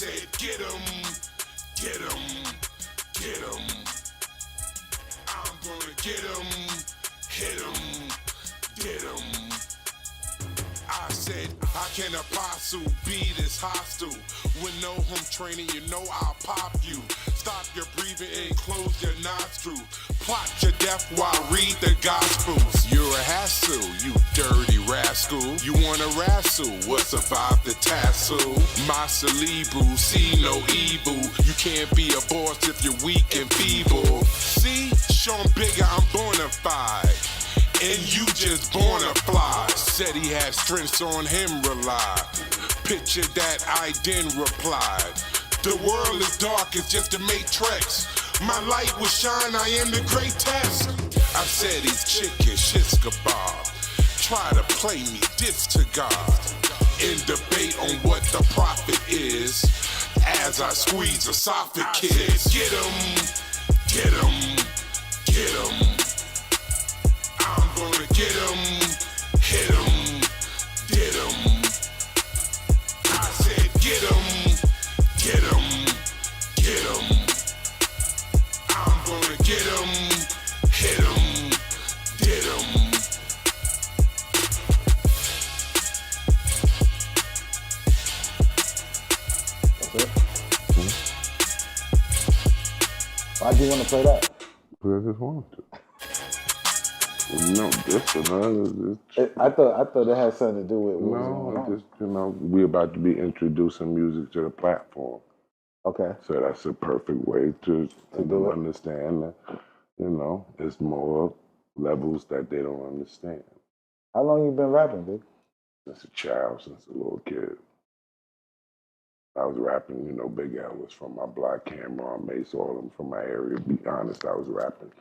said, get 'em, get 'em, get 'em. I'm gonna get 'em, hit 'em, get 'em. I said, how can a possum be this hostile? With no home training, you know I'll pop you. Stop your breathing and close your nostrils. Plot your death while I read the Gospels. You're a hassle, you dirty rascal. You wanna wrestle, what survived the tassel? My cerebral, see no evil. You can't be a boss if you're weak and feeble. See, Sean Bigga, I'm bona fide. And you just born a fly. Said he had strengths on him rely. Picture that I then replied. The world is dark, it's just a matrix. My light will shine, I am the greatest. I said he's chicken, shit's kebab. Try to play me, this to God. In debate on what the profit is. As I squeeze esophagus. Get 'em, get 'em, get 'em. I'm gonna get 'em, hit 'em, did 'em. I said get 'em, get 'em, get 'em. I'm gonna get 'em, hit 'em, did 'em. Why'd you want to play that? Because I just wanted to. No, different. I thought it had something to do with what was No, going on. just, we're about to be introducing music to the platform. Okay. So that's a perfect way to do it. understand that, it's more levels that they don't understand. How long you been rapping, Big? Since a child, since a little kid. I was rapping, Bigga was from my block, Cameron, Mace, all of them from my area. To be honest, I was rapping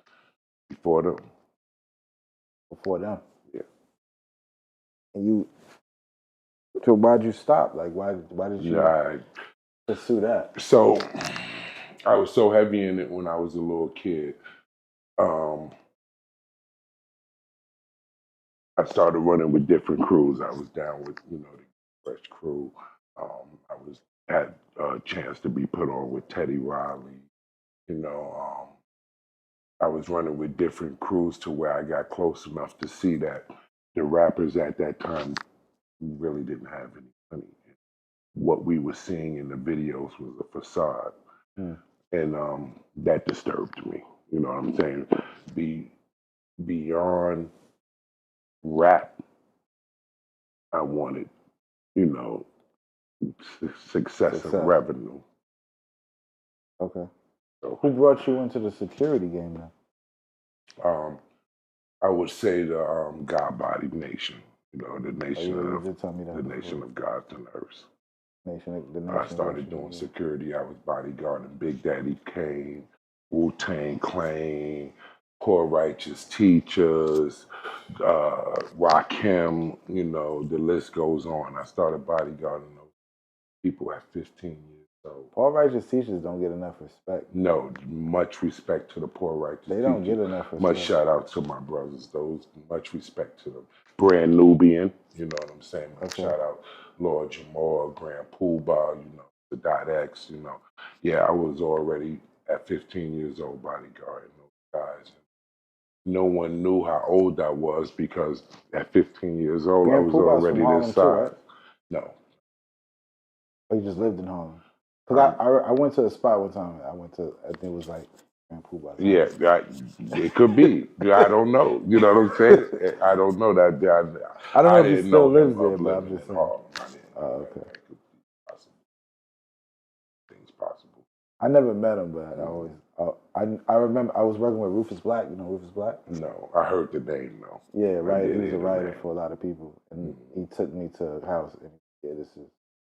before them. Before them? Yeah. And so why'd you stop? Like, why did you pursue that? So, I was so heavy in it when I was a little kid. I started running with different crews. I was down with, the Fresh crew. I had a chance to be put on with Teddy Riley. I was running with different crews to where I got close enough to see that the rappers at that time really didn't have any money. What we were seeing in the videos was a facade. And that disturbed me. You know what I'm saying? Beyond rap, I wanted, success and revenue. Okay. So, who brought you into the security game now? I would say the God Body Nation. The nation the nation of God's and Earth. The nation I started doing security. I was bodyguarding Big Daddy Kane, Wu-Tang Clan, Poor Righteous Teachers, Rakim, the list goes on. I started bodyguarding those people at 15 years old. Poor Righteous Teachers don't get enough respect. No, much respect to the Poor Righteous Teachers. They don't get enough respect. Much shout out to my brothers, much respect to them. Brand Nubian, you know what I'm saying? Okay. Shout out Lord Jamal, Grand Poobah, the Dot X, Yeah, I was already at 15 years old bodyguarding those guys. No one knew how old I was because at 15 years old, Grand I was Poobah's already from Harlem this too, size. right? No. Oh, you just lived in Harlem? Because I went to a spot one time. I think it was like Grand Poobah. Yeah, it could be. I don't know. You know what I'm saying? I don't know that. I don't know if he still lives there, but I'm just saying. Oh, okay. Things possible. I never met him, but I always. I remember I was working with Rufus Black. You know Rufus Black? No, I heard the name though. Yeah, right. He was a writer for a lot of people, and he took me to a house. And this is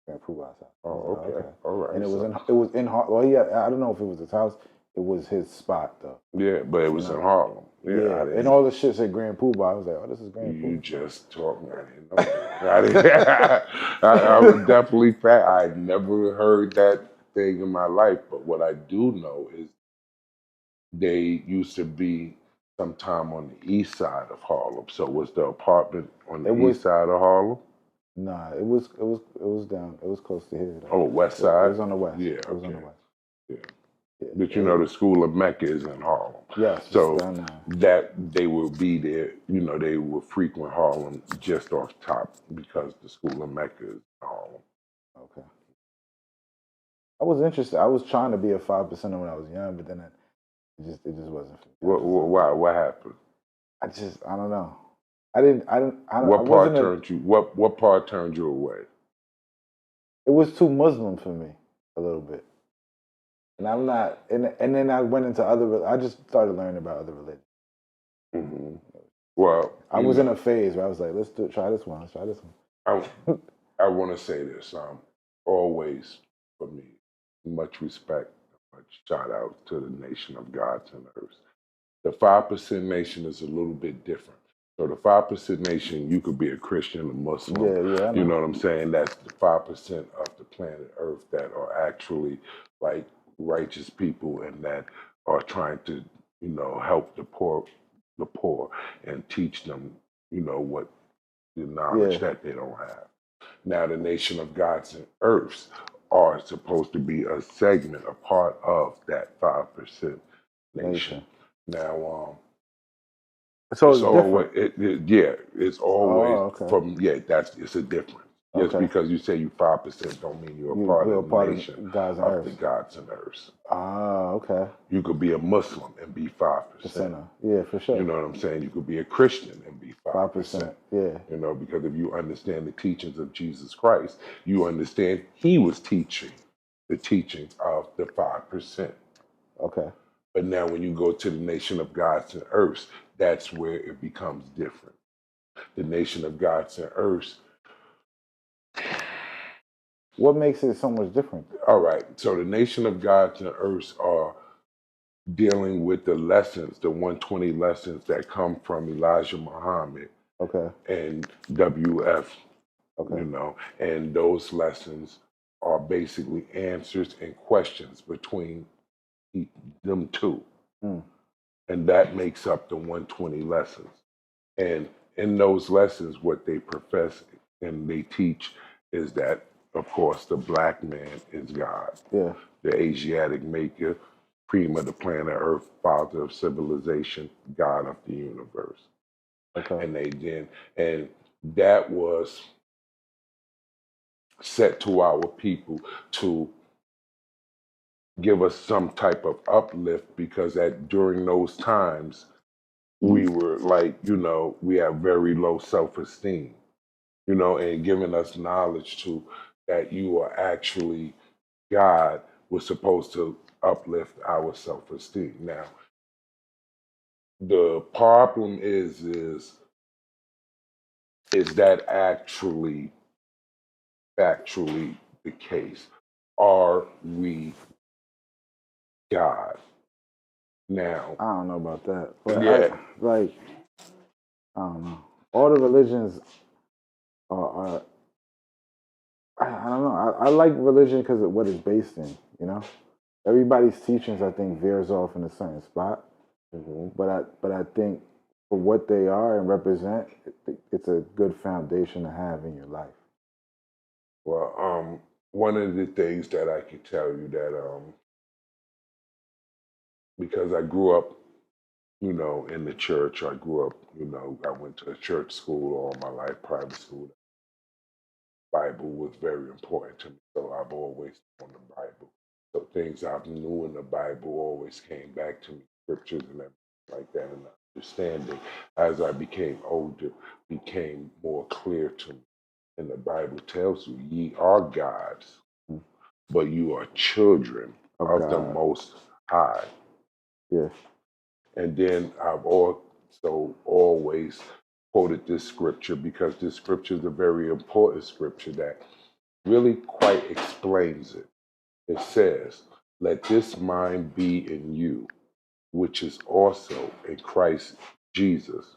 Grand Poobah's house. Oh, okay. All right. And it was in Harlem. Well, yeah, I don't know if it was his house. It was his spot though. Yeah, but it was in Harlem. Yeah, and all the shit said Grand Poobah. I was like, oh, this is Grand Poobah. You just told me. I didn't know. I was definitely fat. I never heard that thing in my life, but what I do know is they used to be sometime on the east side of Harlem. So was the apartment on the east side of Harlem? Nah, it was down. It was close to here. Though. Oh, west It side? was on the west. Yeah, It was on the okay. west. Yeah. Yeah. But you know, the School of Mecca is in Harlem. Yes, it's So down there. that they will be there, you know, they will frequent Harlem just off top because the School of Mecca is in Harlem. Okay. I was interested. I was trying to be a 5% when I was young, but then it just wasn't for me. What happened? I don't know. I What part wasn't turned you? What part turned you away? It was too Muslim for me a little bit, and I'm not. And then I went into I just started learning about other religions. Mm-hmm. Well, I was in a phase where I was like, try this one. Let's try this one. I want to say this. Always for me, much respect, much shout out to the nation of gods and earth. The 5% nation is a little bit different. So the 5% nation, you could be a Christian, a Muslim. Yeah, you know what I'm saying? That's the 5% of the planet Earth that are actually like righteous people and that are trying to, you know, help the poor, and teach them, you know, what the knowledge that they don't have. Now, the nation of gods and earths are supposed to be a segment, a part of that 5% nation. Now, so it's it's always, different. it's always okay. it's a difference. Just because you say you 5% don't mean you're a part of the nation of the gods and earths. Okay. You could be a Muslim and be 5%. Yeah, for sure. You know what I'm saying? You could be a Christian and be 5%. Yeah. You know, because if you understand the teachings of Jesus Christ, you understand he was teaching the teachings of the 5%. Okay. But now when you go to the nation of gods and earths, that's where it becomes different. The nation of gods and earths. What makes it so much different? All right. So the nation of gods and earths are dealing with the lessons, the 120 lessons that come from Elijah Muhammad. Okay. And WF. Okay. You know, and those lessons are basically answers and questions between them two. And that makes up the 120 lessons. And in those lessons, what they profess and they teach is that, of course, the black man is God. Yeah. The Asiatic maker, cream of the planet Earth, father of civilization, God of the universe. Okay. And that was set to our people to give us some type of uplift because during those times we were like, you know, we have very low self-esteem, you know, and giving us knowledge to that you are actually God was supposed to uplift our self-esteem. Now, the problem is that actually factually the case? Are we God? Now, I don't know about that, but yeah. I don't know. All the religions are I don't know. I like religion because of what it's based in. You know, everybody's teachings I think veers off in a certain spot, but I think for what they are and represent, it's a good foundation to have in your life. Well, one of the things that I can tell you that because I grew up, you know, in the church. I grew up, you know, I went to a church school all my life, private school. Bible was very important to me, so I've always known the Bible. So things I knew in the Bible always came back to me, scriptures and everything like that, and understanding as I became older became more clear to me. And the Bible tells you, ye are gods, but you are children of the Most High. Yeah. And then I've also always quoted this scripture because this scripture is a very important scripture that really quite explains it. It says, let this mind be in you, which is also in Christ Jesus,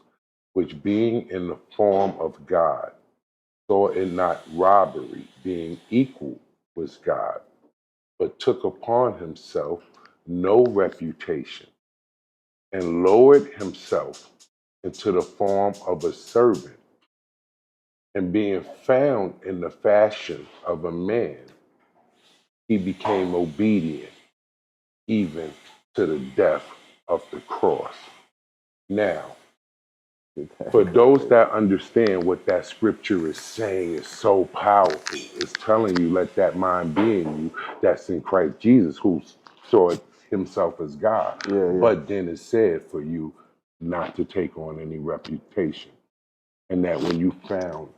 which being in the form of God, saw it not robbery being equal with God, but took upon himself no reputation, and lowered himself into the form of a servant, And being found in the fashion of a man, he became obedient even to the death of the cross. Now, for those that understand what that scripture is saying is so powerful, it's telling you, let that mind be in you that's in Christ Jesus, who saw himself as God. Yeah, yeah. But then it said for you not to take on any reputation. And that when you found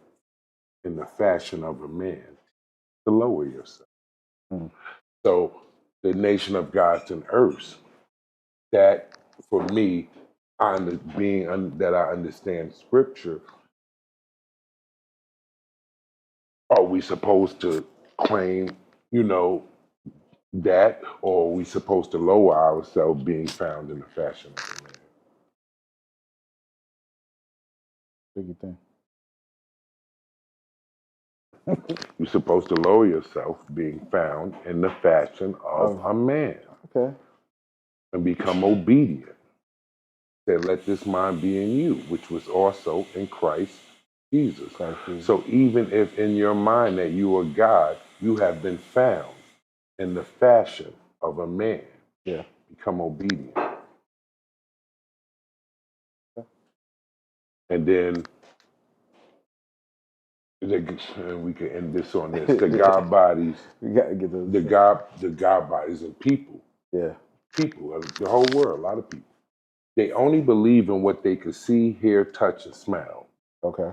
in the fashion of a man, to lower yourself. Mm. So the nation of gods and earths, that for me, that I understand scripture, are we supposed to claim, that, or are we supposed to lower ourselves being found in the fashion of a man? What do you think? You're supposed to lower yourself being found in the fashion of a man. Okay. And become obedient. Said, let this mind be in you, which was also in Christ Jesus. So even if in your mind that you are God, you have been found in the fashion of a man. Yeah. Become obedient. And then and we can end this on this. The God bodies. We gotta get those. The God bodies and people. Yeah. People, the whole world, a lot of people. They only believe in what they could see, hear, touch, and smell. Okay.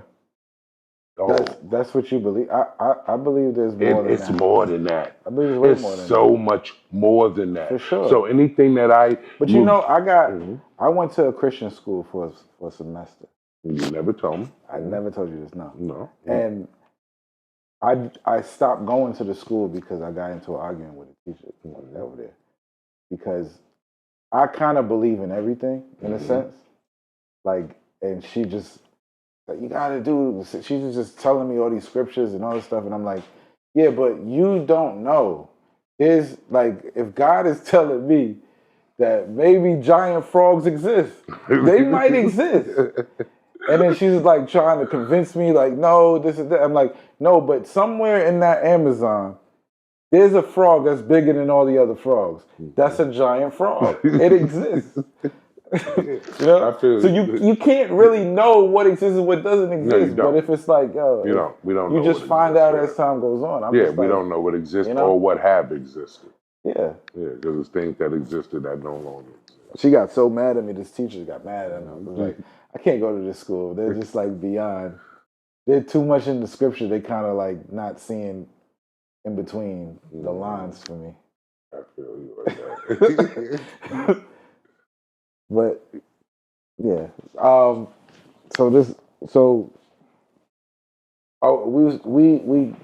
Oh, that's what you believe. I believe there's more than it's that. more than that. I believe it's way It's more than so that. much more than that. For sure. So anything that I But you know, I went to a Christian school for a semester. You never told me. I never told you this, no. No. And I stopped going to the school because I got into an argument with a teacher over there. Because I kind of believe in everything, in a sense. Like, and she just, like, you gotta do, she was just telling me all these scriptures and all this stuff. And I'm like, yeah, but you don't know. There's, like, if God is telling me that maybe giant frogs exist, they might exist. And then she's like trying to convince me, like, no, this is that. I'm like, no, but somewhere in that Amazon, there's a frog that's bigger than all the other frogs. That's a giant frog. It exists. You know? I feel so you can't really know what exists and what doesn't exist. No, you don't. But if it's like, yo, we don't you know just what find exists, out as time goes on. we don't know what exists or what have existed. Yeah. Yeah, because it's things that existed that no longer exist. She got so mad at me, this teacher got mad at me. I was like, I can't go to this school. They're just like beyond, they're too much in the scripture. They kind of like not seeing in between the lines for me. I feel you like that. But yeah. We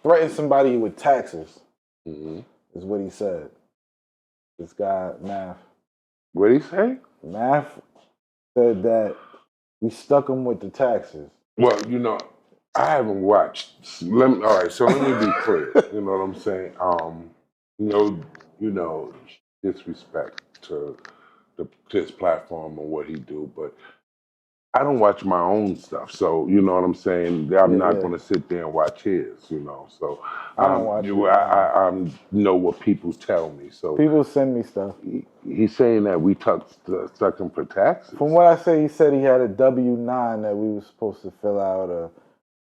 threatened somebody with taxes, is what he said. This guy, Math. What did he say? Math said that we stuck him with the taxes. Well, I haven't watched. All right, so let me be clear. You know what I'm saying? Disrespect to his platform and what he do, but I don't watch my own stuff. So you know what I'm saying? I'm not going to sit there and watch his. So I don't watch it. I know what people tell me. So people send me stuff. He's saying that we stuck him for taxes. From what I say, he said he had a W-9 that we were supposed to fill out,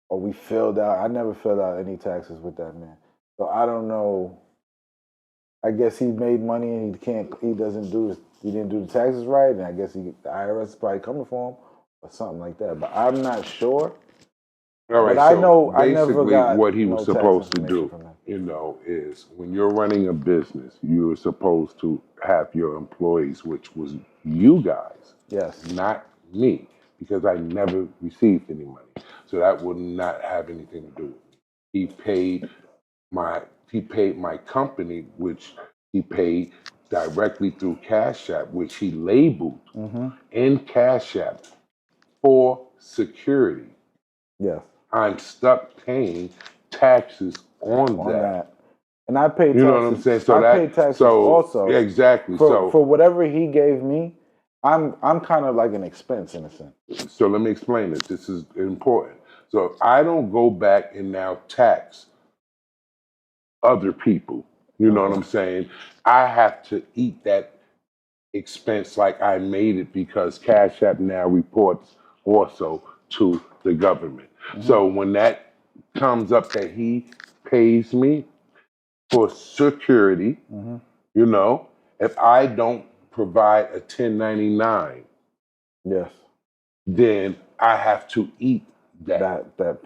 or we filled out. I never filled out any taxes with that man. So I don't know. I guess he made money and he didn't do the taxes right, and I guess the IRS is probably coming for him or something like that. But I'm not sure. All right, but I so know basically I never got what he was supposed to do, from is when you're running a business, you're supposed to have your employees, which was you guys, yes, not me, because I never received any money. So that would not have anything to do with me. He paid my company, which he paid directly through CASHAPP, which he labeled in CASHAPP for security. Yes. I'm stuck paying taxes on that. And I pay taxes. You know what I'm saying? I pay taxes also. Yeah, exactly. For whatever he gave me, I'm kind of like an expense in a sense. So let me explain it. This is important. So if I don't go back and now tax other people, you know what I'm saying? I have to eat that expense like I made it because Cash App now reports also to the government. So when that comes up that he pays me for security, you know, if I don't provide a 1099, Yes. then I have to eat that. That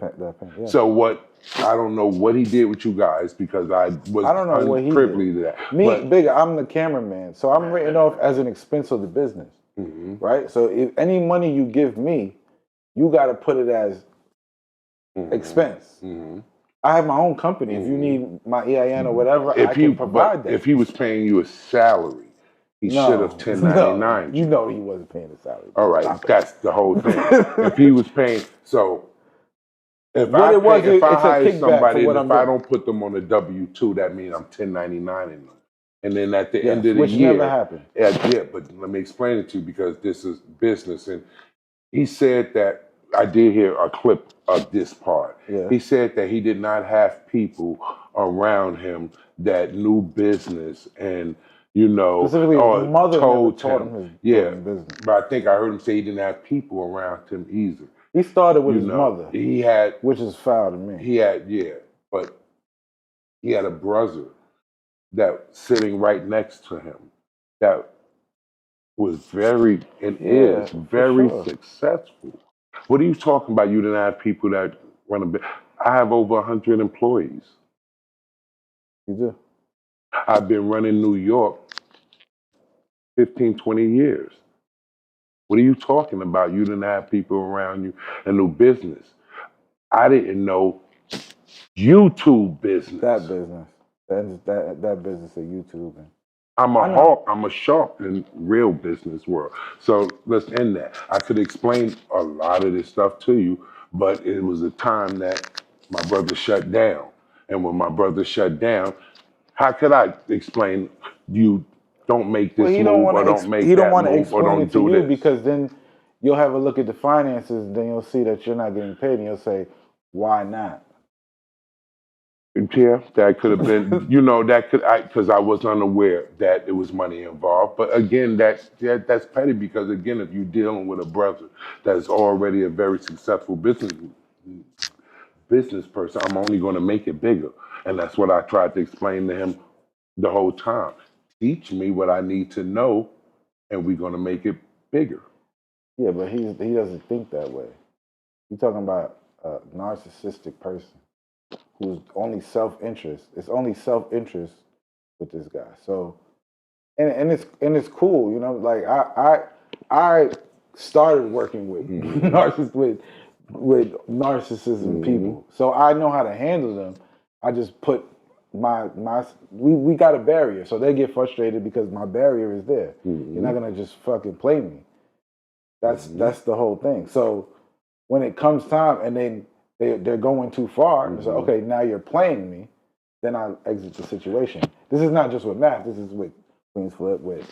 yeah. So what? I don't know what he did with you guys because I was I don't know what he unprivileged did. to that. Me, But Bigga, I'm the cameraman, so I'm written off as an expense of the business, right? So if any money you give me, you got to put it as expense. I have my own company. If you need my EIN or whatever, I can provide that. If he was paying you a salary, he should have 1099. You know he wasn't paying a salary. All right, that's the whole thing. If he was paying, so if What I it was, if I it's a hire kickback somebody for what and if I'm I doing. don't put them on a W-2, that means I'm 1099 in them. And then at the Yes, end of the which year, never happened. Yeah, but let me explain it to you because this is business. And he said that I did hear a clip of this part. Yeah. He said that he did not have people around him that knew business and you know, Specifically, his or mother told never taught him, him yeah. business. But I think I heard him say he didn't have people around him either. He started with You his know, mother, he had, which is foul to me. he had, yeah, but he had a brother that sitting right next to him that was very and is very successful. What are you talking about? You didn't have people that run a bit. I have over 100 employees. You do. I've been running New York 15, 20 years. What are you talking about? You didn't have people around you and do business. I didn't know YouTube business. That business. That business of YouTube. I'm a hawk. I'm a shark in real business world. So let's end that. I could explain a lot of this stuff to you, but it was a time that my brother shut down. And when my brother shut down, how could I explain you don't make this move or don't make he don't that want to move or explain don't it to do you this? because then you'll have a look at the finances, then you'll see that you're not getting paid, and you'll say, "Why not?" Yeah, that could have been, you know, that could, because I was unaware that there was money involved. But again, that's petty because, again, if you're dealing with a brother that's already a very successful business person, I'm only going to make it bigger. And that's what I tried to explain to him the whole time. Teach me what I need to know, and we're going to make it bigger. Yeah, but he doesn't think that way. You're talking about a narcissistic person who's only self-interest. It's only self-interest with this guy. So, and it's cool, you know. Like I started working with with narcissism people, so I know how to handle them. I just put we got a barrier, so they get frustrated because my barrier is there. You're not gonna just fucking play me. That's the whole thing. So when it comes time and then they're going too far, so okay, now you're playing me, then I exit the situation. This is not just with Matt. This is with Queens Flip, with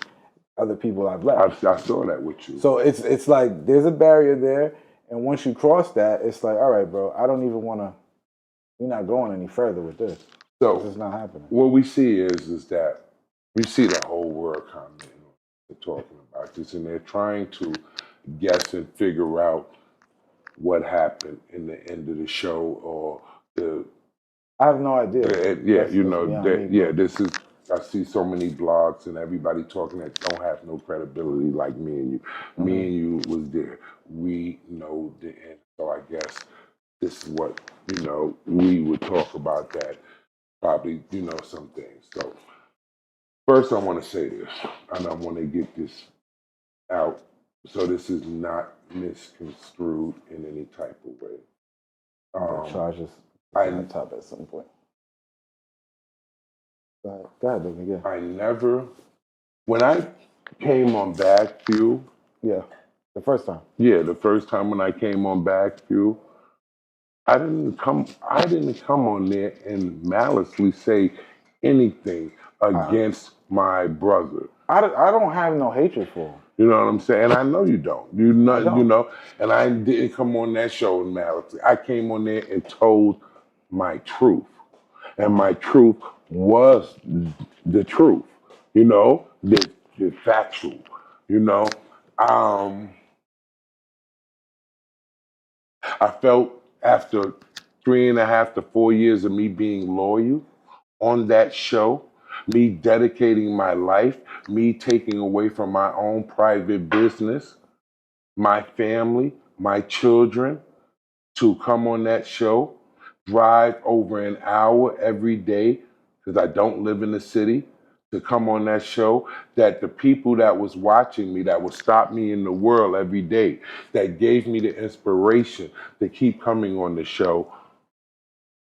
other people I've left. I saw that with you. So it's like there's a barrier there, and once you cross that, it's like, all right, bro, I don't even want to. We're not going any further with this. So this is not happening. What we see is that we see the whole world commenting on talking about this, and they're trying to guess and figure out what happened in the end of the show or the. I have no idea. This is. I see so many blogs and everybody talking that don't have no credibility like me and you. Me and you was there. We know the end. So I guess this is what, we would talk about that. Probably, some things. So first I want to say this, and I want to get this out so this is not misconstrued in any type of way. Charges on top at some point. Go ahead, baby. Yeah. I never, when I came on Bag Fuel. Yeah, the first time. Yeah, the first time when I came on Bag Fuel, I didn't come on there and maliciously say anything against my brother. I don't have no hatred for him. You know what I'm saying? And I know you don't. You know, I don't. you know. And I didn't come on that show in malice. I came on there and told my truth, and my truth was the truth. You know, the factual. You know, I felt after 3.5 to 4 years of me being loyal on that show, me dedicating my life, me taking away from my own private business, my family, my children, to come on that show, drive over an hour every day, because I don't live in the city, to come on that show, that the people that was watching me, that would stop me in the world every day, that gave me the inspiration to keep coming on the show,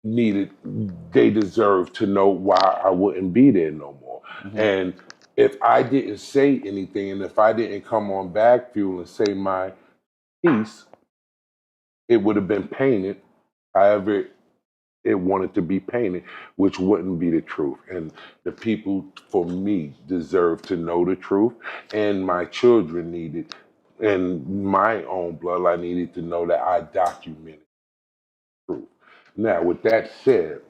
they deserve to know why I wouldn't be there no more. And if I didn't say anything, and if I didn't come on Bag Fuel and say my piece, it would have been painted however it wanted to be painted, which wouldn't be the truth. And the people, for me, deserve to know the truth. And my children needed, and my own bloodline needed to know that I documented the truth. Now, with that said,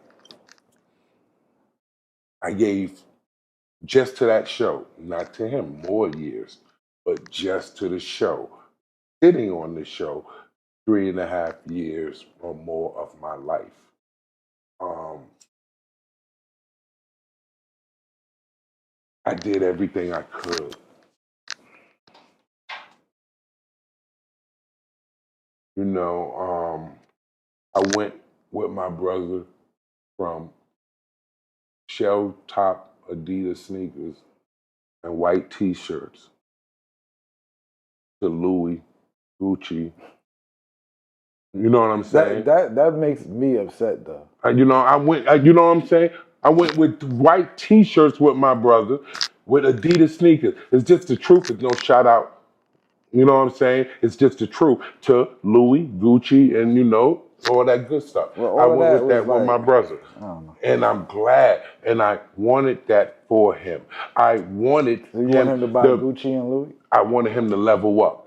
I gave just to that show, not to him, more years, but just to the show, sitting on the show, 3.5 years or more of my life. I did everything I could. You know, I went with my brother from shell top Adidas sneakers and white t-shirts to Louis, Gucci. You know what I'm saying? That makes me upset though. You know, I went. You know what I'm saying? I went with white T-shirts with my brother, with Adidas sneakers. It's just the truth. It's no shout out. You know what I'm saying? It's just the truth to Louis, Gucci, and you know all that good stuff. Well, I all of went that with was that with my like, brother, I don't know. and I'm glad. And I wanted that for him. I wanted So you want him him to buy to. Gucci and Louis? I wanted him to level up.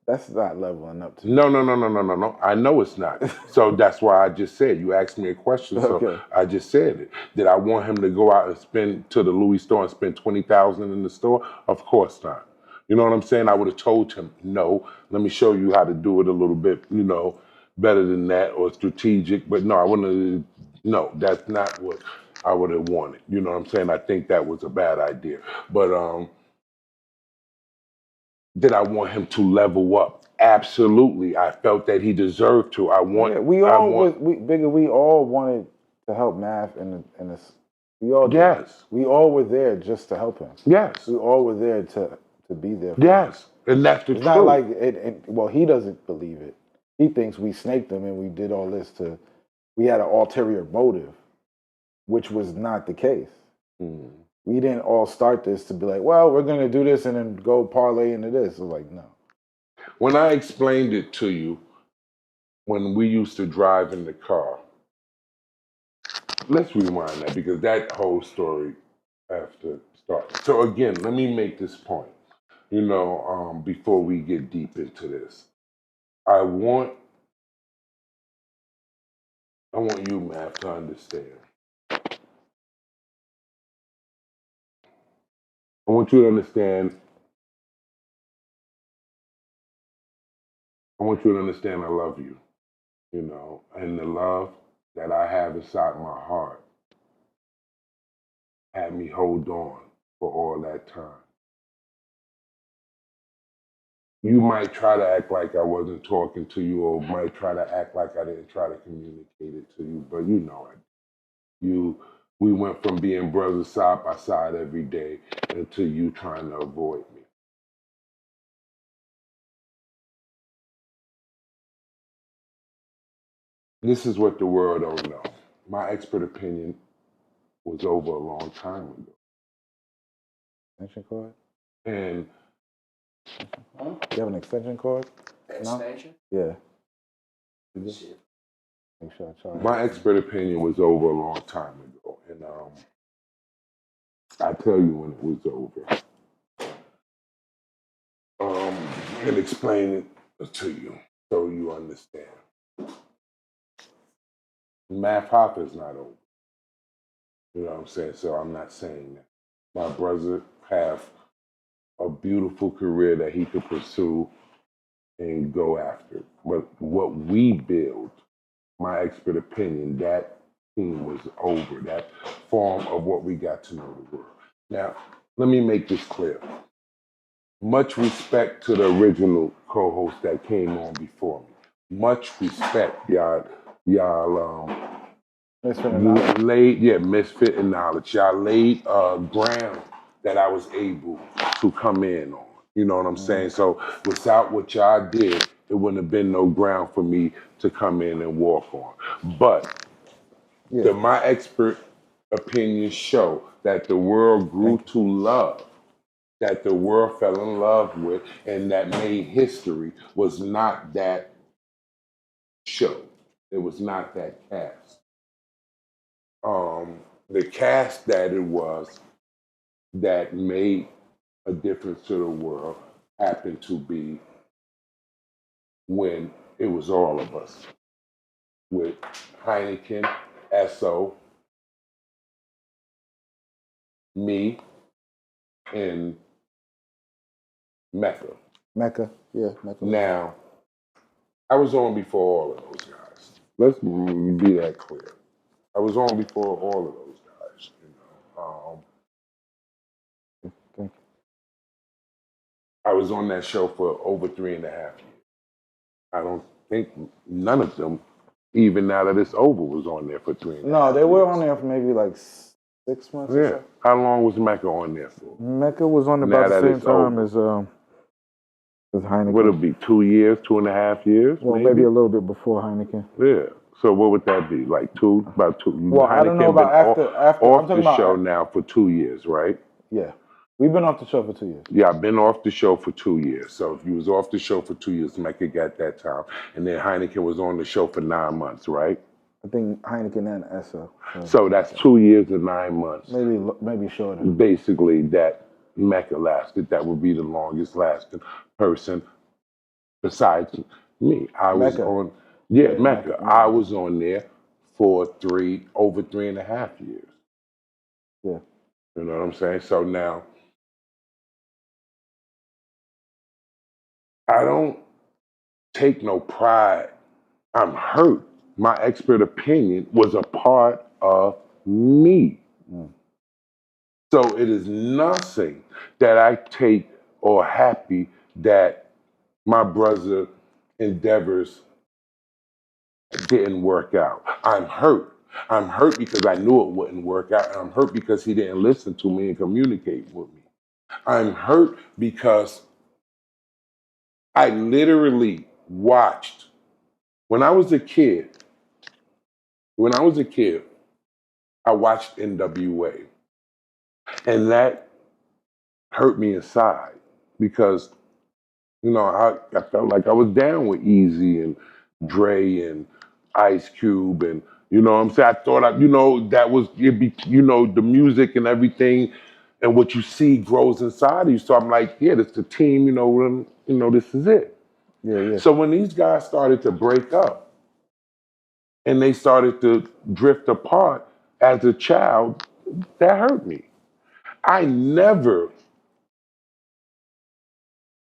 That's not leveling up to me. No. I know it's not. So that's why I just said, you asked me a question, so Okay. I just said it. Did I want him to go out and spend to the Louis store and spend 20,000 in the store? Of course not. You know what I'm saying? I would have told him, no, let me show you how to do it a little bit, you know, better than that or strategic. But no, I wouldn't have, no, that's not what I would have wanted. You know what I'm saying? I think that was a bad idea. But did I want him to level up? Absolutely. I felt that he deserved to. Yeah, we Bigga, we all wanted to help Math in this. We all did. Yes. We all were there just to help him. Yes. We all were there to be there for him. Yes. And that's the It's truth. not like well, he doesn't believe it. He thinks we snaked him and we did all this we had an ulterior motive, which was not the case. Mm. We didn't all start this to be like, well, we're going to do this and then go parlay into this. It was like, no. When I explained it to you, when we used to drive in the car, let's rewind that because that whole story has to start. So again, let me make this point, you know, before we get deep into this. I want you, Matt, to understand. I want you to understand. I want you to understand I love you, you know, and the love that I have inside my heart had me hold on for all that time. You might try to act like I wasn't talking to you, or might try to act like I didn't try to communicate it to you, but you know it. We went from being brothers side by side every day until you trying to avoid me. This is what the world don't know. My expert opinion was over a long time ago. Extension cord? And You have an extension cord? Expansion? No? Yeah. Shit. Make sure I charge my it. expert opinion was over a long time ago. And I tell you when it was over. and explain it to you so you understand. Math Hop is not over. You know what I'm saying? So I'm not saying that. My brother have a beautiful career that he could pursue and go after. But what we build, my expert opinion, that team was over. That form of what we got to know the world. Now, let me make this clear. Much respect to the original co-host that came on before me. Much respect, y'all. Misfit and knowledge. Misfit and knowledge. Y'all laid ground that I was able to come in on. You know what I'm saying? So without what y'all did, it wouldn't have been no ground for me to come in and walk on. But my expert opinions show that the world grew to love, that the world fell in love with, and that made history was not that show. It was not that cast. The cast that it was that made a difference to the world happened to be when it was all of us. With Heineken, Esso, me, and Mecca. Mecca. Now, I was on before all of those guys. Let's be that clear. I was on before all of those guys. Thank you. I was on that show for over 3.5 years. I don't think none of them, even now that it's over, was on there for 3.5 years. No, they were on there for maybe like 6 months or so. How long was Mecca on there for? Mecca was on about the same time as Heineken. Would it be 2 years, 2.5 years? Well, maybe a little bit before Heineken. Yeah. So what would that be? Like about two? Well, Heineken I don't know about after. Off the show now for 2 years, right? Yeah. We've been off the show for 2 years. Yeah, I've been off the show for 2 years. So if you was off the show for 2 years, Mecca got that time. And then Heineken was on the show for 9 months, right? I think Heineken and Esso. So that's 2 years and 9 months. Maybe shorter. Basically, that Mecca lasted. That would be the longest lasting person besides me. I was Mecca. on, Mecca. I was on there for over 3.5 years. Yeah. You know what I'm saying? So now, I don't take no pride. I'm hurt. My expert opinion was a part of me. So it is nothing that I take or happy that my brother endeavors didn't work out. I'm hurt. I'm hurt because I knew it wouldn't work out. I'm hurt because he didn't listen to me and communicate with me. I'm hurt because I literally watched. When I was a kid, I watched NWA. And that hurt me inside because, I felt like I was down with Easy and Dre and Ice Cube and, you know what I'm saying? I thought, that was, the music and everything and what you see grows inside of you. So I'm like, yeah, that's the team, this is it. Yeah. So when these guys started to break up and they started to drift apart as a child, that hurt me. I never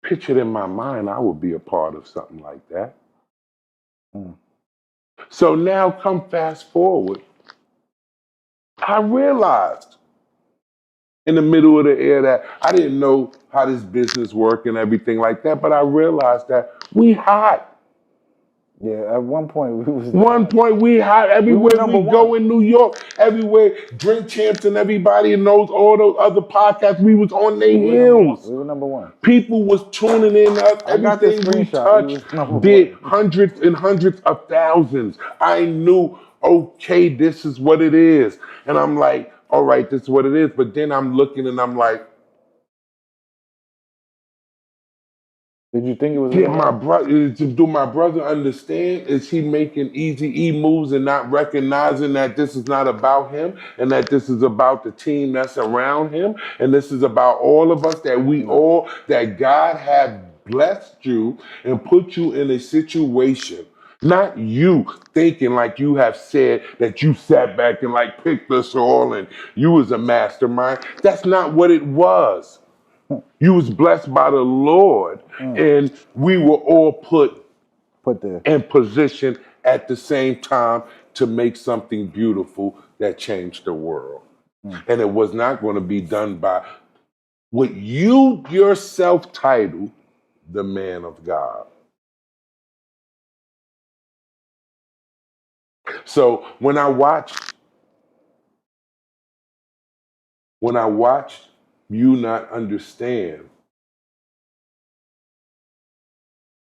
pictured in my mind I would be a part of something like that. So now come fast forward. I realized in the middle of the air that I didn't know how this business worked and everything like that, but I realized that we hot. Yeah, at one point we was. We hot everywhere we go in New York, everywhere. Drink Champs and everybody and all those other podcasts, we was on their heels. We were number one. People was tuning in. Everything we touched did hundreds and hundreds of thousands. I knew, okay, this is what it is. And I'm like, all right, this is what it is. But then I'm looking and I'm like, Did you think it was Get gonna my last? brother. Do my brother understand? Is he making easy E moves and not recognizing that this is not about him and that this is about the team that's around him and this is about all of us No. that God have blessed you and put you in a situation. Not you thinking like you have said that you sat back and like picked us all and you was a mastermind. That's not what it was. You was blessed by the Lord, and we were all put Put there. in position at the same time to make something beautiful that changed the world. And it was not going to be done by what you yourself titled the man of God. So when I watched you not understand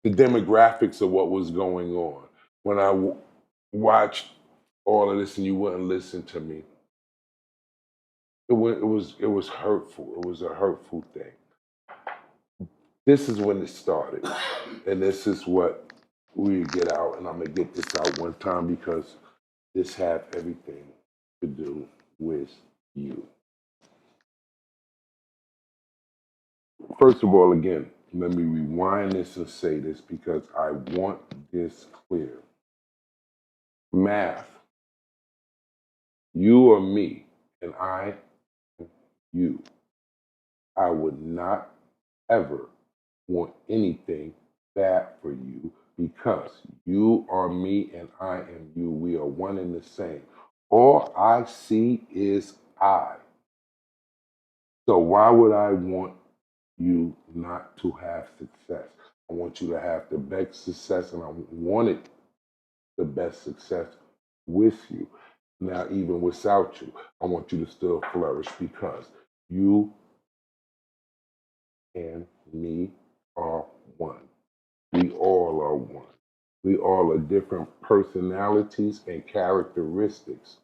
the demographics of what was going on, when I watched all of this and you wouldn't listen to me, it was hurtful. It was a hurtful thing. This is when it started, and this is what we get out. And I'm gonna get this out one time because this have everything to do with you. First of all, again, let me rewind this and say this because I want this clear. Math, you or me, and I, you. I would not ever want anything bad for you because you are me and I am you. We are one and the same. All I see is I. So why would I want you not to have success? I want you to have the best success, and I wanted the best success with you. Now, even without you, I want you to still flourish because you and me are one. We all are one. We all are different personalities and characteristics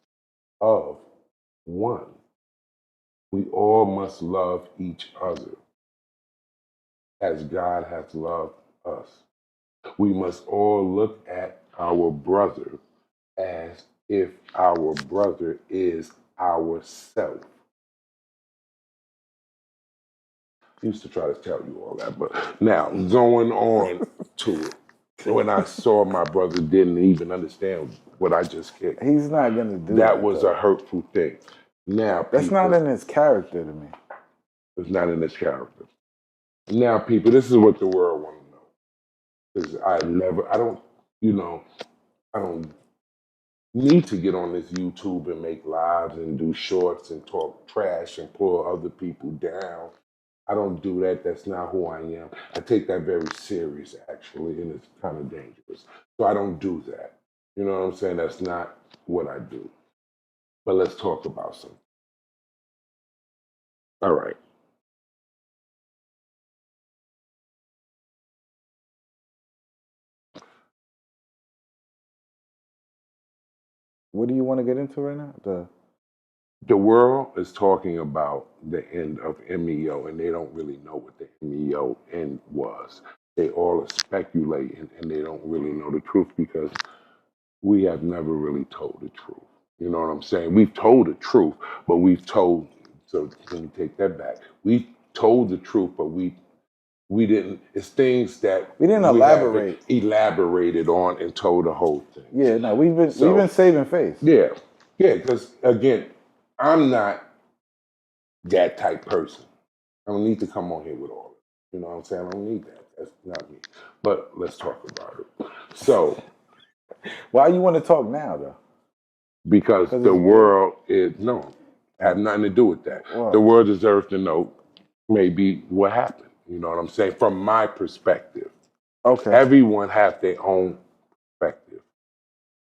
of one. We all must love each other as God has loved us. We must all look at our brother as if our brother is ourself. I used to try to tell you all that, but now going on to it. When I saw my brother didn't even understand what I just kicked, He's not gonna do that. that was though. a hurtful thing. Now, That's people, not in his character to me. it's not in this character. Now, people, this is what the world want to know. Because I don't need to get on this YouTube and make lives and do shorts and talk trash and pull other people down. I don't do that. That's not who I am. I take that very serious, actually, and it's kind of dangerous. So I don't do that. You know what I'm saying? That's not what I do. But let's talk about something. All right. What do you want to get into right now? The world is talking about the end of MEO, and they don't really know what the MEO end was. They all are speculating, and they don't really know the truth because we have never really told the truth. You know what I'm saying? We've told the truth, but we've told. So let me take that back. We told the truth, but we didn't. It's things that We didn't elaborate. haven't elaborated on and told the whole thing. Yeah, no, we've been saving face. Yeah, yeah. Because again, I'm not that type person. I don't need to come on here with all that. You know what I'm saying? I don't need that. That's not me. But let's talk about it. So, Why you want to talk now though? because the world is no, have nothing to do with that. Wow. The world deserves to know maybe what happened. You know what I'm saying? From my perspective. Okay. Everyone has their own perspective.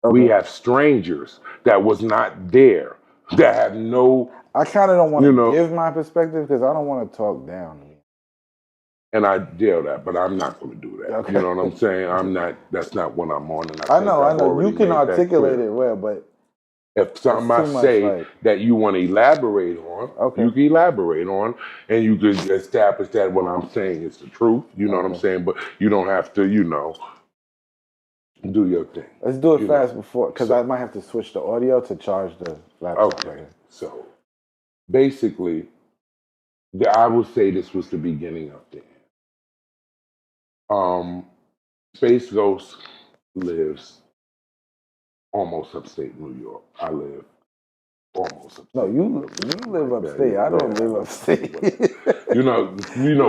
Okay. We have strangers that was not there, that have no. I kind of don't want to give my perspective because I don't want to talk down to me. And I deal that, but I'm not going to do that. Okay. You know what I'm saying? I'm not. That's not what I'm on. And I know. You can articulate it well, but If something I too much, say like, that you want to elaborate on, okay. you can elaborate on, and you can establish that what I'm saying is the truth. You know what I'm Okay. saying? But you don't have to, do your thing. Let's do it you fast know. before, because I might have to switch the audio to charge the laptop. Okay, so basically, I would say this was the beginning of the end. Space Ghost lives almost upstate New York. I live almost upstate. No, New York, you something live like that. upstate. I don't Yeah, live upstate.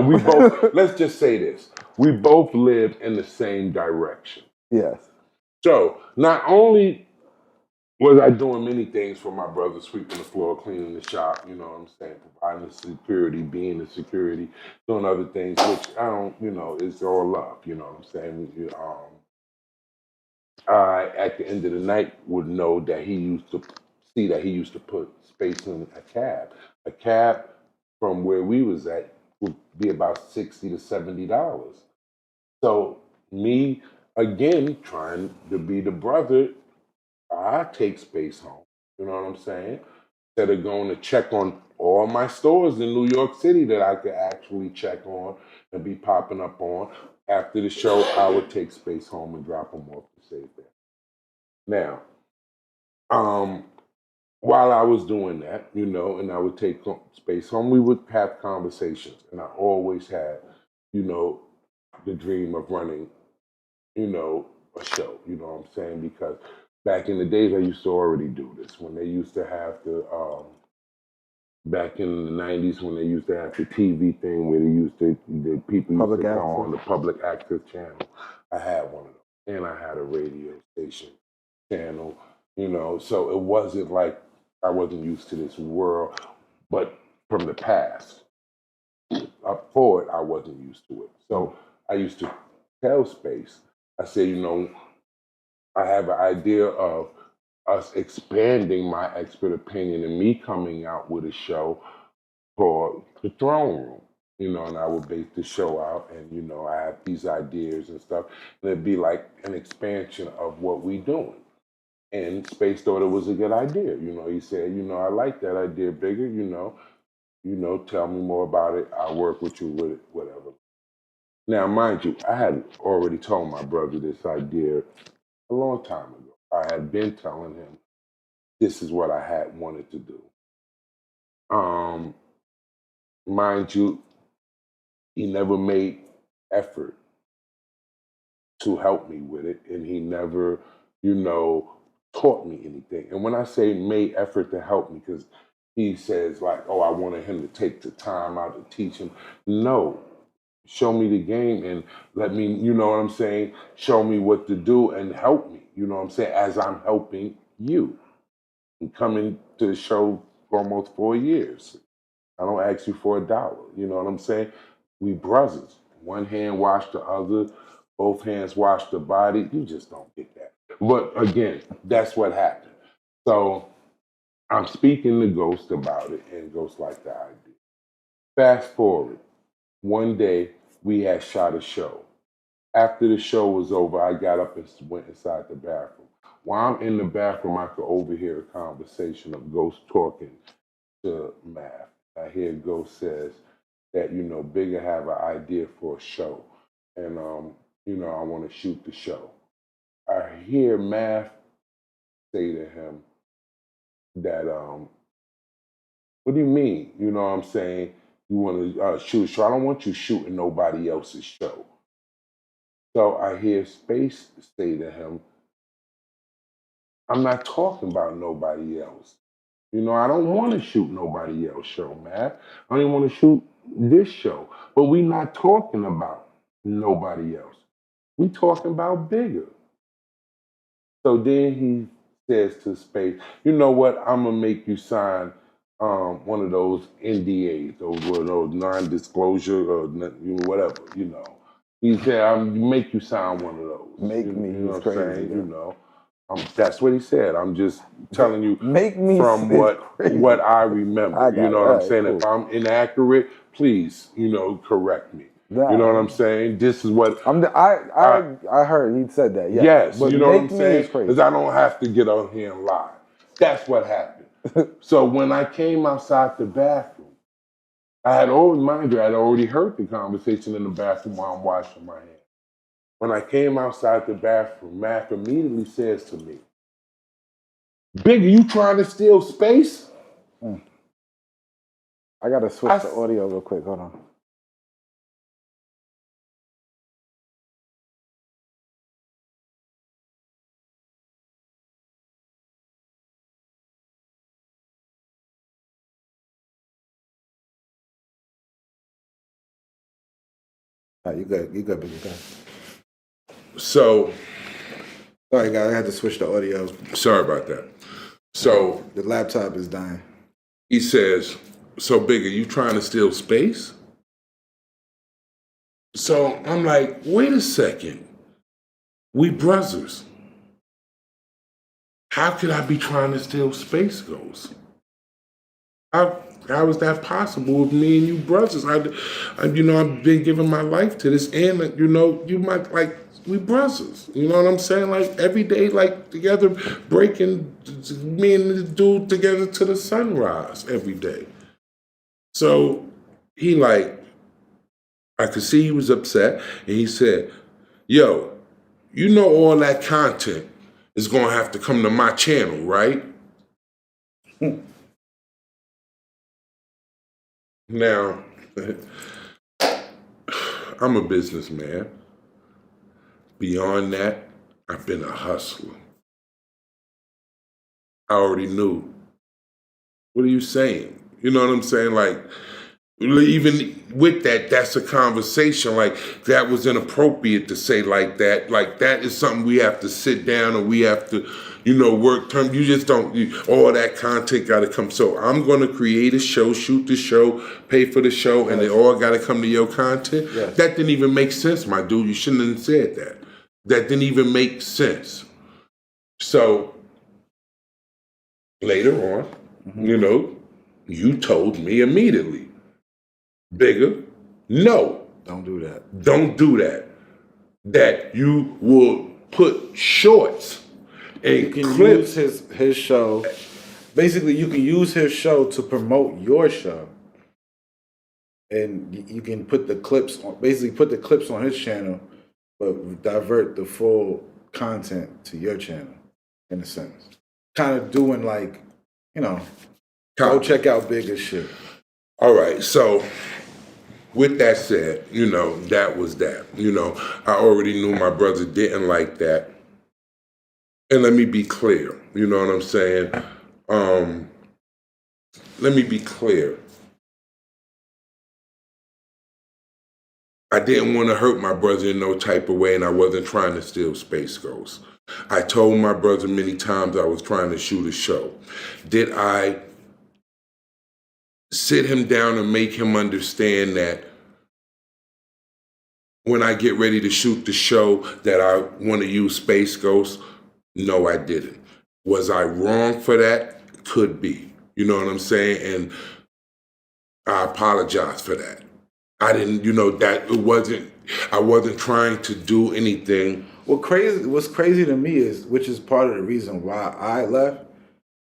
we both. Let's just say this: we both live in the same direction. Yes. So not only was I doing many things for my brother, sweeping the floor, cleaning the shop, you know what I'm saying, providing the security, being the security, doing other things, which I don't, it's all love, you know what I'm saying. I, at the end of the night, would know that he used to put space in a cab. A cab from where we was at would be about $60 to $70. So me, again, trying to be the brother, I take space home. You know what I'm saying? Instead of going to check on all my stores in New York City that I could actually check on and be popping up on. After the show, I would take space home and drop them off to save them. Now, while I was doing that, and I would take space home, we would have conversations. And I always had, the dream of running, a show, you know what I'm saying? Because back in the days, I used to already do this. When they used to have back in the 90s, when they used to have the TV thing where the people used Public to come access. on the public access channel, I had one of those. And I had a radio station channel, so it wasn't like I wasn't used to this world, but from the past up forward, I wasn't used to it. So I used to tell Space, I said, I have an idea of us expanding my expert opinion and me coming out with a show for the throne room, and I would base the show out and, I have these ideas and stuff. And it'd be like an expansion of what we doing. And Space thought it was a good idea. He said, I like that idea, Bigger, tell me more about it. I'll work with you with it, whatever. Now, mind you, I had already told my brother this idea a long time ago. I had been telling him this is what I had wanted to do. Mind you, he never made effort to help me with it, and he never, taught me anything. And when I say made effort to help me, because he says like, oh, I wanted him to take the time out to teach him. No, show me the game and let me, you know what I'm saying? Show me what to do and help me, you know what I'm saying? As I'm helping you. And coming to the show for almost 4 years. I don't ask you for $1. You know what I'm saying? We brothers. One hand wash the other, both hands wash the body. You just don't get that. But again, that's what happened. So I'm speaking to Ghost about it, and Ghost liked the idea. Fast forward, one day we had shot a show. After the show was over, I got up and went inside the bathroom. While I'm in the bathroom, I could overhear a conversation of Ghost talking to Math. I hear Ghost says that, Bigga have an idea for a show. And, I want to shoot the show. I hear Math say to him that, what do you mean? You know what I'm saying? You want to shoot a show? I don't want you shooting nobody else's show. So I hear Space say to him, I'm not talking about nobody else. I don't want to shoot nobody else's show, man. I don't even want to shoot this show. But we not talking about nobody else. We talking about Bigga. So then he says to Space, you know what? I'm going to make you sign one of those NDAs, those non-disclosure or whatever, He said, I'll make you sign one of those. Make you, me, you know he's what I'm crazy. saying? That's what he said. I'm just telling you Make me from crazy. what I remember. I got You it. know what All I'm right, saying? cool. If I'm inaccurate, please, correct me. Nah, You know what I'm saying? This is what I heard he said that. Yes, yes, but you know what make I'm me saying? is crazy. Because I don't have to get on here and lie. That's what happened. So when I came outside the bathroom, I had already, mind you, I had already heard the conversation in the bathroom while I'm washing my hands. When I came outside the bathroom, Mac immediately says to me, Bigga, you trying to steal space? I gotta switch the audio real quick. Hold on. All right, you good, Bigga, you good. So, sorry guys, I had to switch the audio. Sorry about that. So the laptop is dying. He says, so Bigga, you trying to steal space? So I'm like, wait a second. We brothers. How could I be trying to steal Space Ghost? How is that possible with me and you brothers? I've been giving my life to this, and you might like we brothers. You know what I'm saying? Like every day, like together, breaking me and the dude together to the sunrise every day. So he like, I could see he was upset, and he said, "Yo, you know all that content is gonna have to come to my channel, right?" Now, I'm a businessman. Beyond that, I've been a hustler. I already knew. What are you saying? You know what I'm saying? Like, even with that, that's a conversation. Like, that was inappropriate to say like that. Like, that is something we have to sit down and we have to, work term. You just don't, all that content got to come. So I'm going to create a show, shoot the show, pay for the show, and it all got to come to your content. Yes. That didn't even make sense, my dude. You shouldn't have said that. That didn't even make sense. So later on, you told me immediately, Bigga, no. Don't do that. Don't do that. That you will put shorts and you can clips. Use his show. Basically, you can use his show to promote your show. And you can put the clips on, basically put the clips on his channel, but divert the full content to your channel, in a sense. Kind of doing like, go check out Bigga shit. All right, so with that said, that was that. I already knew my brother didn't like that. And let me be clear, you know what I'm saying? Let me be clear. I didn't want to hurt my brother in no type of way, and I wasn't trying to steal Space Ghost. I told my brother many times I was trying to shoot a show. Did I sit him down and make him understand that when I get ready to shoot the show that I want to use Space Ghost? No, I didn't. Was I wrong for that? Could be. You know what I'm saying? And I apologize for that. I didn't, I wasn't trying to do anything. What's crazy to me is, which is part of the reason why I left,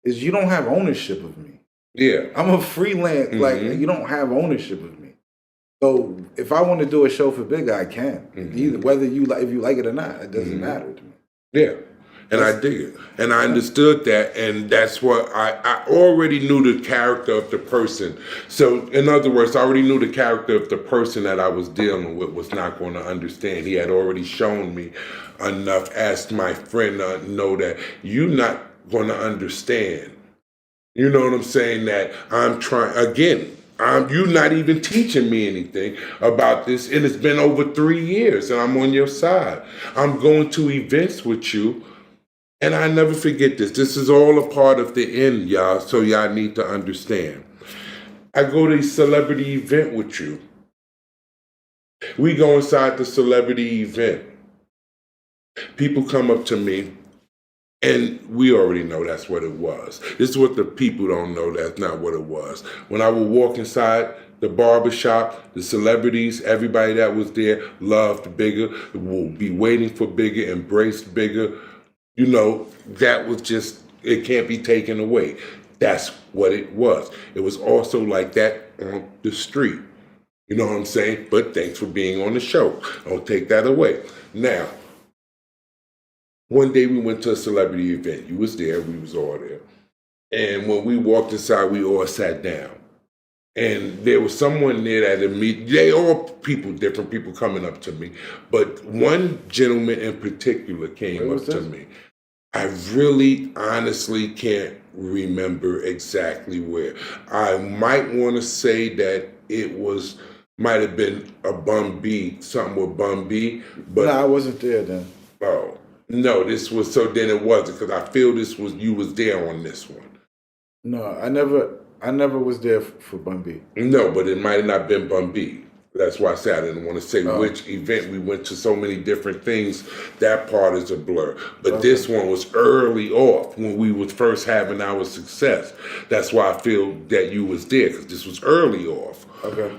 is you don't have ownership of me. Yeah. I'm a freelance, like, you don't have ownership of me. So if I want to do a show for Bigga, I can. Either whether if you like it or not, it doesn't matter to me. Yeah. And I dig it. And I understood that, and that's what I already knew the character of the person. So, in other words, I already knew the character of the person that I was dealing with was not going to understand. He had already shown me enough as my friend to know that you're not going to understand. You know what I'm saying? That I'm trying, again, you're not even teaching me anything about this, and it's been over 3 years, and I'm on your side. I'm going to events with you. And I never forget this. This is all a part of the end, y'all, so y'all need to understand. I go to a celebrity event with you. We go inside the celebrity event. People come up to me, and we already know that's what it was. This is what the people don't know, that's not what it was. When I would walk inside the barbershop, the celebrities, everybody that was there loved Bigga, will be waiting for Bigga, embraced Bigga. That was just, It can't be taken away. That's what it was. It was also like that on the street. You know what I'm saying? But thanks for being on the show. Don't take that away. Now, one day we went to a celebrity event. You was there. We was all there. And when we walked inside, we all sat down. And there was someone there that immediately, they all people, different people coming up to me. But one gentleman in particular came up to me. I really honestly can't remember exactly where. I might want to say that it might have been a Bun B, something with Bun B. But no, I wasn't there then. Oh, no, this was, so then it wasn't, because I feel you was there on this one. No, I never was there for Bun B. No, but it might have not been Bun B. That's why I said I didn't want to say which event. We went to so many different things. That part is a blur. But this one was early off when we was first having our success. That's why I feel that you was there, because this was early off. Okay.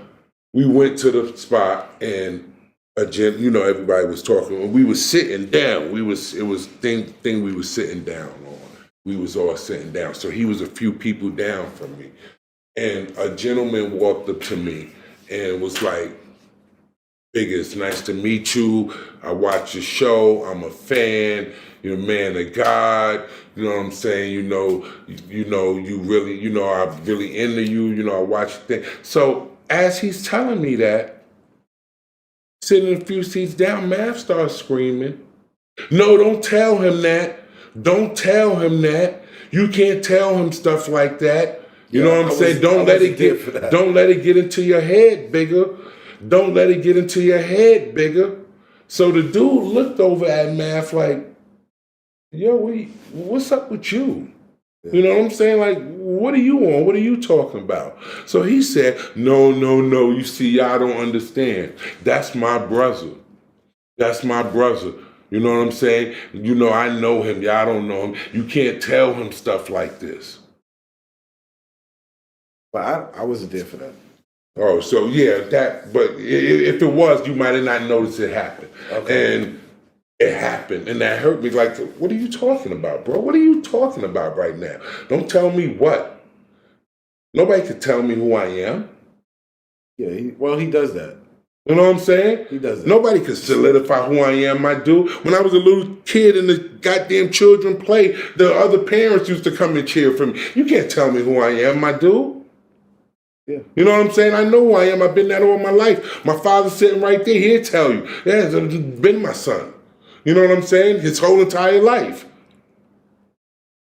We went to the spot and everybody was talking. And we was sitting down. It was thing we was sitting down on. We was all sitting down. So he was a few people down from me. And a gentleman walked up to me and was like, Bigga, it's nice to meet you. I watch your show. I'm a fan. You're a man of God. You know what I'm saying? You really, I'm really into you. I watch things. So as he's telling me that, sitting a few seats down, Mav starts screaming, no, don't tell him that. Don't tell him that. You can't tell him stuff like that. You know what I'm saying? Don't let it get into your head, Bigga. Don't let it get into your head, Bigga. So the dude looked over at Mav like, yo, what's up with you? You know what I'm saying? Like, what are you on? What are you talking about? So he said, no. You see, y'all don't understand. That's my brother. That's my brother. You know what I'm saying? I know him. Y'all don't know him. You can't tell him stuff like this. But I wasn't there for that. Oh, so yeah, but if it was, you might have not noticed it happened. Okay. And it happened, and that hurt me. Like, what are you talking about, bro? What are you talking about right now? Don't tell me what. Nobody could tell me who I am. Yeah, he does that. You know what I'm saying? He does that. Nobody could solidify who I am, my dude. When I was a little kid and the goddamn children play, the other parents used to come and cheer for me. You can't tell me who I am, my dude. Yeah. You know what I'm saying? I know who I am. I've been that all my life. My father's sitting right there. He'll tell you. Yeah, it's been my son. You know what I'm saying? His whole entire life.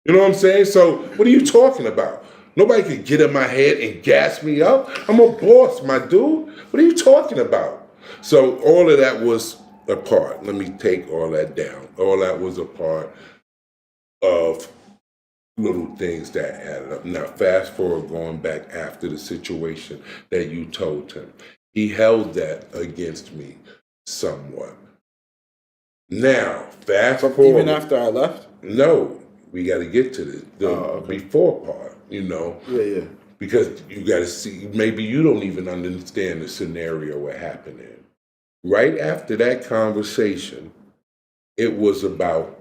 You know what I'm saying? So what are you talking about? Nobody could get in my head and gas me up. I'm a boss, my dude. What are you talking about? So all of that was a part. Let me take all that down. All that was a part of little things that added up. Now, fast forward, going back after the situation that you told him. He held that against me somewhat. Now, fast forward. Even after I left? No, we got to get to the before part, Yeah. Because you got to see, maybe you don't even understand the scenario what happened in. Right after that conversation, it was about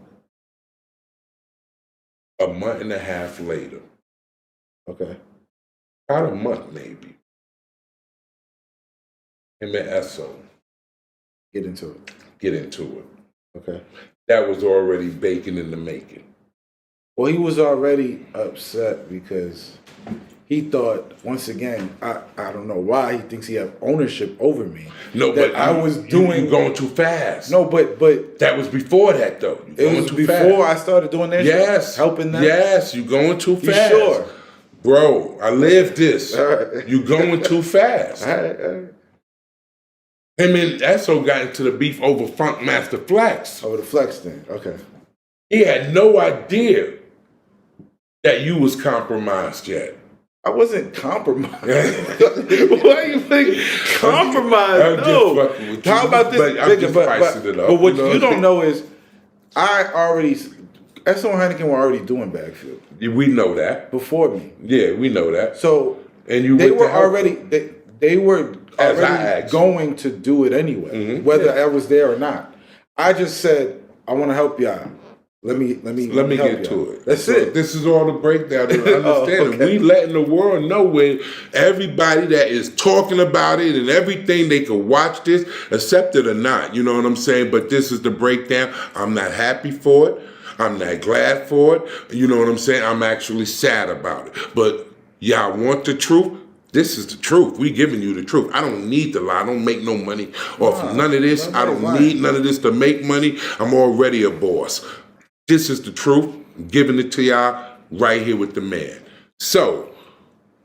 a month and a half later. Okay. About a month, maybe. Him and Esso. Get into it. Okay. That was already baking in the making. Well, he was already upset because he thought, once again, I don't know why, he thinks he had ownership over me. No, that but I was doing... You're going too fast. No, but... That was before that, though. It was before I started doing that Yes. shit? Helping them? Yes, you're going too fast. You sure? Bro, I lived this. All right. You're going too fast. All right. Him and Esso got into the beef over Funk Master Flex. Over the Flex thing, okay. He had no idea that you was compromised yet. I wasn't compromised. Why you think compromised? No. How about this? But what you don't know is, Esso and Heineken were already doing Backfield. We know that. Before me. Yeah, we know that. So and they were already going to do it anyway, Mm-hmm. whether I was there or not. I just said, I want to help y'all. Let me get to it. That's so it. This is all the breakdown. Understand it. We letting the world know where everybody that is talking about it and everything, they can watch this, accept it or not. You know what I'm saying? But this is the breakdown. I'm not happy for it. I'm not glad for it. You know what I'm saying? I'm actually sad about it. But y'all want the truth? This is the truth. We giving you the truth. I don't need to lie. I don't make no money off none of this. I don't need none of this to make money. I'm already a boss. This is the truth. I'm giving it to y'all right here with the man. So,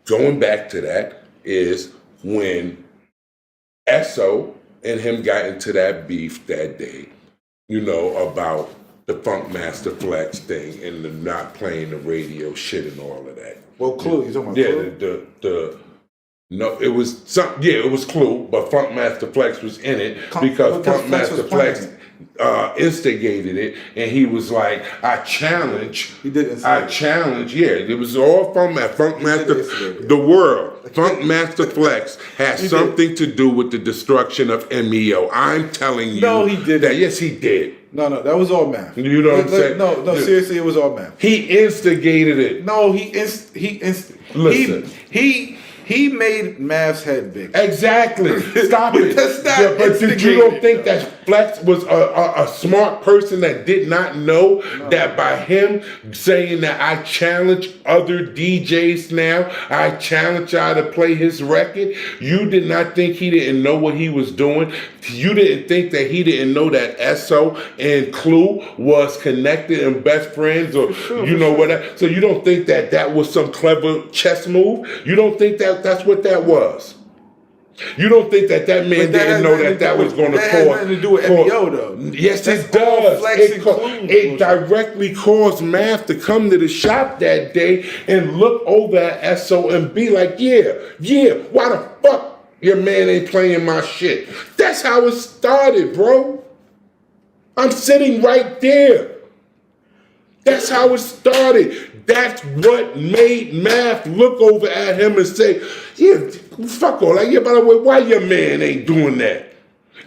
going back to that is when Esso and him got into that beef that day, you know, about the Funk Master Flex thing and the not playing the radio shit and all of that. Well, Clue, you talking about Clue? No, it was it was Clue, but Funk Master Flex was in it because Funk Master Flex instigated it, and he was like, I challenge. He did instigate. I challenge, it was all from Funk Master, the world. Funk Master Flex has something to do with the destruction of MEO. I'm telling you. No, he didn't. That, yes, he did. No, that was all math. You know what I'm saying? No, seriously, it was all math. He instigated it. No, Listen. He made Mav's head big. Exactly. Stop it. That's not but you don't think that Flex was a smart person that did not know that by him saying that I challenge other DJs now, I challenge y'all to play his record, you did not think he didn't know what he was doing? You didn't think that he didn't know that Esso and Clue was connected and best friends, or what? So you don't think that that was some clever chess move? You don't think that that's what that was? You don't think that that man didn't know that was going to cause? That has nothing to do with MEO, though. Yes, it does. It directly caused Math to come to the shop that day and look over at Esso and be like, yeah, why the fuck your man ain't playing my shit? That's how it started, bro. I'm sitting right there. That's how it started. That's what made Math look over at him and say, fuck all that. By the way, why your man ain't doing that?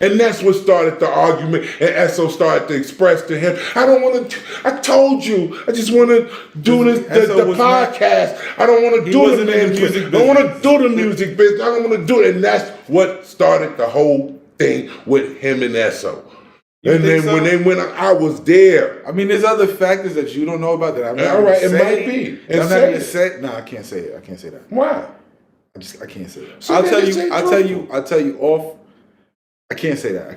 And that's what started the argument, and Esso started to express to him, I told you, I just want to do the podcast. I don't want to do the music. I don't want to do the music business. I don't want to do it. And that's what started the whole thing with him and Esso. And then when they went, I was there. I mean, there's other factors that you don't know about that. I'm not all right, it might be. I'm not gonna say. No, I can't say it. I can't say that. Why? I can't say that. So I'll tell you off. I can't say that.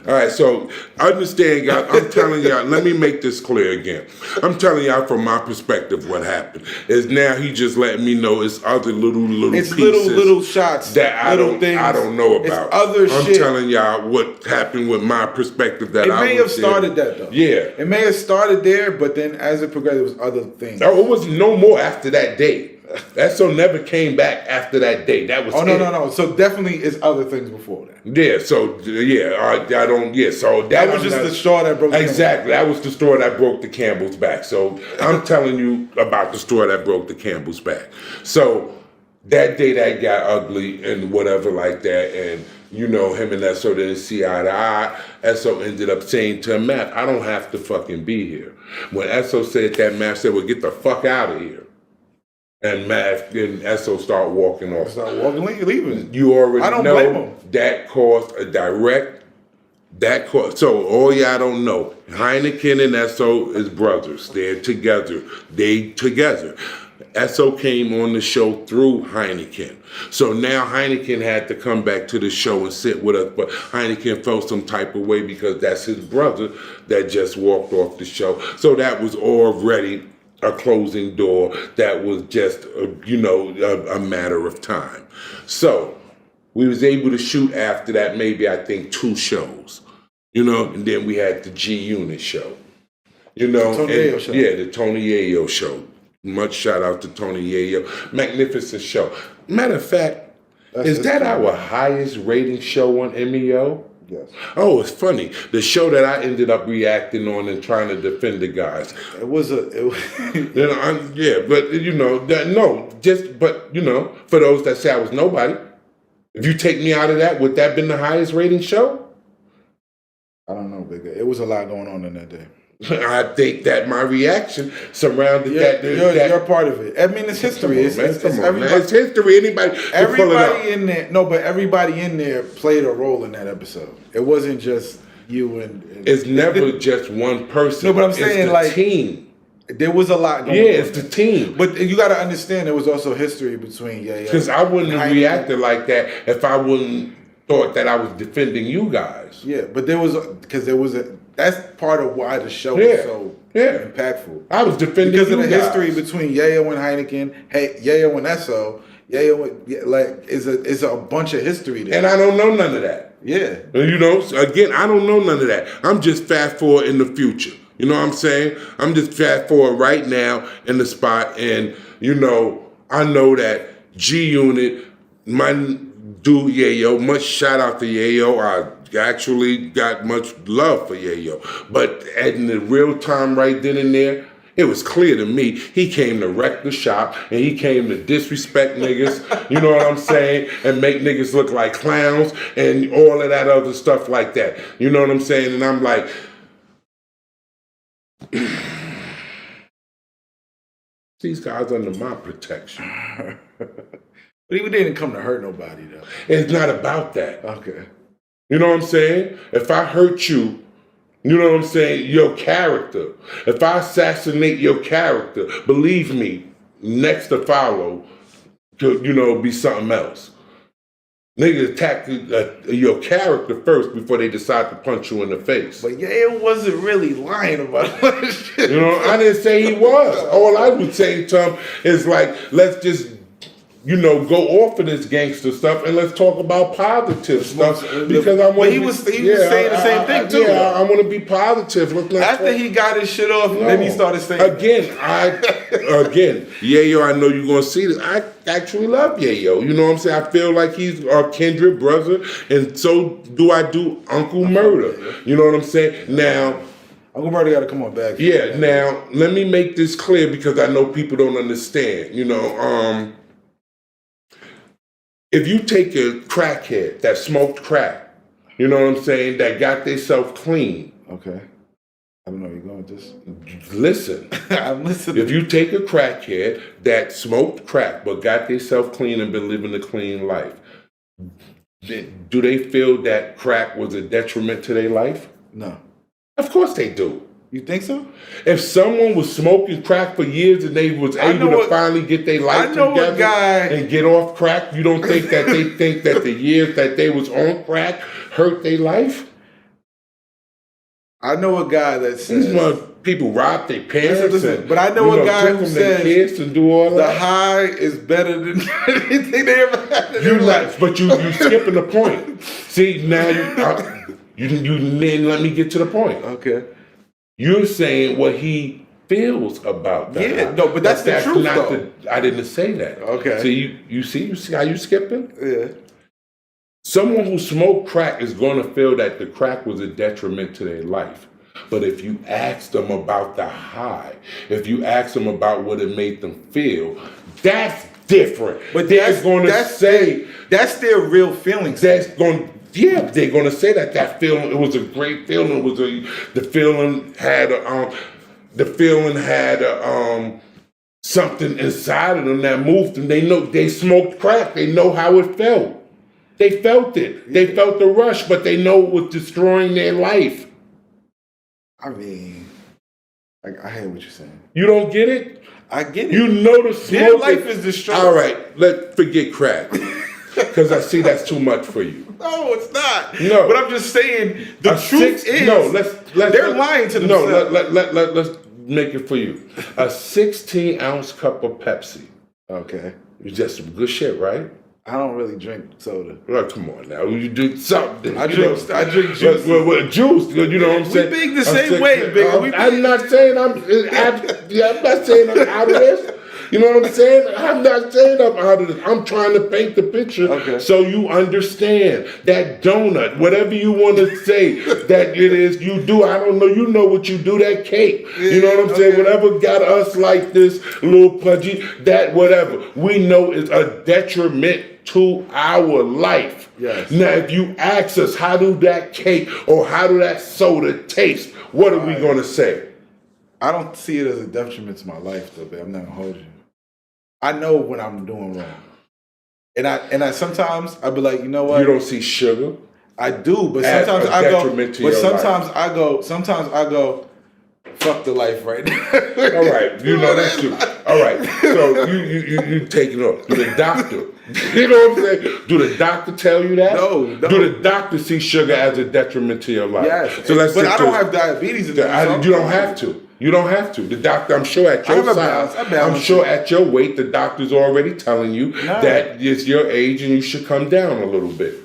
All right, so understand, y'all. I'm telling y'all. Let me make this clear again. I'm telling y'all from my perspective what happened is now he just letting me know it's other little pieces, little shots that I don't know about. It's other I'm shit. telling y'all what happened with my perspective that it may have started that though. Yeah, it may have started there, but then as it progressed, it was other things. No, it was no more after that day. Esso never came back after that day. That was no. So definitely it's other things before that. Yeah. So I don't. Yeah. So that was just the straw that broke. Exactly. That was the straw that broke the camel's back. So I'm telling you about the straw that broke the camel's back. So that day that got ugly and whatever like that, and him and Esso didn't see eye to eye. Esso ended up saying to Matt, I don't have to fucking be here. When Esso said that, Matt said, well, get the fuck out of here. And Matt and Esso start walking off. Leaving. You already I don't know blame him. That caused a direct. So all y'all don't know, Heineken and Esso is brothers. They're together. Esso came on the show through Heineken. So now Heineken had to come back to the show and sit with us, but Heineken felt some type of way because that's his brother that just walked off the show. So that was already a closing door that was just, a matter of time. So we was able to shoot after that, maybe I think 2 shows, and then we had the G Unit show, the Tony Yayo show. Yeah, the Tony Yayo show. Much shout out to Tony Yayo. Magnificent show. Matter of fact, is that our highest rating show on MEO? Yes. Oh, it's funny. The show that I ended up reacting on and trying to defend the guys. It was but for those that say I was nobody, if you take me out of that, would that been the highest rating show? I don't know, Bigga. It was a lot going on in that day. I think that my reaction surrounded that. You're part of it. I mean, it's history. It's everybody. It's history. Anybody can pull it up. Everybody in there. No, but everybody in there played a role in that episode. It wasn't just you and it's never just one person. No, but I'm saying it's the team. There was a lot going on. Yeah, it's the team. But you got to understand there was also history between because I wouldn't have reacted like that if I wouldn't thought that I was defending you guys. Yeah, but there was that's part of why the show was so impactful. I was defending because you of the guys. history between Yayo and Heineken, Yayo and Esso. Yayo is a bunch of history there, and I don't know none of that. Yeah, you know, again, I don't know none of that. I'm just fast forward in the future. You know what I'm saying? I'm just fast forward right now in the spot, and you know, I know that G Unit, my dude Yayo, much shout out to Yayo. I actually got much love for Yayo, but in the real time, right then and there, it was clear to me he came to wreck the shop and he came to disrespect niggas, you know what I'm saying, and make niggas look like clowns and all of that other stuff like that. You know what I'm saying? And I'm like, these guys under my protection. But he didn't come to hurt nobody, though. It's not about that. Okay. You know what I'm saying? If I hurt you, you know what I'm saying, your character. If I assassinate your character, believe me, next to follow could, you know, be something else. Niggas attack your character first before they decide to punch you in the face. But Yayo wasn't really lying about that shit. You know, I didn't say he was. All I would say to him is like, let's just, you know, go off of this gangster stuff and let's talk about positive stuff. Because I want. He was saying the same thing too. Yeah, I want to be positive. After he got his shit off, then he started saying again. Yayo, I know you're gonna see this. I actually love Yayo. You know what I'm saying? I feel like he's our kindred brother, and so do Uncle Murder. You know what I'm saying? Now, Uncle Murder got to come on back. Yeah. Now, let me make this clear because I know people don't understand. You know, if you take a crackhead that smoked crack, you know what I'm saying, that got themselves clean. Okay. I don't know where you're going with this. Listen. I'm listening. If you take a crackhead that smoked crack but got themselves clean and been living a clean life, do they feel that crack was a detriment to their life? No. Of course they do. You think so? If someone was smoking crack for years and they was able to finally get their life together and get off crack, you don't think that they think that the years that they was on crack hurt their life? I know a guy that says these people rob their parents, but I know a guy who says kids and do all the high is better than anything they ever had. But you skipping the point. See, now you didn't let me get to the point. Okay. You're saying what he feels about that. Yeah, no, but that's the truth, though. I didn't say that. Okay. See, you see how you skipping? Yeah. Someone who smoked crack is going to feel that the crack was a detriment to their life. But if you ask them about the high, if you ask them about what it made them feel, that's different. But they're going to say that's their real feelings. They're going to say that feeling, it was a great feeling. The feeling had something inside of them that moved them. They know they smoked crack. They know how it felt. They felt it. They felt the rush, but they know it was destroying their life. I mean, I hear what you're saying. You don't get it? I get it. You know the smoke. Their life is destroyed. All right, let's forget crack. Because I see that's too much for you. No, it's not. No. But I'm just saying, the truth is, they're lying to themselves. No, let's make it for you. A 16-ounce cup of Pepsi. Okay. It's just some good shit, right? I don't really drink soda. Well, come on now. You do something. I drink juice. Juice, you know what I'm saying? We big the same way, Bigga. I'm not saying I'm out of this. You know what I'm saying? I'm not saying I'm out of this. I'm trying to paint the picture so you understand that donut, whatever you want to say that it is, you do. I don't know. You know what you do, that cake. You know what I'm saying? Whatever got us like this, little pudgy, that whatever. We know is a detriment to our life. Yes. Now, if you ask us, how do that cake or how do that soda taste? What are we going to say? I don't see it as a detriment to my life, though, babe. I'm not gonna hold you. I know when I'm doing wrong, and I sometimes I be like, you know what? You don't see sugar. I do, but as sometimes a I go. detriment to But your sometimes life. I go. Sometimes I go. Fuck the life right now. All right, you know that's true. All right, so you take it off. Do the doctor? You know what I'm saying? Do the doctor tell you that? No. Do the doctor see sugar as a detriment to your life? Yes. So let's. But I don't have diabetes. You don't have to. You don't have to. The doctor, I'm sure at your size, I'm sure at your weight, the doctor's already telling you that it's your age and you should come down a little bit.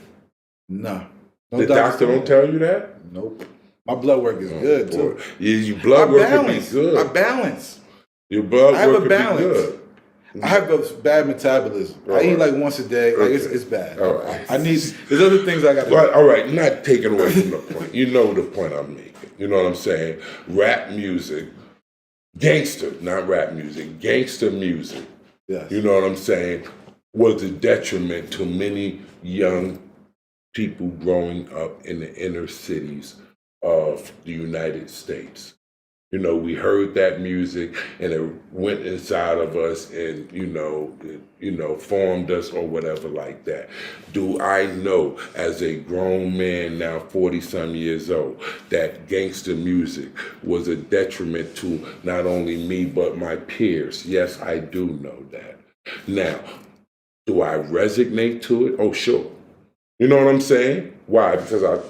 No. The doctor don't tell you that? Nope. My blood work is good too. Your blood work could be good. I balance. Your blood I have work a could balance. be good. I have a bad metabolism. I eat like once a day. Like it's bad. All right. I need. There's other things I got to do. All right, not taking away from the point. You know the point I'm making. You know what I'm saying? Rap music, gangster, not rap music, gangster music. Yes. You know what I'm saying? Was a detriment to many young people growing up in the inner cities of the United States. You know, we heard that music and it went inside of us and, formed us or whatever like that. Do I know as a grown man now, 40-some years old, that gangster music was a detriment to not only me but my peers? Yes, I do know that. Now, do I resonate to it? Oh, sure. You know what I'm saying? Why? Because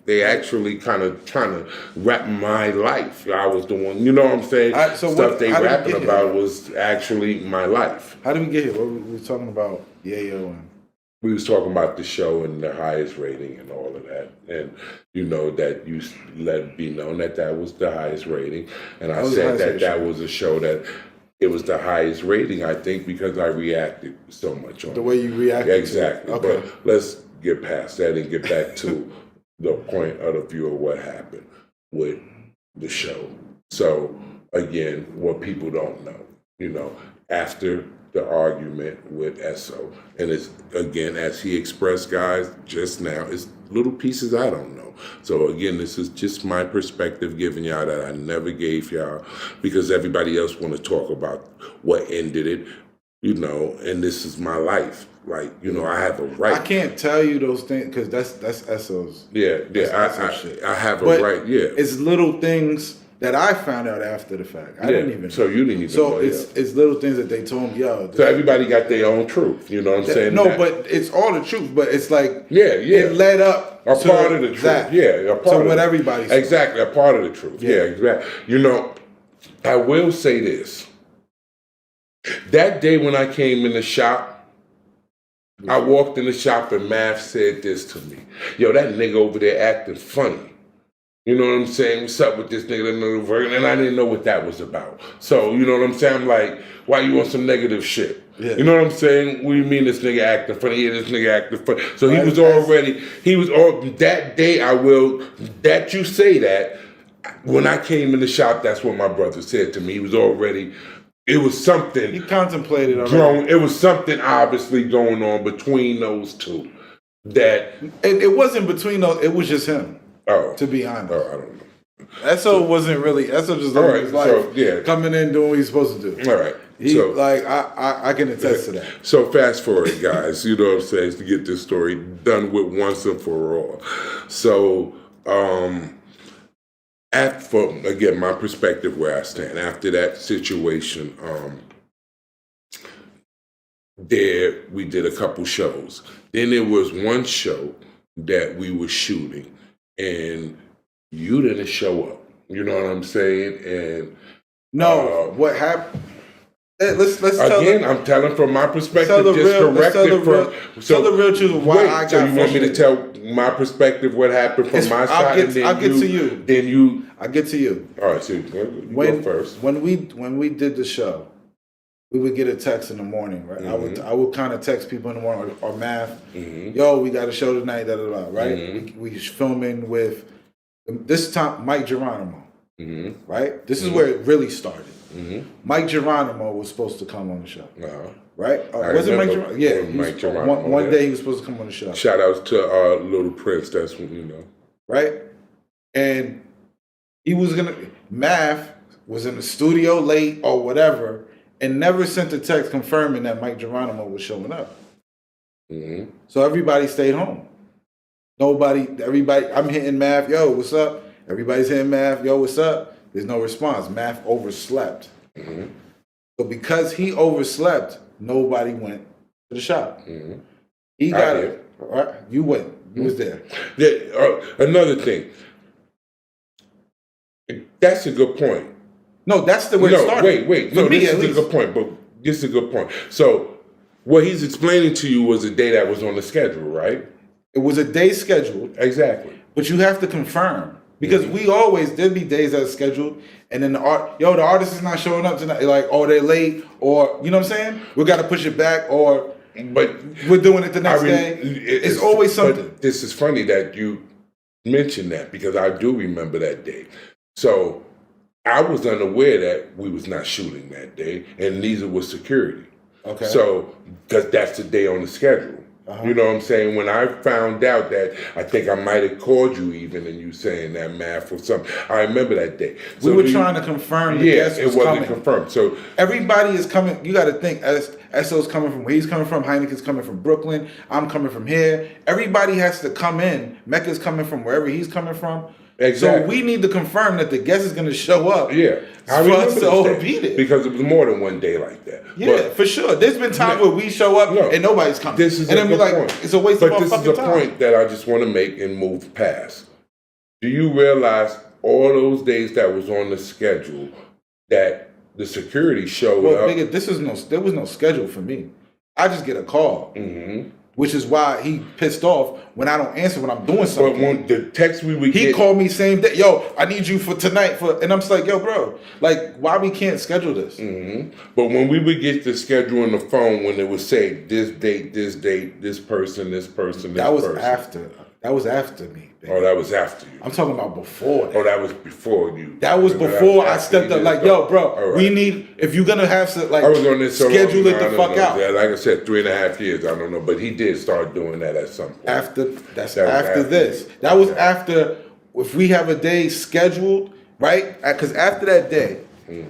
they actually kind of trying to rap my life. I was the one, you know what I'm saying? Stuff they rapping about was actually my life. How did we get here? What we were talking about? Yayo and we was talking about the show and the highest rating and all of that, and that you let it be known that was the highest rating, and I said that was a show that. It was the highest rating, I think, because I reacted so much on it. The way you reacted. Exactly. Okay. But let's get past that and get back to the point of the view of what happened with the show. So, again, what people don't know, after the argument with Esso, and it's, again, as he expressed, guys, just now, it's little pieces I don't know. So again, this is just my perspective giving y'all that I never gave y'all because everybody else want to talk about what ended it, and this is my life. Like, I have a right. I can't tell you those things because that's Esso's. Yeah, I have a right, yeah. It's little things that I found out after the fact. I didn't even know. So you didn't even know. So it's little things that they told me, yo. So everybody got their own truth, you know what I'm saying? No, but it's all the truth, but it's like it led up a part of the truth. That. Yeah, a part of what everybody said. Exactly, a part of the truth. Yeah, exactly. I will say this. That day when I came in the shop, I walked in the shop and Mav said this to me. Yo, that nigga over there acting funny. You know what I'm saying? What's up with this nigga? And I didn't know what that was about. So, you know what I'm saying? I'm like, why you on some negative shit? Yeah. You know what I'm saying? What do you mean this nigga acting funny? Yeah, this nigga acting funny. So that day that you say that, when I came in the shop, that's what my brother said to me. It was something. He contemplated already. It was something obviously going on between those two. It wasn't between those, it was just him. Oh. To be honest. Oh, I don't know. Esso wasn't really, Esso just living his life, coming in doing what he's supposed to do. All right. I can attest to that. So fast forward, guys, you know what I'm saying, to get this story done with once and for all. So, again, my perspective where I stand, after that situation, we did a couple shows. Then there was one show that we were shooting, and you didn't show up. You know what I'm saying? And what happened? Let's tell again. I'm telling from my perspective. Tell the real truth. Why I got. So you want me to tell my perspective what happened from my side? I'll get to you. Then you. I'll get to you. All right. So you go first. When we did the show, we would get a text in the morning, right? Mm-hmm. I would kind of text people in the morning or Math. Mm-hmm. Yo, we got a show tonight. Da da da. Right? Mm-hmm. We filming with this time Mike Geronimo. Mm-hmm. Right? This is where it really started. Mm-hmm. Mike Geronimo was supposed to come on the show. Right? Was it Mike Geronimo? Yeah. Mike Geronimo. One day he was supposed to come on the show. Shout outs to Little Prince. That's when you know. Right? And he was gonna. Math was in the studio late or whatever, and never sent a text confirming that Mike Geronimo was showing up. Mm-hmm. So everybody stayed home. Everybody, I'm hitting Math, yo, what's up? Everybody's hitting Math, yo, what's up? There's no response. Math overslept. Mm-hmm. So because he overslept, nobody went to the shop. Mm-hmm. He got it. All right, you went. You was there. Another thing. That's a good point. No, that's the way it started. Wait. No, this is a good point, but this is a good point. So what he's explaining to you was a day that was on the schedule, right? It was a day scheduled. Exactly. But you have to confirm. Because there'd be days that are scheduled, and then the artist is not showing up tonight. Like, oh, they're late, or, you know what I'm saying? We got to push it back, or but we're doing it the next day. It's always something. But this is funny that you mentioned that, because I do remember that day. So I was unaware that we was not shooting that day, and neither was security. Okay. So, because that's the day on the schedule. Uh-huh. You know what I'm saying? When I found out that, I think I might have called you even, and you saying that Math or something. I remember that day. So we were trying to confirm the guest was coming. It wasn't confirmed. So everybody is coming. You got to think, SO's coming from where he's coming from. Heineken's coming from Brooklyn. I'm coming from here. Everybody has to come in. Mecca's coming from wherever he's coming from. Exactly. So we need to confirm that the guest is going to show up. Yeah. For us to all be there. Because it was more than one day like that. Yeah, but, for sure. There's been times where we show up and nobody's coming. This is and then we're like, point. It's a waste of our fucking time. But this is a point that I just want to make and move past. Do you realize all those days that was on the schedule that the security showed up? Bigga, there was no schedule for me. I just get a call. Mm-hmm. Which is why he pissed off when I don't answer when I'm doing something. But when the text we would get, he called me same day. Yo, I need you for tonight. And I'm just like, yo, bro, like, why we can't schedule this? Mm-hmm. But when we would get the schedule on the phone, when it would say this date, this person, this person, that was after. That was after me. Baby. Oh, that was after you. I'm talking about before that. Oh, that was before you. That was before I stepped up. Like, yo, bro, we need, if you're going to have to, like, I was on this so schedule long, it the fuck out. Yeah, like I said, 3.5 years, I don't know. But he did start doing that at some point. After this. That was after, if we have a day scheduled, right? Because after that day,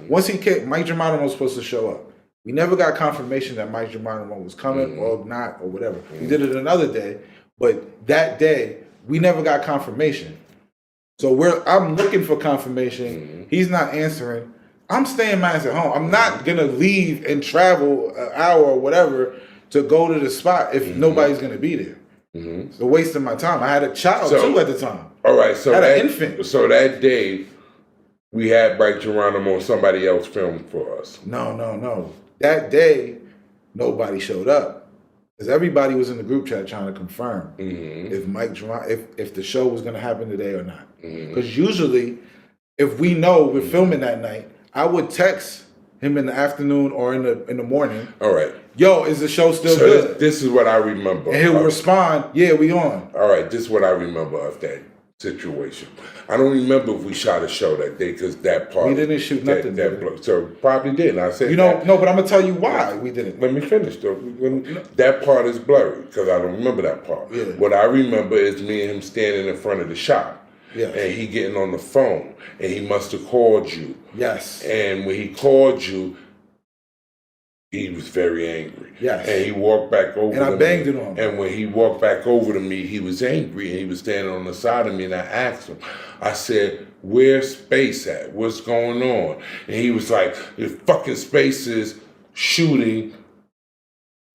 once he came, Mike Geronimo was supposed to show up. We never got confirmation that Mike Geronimo was coming or not or whatever. We did it another day, but that day, we never got confirmation. So I'm looking for confirmation. He's not answering. I'm staying my ass at home. I'm not gonna leave and travel an hour or whatever to go to the spot if nobody's gonna be there. It's a waste of my time. I had a child too at the time. All right, so I had an infant. So that day, we had Mike Geronimo and somebody else filmed for us. No. That day, nobody showed up. Because everybody was in the group chat trying to confirm if Mike Geronimo, if the show was going to happen today or not. Because usually, if we know we're filming that night, I would text him in the afternoon or in the morning. All right. Yo, is the show still good? This is what I remember. And he'll respond, yeah, we on. All right, this is what I remember of that situation. I don't remember if we shot a show that day because that part. We didn't shoot nothing. So probably did. I said, no, but I'm gonna tell you why we didn't. Let me finish though. That part is blurry because I don't remember that part. Yeah. What I remember is me and him standing in front of the shop. Yeah. And he getting on the phone, and he must have called you. Yes. And when he called you, he was very angry. Yes. And he walked back over to me. And I banged it on him. And when he walked back over to me, he was angry and he was standing on the side of me, and I asked him, I said, where's Space at? What's going on? And he was like, if fucking Space is shooting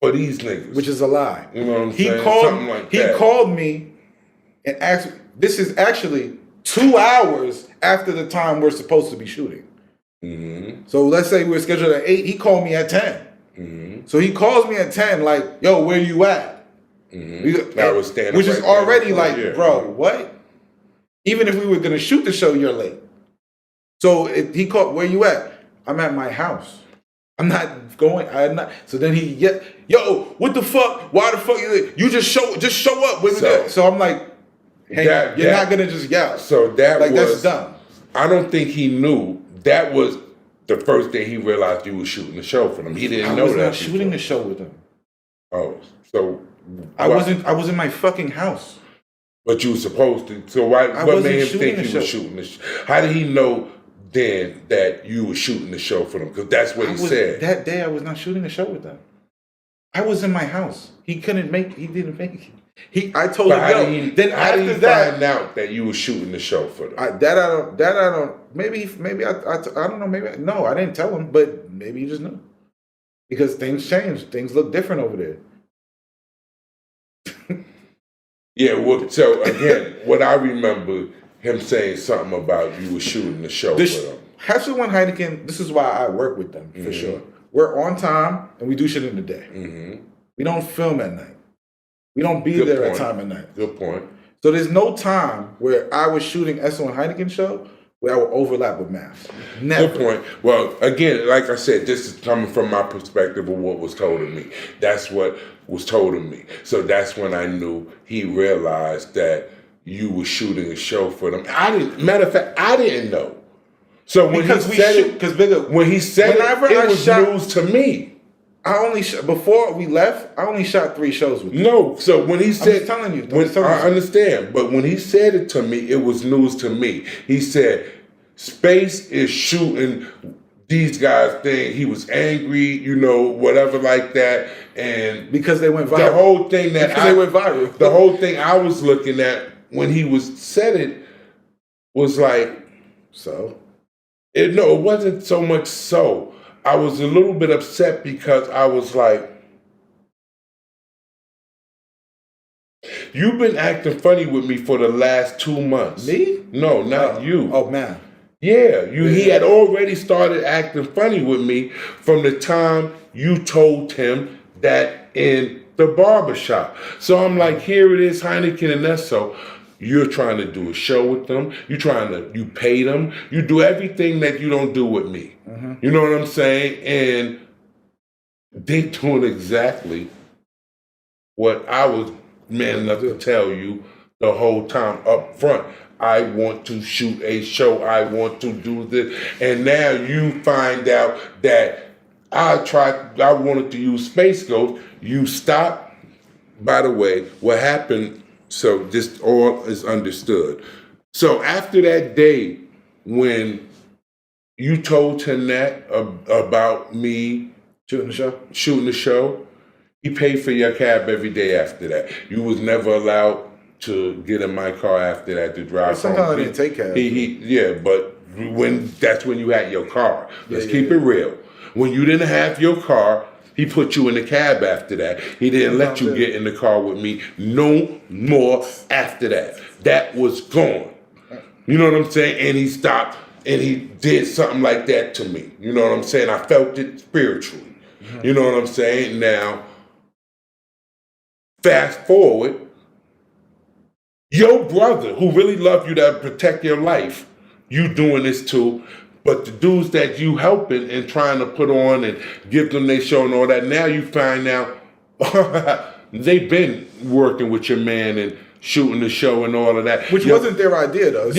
for these niggas. Which is a lie. You know what I'm saying? He called me and asked, this is actually 2 hours after the time we're supposed to be shooting. So let's say we're scheduled at 8, he called me at 10. So he calls me at 10 like, yo, where you at? I was standing which right is already there. like, bro, what? Even if we were gonna shoot the show, you're late. So he called, where you at? I'm at my house. I'm not going, So then he, yo, what the fuck? Why the fuck you just show up. So I'm like, hey, you're not gonna just yell. So that's dumb. I don't think he knew. That was the first day he realized you were shooting the show for him. He didn't know that. I was not shooting the show with him. Oh, so I was in my fucking house. But you were supposed to. So what made him think he was shooting the show? How did he know then that you were shooting the show for them? Because that's what he said. That day I was not shooting the show with them. I was in my house. He didn't make it. I told him, How yo. did he find out that you were shooting the show for them? I don't. Maybe I don't know. Maybe no. I didn't tell him, but maybe he just knew because things changed. Things look different over there. Yeah. Well, so again, what I remember him saying something about you were shooting the show for them. CASHAPP and Heineken. This is why I work with them for sure. We're on time and we do shit in the day. Mm-hmm. We don't film at night. We don't be there at time at night. Good point. So there's no time where I was shooting Esso and Heineken show where I would overlap with Math. Never. Good point. Well, again, like I said, this is coming from my perspective of what was told to me. That's what was told to me. So that's when I knew he realized that you were shooting a show for them. Matter of fact, I didn't know. So when he said it, Bigga, it was news to me. I only before we left. I only shot 3 shows with you. No, so when he said, I'm telling you, I understand, but when he said it to me, it was news to me. He said, Space is shooting these guys' thing. He was angry, whatever like that, and because they went viral. The whole thing they went viral. The whole thing I was looking at when he said it was like, so. It wasn't so much so. I was a little bit upset because I was like, you've been acting funny with me for the last 2 months. Me? No, not you. Oh, man. Yeah, he had already started acting funny with me from the time you told him that in the barbershop. So I'm like, here it is, Heineken and Esso. You're trying to do a show with them. You pay them. You do everything that you don't do with me. Mm-hmm. You know what I'm saying? And they doing exactly what I was man enough to tell you the whole time up front. I want to shoot a show. I want to do this. And now you find out that I wanted to use Space Ghost. You stop. By the way, what happened, so this all is understood. So after that day when you told him that about me shooting the show, he paid for your cab every day after that. You was never allowed to get in my car after that to drive. Sometimes I didn't take cab. But that's when you had your car. Let's keep it real. When you didn't have your car, he put you in the cab after that. He didn't let you get in the car with me no more after that. That was gone. You know what I'm saying? And he stopped and he did something like that to me. You know what I'm saying? I felt it spiritually. You know what I'm saying? Now, fast forward, your brother, who really loved you to protect your life, you doing this too. But the dudes that you helping and trying to put on and give them their show and all that, now you find out they've been working with your man and shooting the show and all of that. Which wasn't their idea, though. I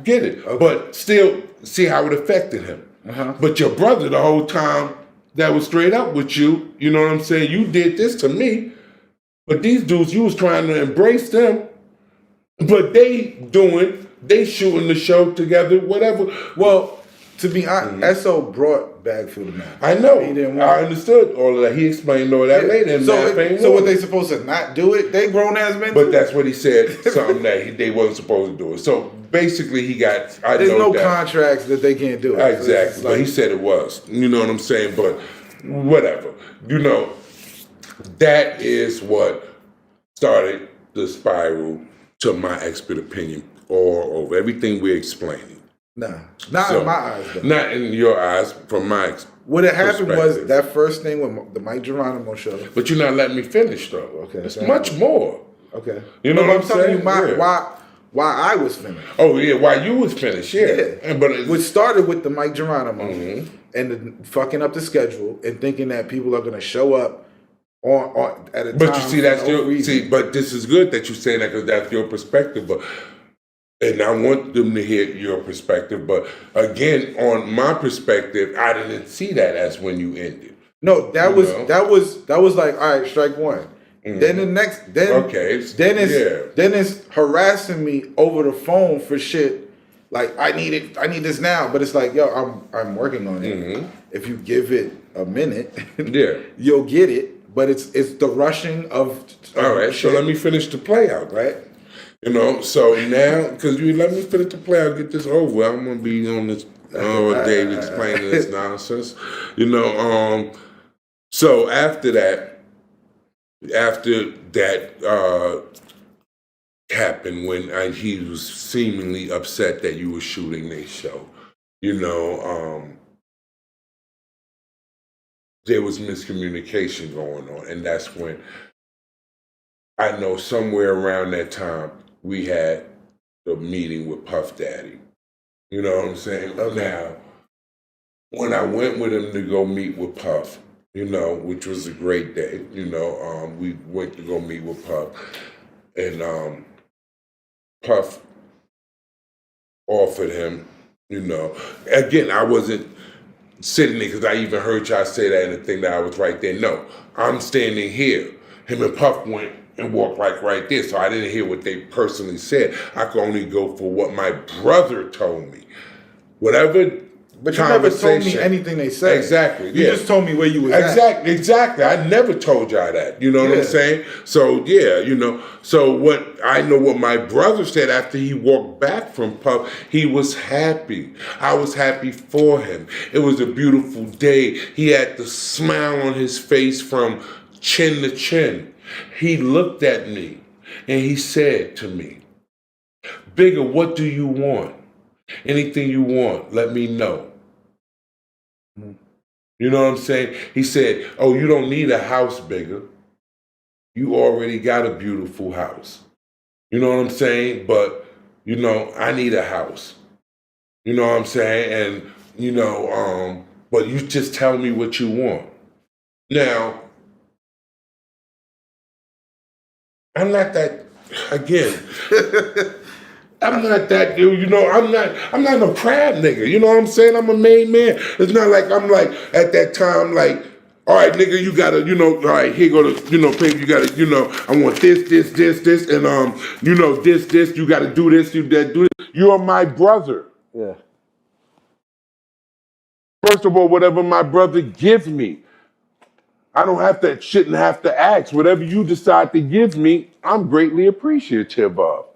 get it. Okay. But still, see how it affected him. Uh-huh. But your brother, the whole time that was straight up with you, you know what I'm saying? You did this to me. But these dudes, you was trying to embrace them. But they shooting the show together, whatever. Well, to be honest, Esso brought Bagfield to man. I know. I understood all of that. He explained all that later. So what they supposed to not do it? They grown ass men. But that's what he said. Something that they wasn't supposed to do it. So basically, he got. There's no contracts that they can't do it. Exactly. But he said it was. You know what I'm saying? But whatever. That is what started the spiral, to my expert opinion, all over everything we're explaining. Not in my eyes, though. Not in your eyes, from my what had happened was that first thing with the Mike Geronimo show. But you're not letting me finish, though. Okay. It's much more. Okay. You know what I'm telling saying? You why I was finished. Oh, yeah, why you was finished, yeah. But which started with the Mike Geronimo and the fucking up the schedule and thinking that people are going to show up on at a time. But you see, but this is good that you say that because that's your perspective. And I want them to hear your perspective. But again, on my perspective, I didn't see that as when you ended. No, that was like, all right, strike one. Mm-hmm. Then it's harassing me over the phone for shit Like I need this now, but it's like, yo, I'm working on it. If you give it a minute, you'll get it. But it's the rushing of all right. So let me finish the play out, right? You know, so now because you let me finish the play out, get this over. I'm gonna be on this all day explaining this nonsense. You know, so after that happened when he was seemingly upset that you were shooting their show. You know, there was miscommunication going on, and that's when I know somewhere around that time we had the meeting with Puff Daddy. You know what I'm saying? Okay. Now, when I went with him to go meet with Puff, you know, which was a great day, you know, we went to go meet with Puff, and Puff offered him, you know, again, I wasn't sitting there because I even heard y'all say that in the thing that I was right there. No, I'm standing here. Him and Puff went and walked like right there, so I didn't hear what they personally said. I could only go for what my brother told me. Whatever. But you never told me anything they said. Exactly. You just told me where you was at. Exactly. I never told y'all that. You know what I'm saying? So yeah, you know. So what I know what my brother said after he walked back from Puff, he was happy. I was happy for him. It was a beautiful day. He had the smile on his face from chin to chin. He looked at me and he said to me, "Bigga, what do you want? Anything you want, let me know." You know what I'm saying? He said, "Oh, you don't need a house, Bigga. You already got a beautiful house." You know what I'm saying? But, you know, I need a house. You know what I'm saying? And, you know, but you just tell me what you want. Now, I'm not that, again, I'm not that dude, you know, I'm not no crab nigga, you know what I'm saying? I'm a made man. It's not like I'm like, at that time, like, all right, nigga, you gotta, you know, all right, here go to, you know, baby, you gotta, you know, I want this, and, you know, this, you gotta do this, do this. You're my brother. Yeah. First of all, whatever my brother gives me, I shouldn't have to ask. Whatever you decide to give me, I'm greatly appreciative of.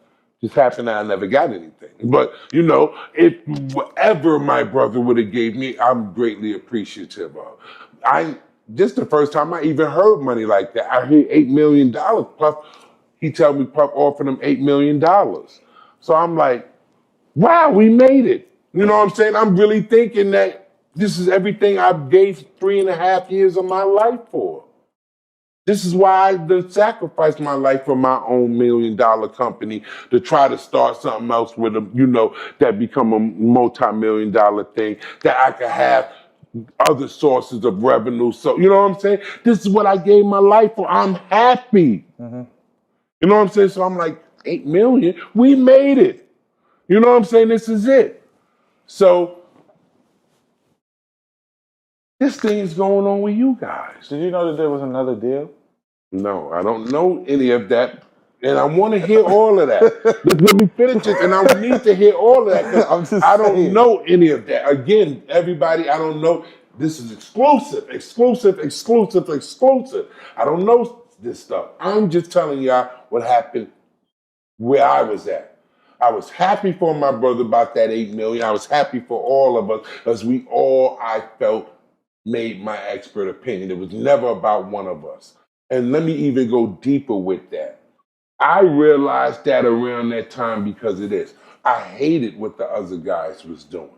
Just happened that I never got anything. But, you know, if whatever my brother would have gave me, I'm greatly appreciative of. This the first time I even heard money like that. I heard $8 million. Puff, he told me Puff offered him $8 million. So I'm like, wow, we made it. You know what I'm saying? I'm really thinking that this is everything I gave 3.5 years of my life for. This is why I sacrificed my life for my own $1 million company to try to start something else with them, you know, that become a multi-million-dollar thing, that I could have other sources of revenue. So, you know what I'm saying? This is what I gave my life for. I'm happy. You know what I'm saying? So I'm like, 8 million, we made it. You know what I'm saying? This is it. So this thing's going on with you guys. Did you know that there was another deal? No, I don't know any of that. And I want to hear all of that. Let me finish it, and I need to hear all of that because I don't know any of that. Again, everybody, I don't know. This is exclusive. I don't know this stuff. I'm just telling y'all what happened where I was at. I was happy for my brother about that 8 million. I was happy for all of us because we all, I felt, made my expert opinion. It was never about one of us. And let me even go deeper with that. I realized that around that time because of this. I hated what the other guys was doing.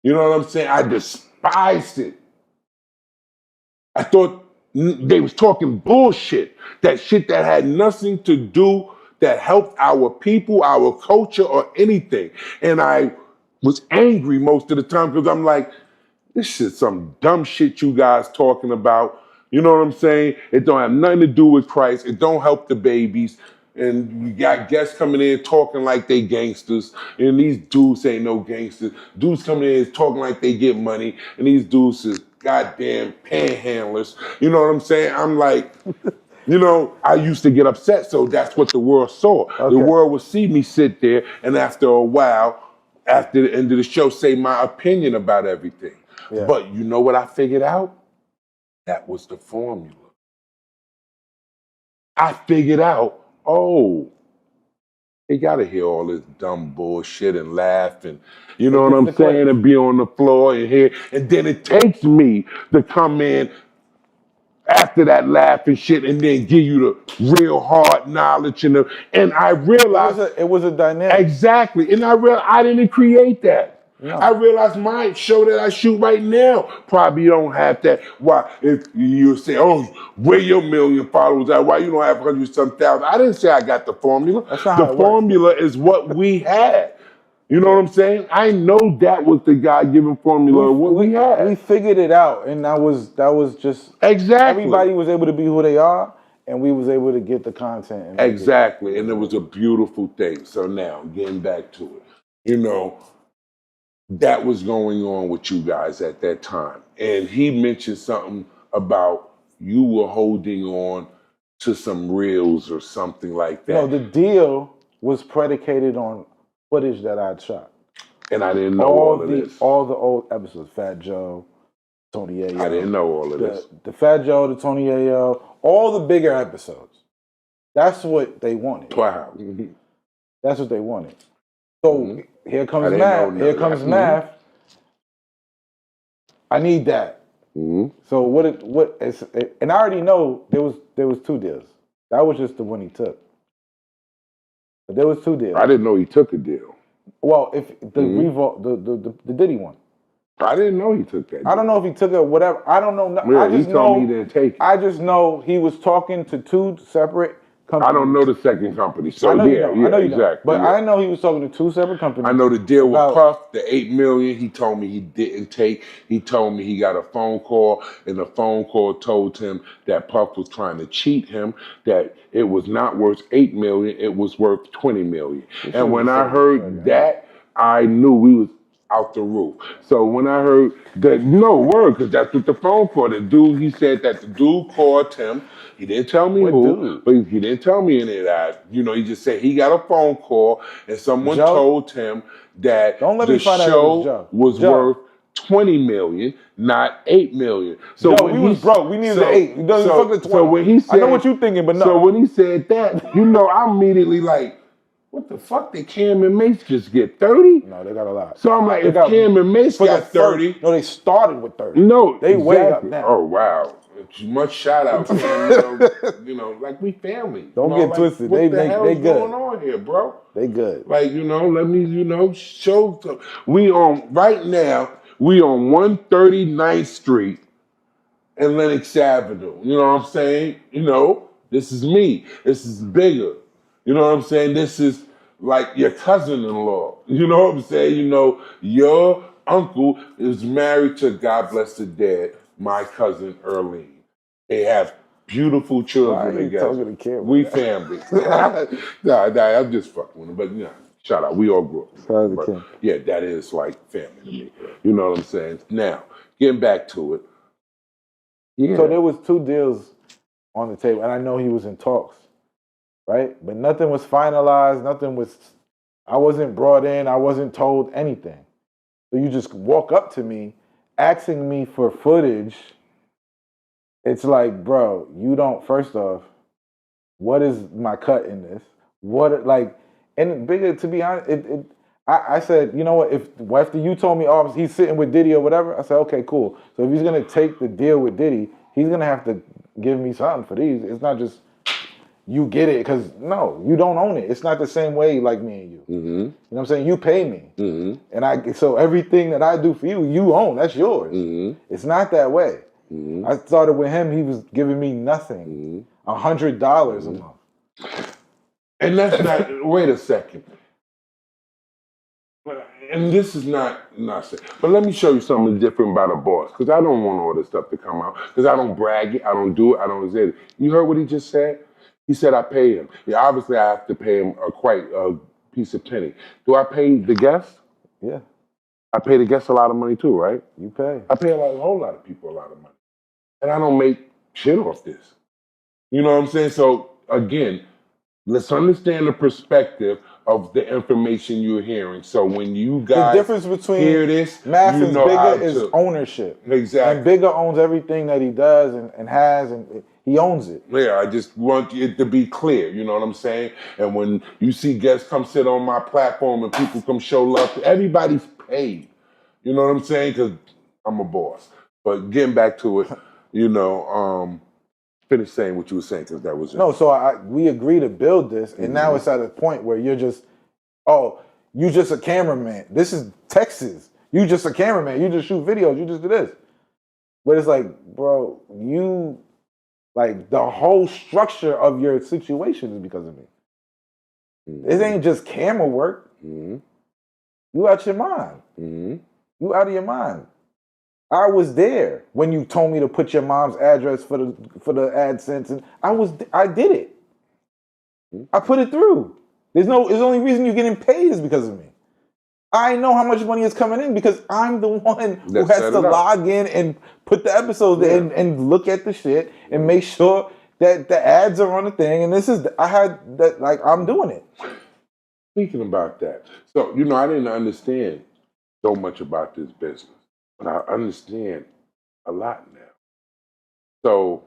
You know what I'm saying? I despised it. I thought they was talking bullshit. That shit that had nothing to do that helped our people, our culture, or anything. And I was angry most of the time because I'm like, this shit's some dumb shit you guys talking about. You know what I'm saying? It don't have nothing to do with Christ. It don't help the babies. And you got guests coming in talking like they gangsters. And these dudes ain't no gangsters. Dudes coming in talking like they get money. And these dudes is goddamn panhandlers. You know what I'm saying? I'm like, you know, I used to get upset. So that's what the world saw. Okay. The world would see me sit there. And after a while, after the end of the show, say my opinion about everything. Yeah. But you know what I figured out? That was the formula. I figured out, oh, they gotta hear all this dumb bullshit and laugh and you know what I'm saying, and be on the floor and hear, and then it takes me to come in after that laugh and shit and then give you the real hard knowledge and I realized it was a dynamic. Exactly. And I realized I didn't create that. No. I realized my show that I shoot right now probably don't have that. Why? If you say, oh, where your million followers at? Why you don't have 100-some thousand? I didn't say I got the formula. That's not the how it formula is what we had. You know what I'm saying? I know that was the God-given formula of what we had. We figured it out, and that was just exactly. Everybody was able to be who they are, and we was able to get the content. And exactly, and it was a beautiful thing. So now, getting back to it, you know, that was going on with you guys at that time, and he mentioned something about you were holding on to some reels or something like that. No, the deal was predicated on footage that I'd shot. And I didn't know all of this. All the old episodes, Fat Joe, Tony Yayo. I didn't know all of this. The Fat Joe, the Tony Yayo, all the bigger episodes. That's what they wanted. Wow. That's what they wanted. So here comes math. Here comes math. I need that. So and I already know there was 2 deals. That was just the one he took. But there was 2 deals. I didn't know he took a deal. Well, if the Diddy one. I didn't know he took that deal. I don't know if he took it, whatever. I don't know. Yeah, I just he told me he didn't take it. I just know he was talking to 2 separate companies. I don't know the second company. So I know yeah, you know. exactly. But I know he was talking to 2 separate companies. I know the deal with Puff, the $8 million. He told me he didn't take. He told me he got a phone call, and the phone call told him that Puff was trying to cheat him. That it was not worth $8 million. It was worth $20 million. And when I heard that, I knew we was out the roof. So when I heard that, no word, because that's what the phone call. The dude, he said that the dude called him. He didn't tell me who, but he didn't tell me any of that. You know, he just said he got a phone call and someone told him that the show was worth $20 million, not $8 million. So we was broke. We needed the 8. So when he said, I know what you're thinking, but no. So when he said that, you know, I'm immediately like, what the fuck? Did Cam and Mace just get 30? No, they got a lot. So I'm like, if Cam and Mace got 30. No, they started with 30. No, they way up now. Oh, wow. Much shout out to them. You know, like we family. Don't get twisted. What they good. Going on here, bro? They good. Like, you know, let me, you know, show. We on, right now, we on 139th Street and Lenox Avenue. You know what I'm saying? You know, this is me. This is Bigga. You know what I'm saying? This is like your cousin-in-law. You know what I'm saying? You know, your uncle is married to, God bless the dead, my cousin Earlene. They have beautiful children together. We family. Nah, I'm just fucking with them. But, you know, shout out. We all grew up. But, yeah, that is like family to me. You know what I'm saying? Now, getting back to it. Yeah. So there was 2 deals on the table, and I know he was in talks. Right? But nothing was finalized, I wasn't brought in, I wasn't told anything. So you just walk up to me, asking me for footage. It's like, bro, you don't, first off, what is my cut in this? And Bigga, to be honest, I said, you know what, if after you told me, oh, he's sitting with Diddy or whatever, I said, okay, cool. So if he's gonna take the deal with Diddy, he's gonna have to give me something for these. It's not just, you get it, because no, you don't own it. It's not the same way like me and you. You know what I'm saying? You pay me. And so everything that I do for you, you own. That's yours. It's not that way. I started with him, he was giving me nothing. $100 a month. And that's not, wait a second. And this is not but let me show you something different about a boss, because I don't want all this stuff to come out, because I don't brag it, I don't do it, I don't say it. You heard what he just said? He said I pay him. Yeah, obviously I have to pay him quite a piece of penny. Do I pay the guests? Yeah. I pay the guests a lot of money too, right? You pay. I pay a whole lot of people a lot of money. And I don't make shit off this. You know what I'm saying? So again, let's understand the perspective of the information you're hearing. So when you The guys difference between hear this, Math you and know how Bigga is to ownership. exactly. And Bigga owns everything that he does and has, and he owns it. Yeah, I just want it to be clear, you know what I'm saying? And when you see guests come sit on my platform and people come show love, everybody's paid. You know what I'm saying? Because I'm a boss. But getting back to it, you know, finish saying what you were saying because that was it. No, so we agree to build this, and now it's at a point where you're just, oh, you just a cameraman. This is Texas. You just a cameraman. You just shoot videos. You just do this. But it's like, bro, you, like, the whole structure of your situation is because of me. It ain't just camera work. You out your mind. You out of your mind. I was there when you told me to put your mom's address for the AdSense, and I did it. I put it through. There's the only reason you're getting paid is because of me. I know how much money is coming in because I'm the one who has to log in and put the episodes in and look at the shit and make sure that the ads are on the thing. And I had that, like, I'm doing it. Speaking about that, so, you know, I didn't understand so much about this business, but I understand a lot now. So,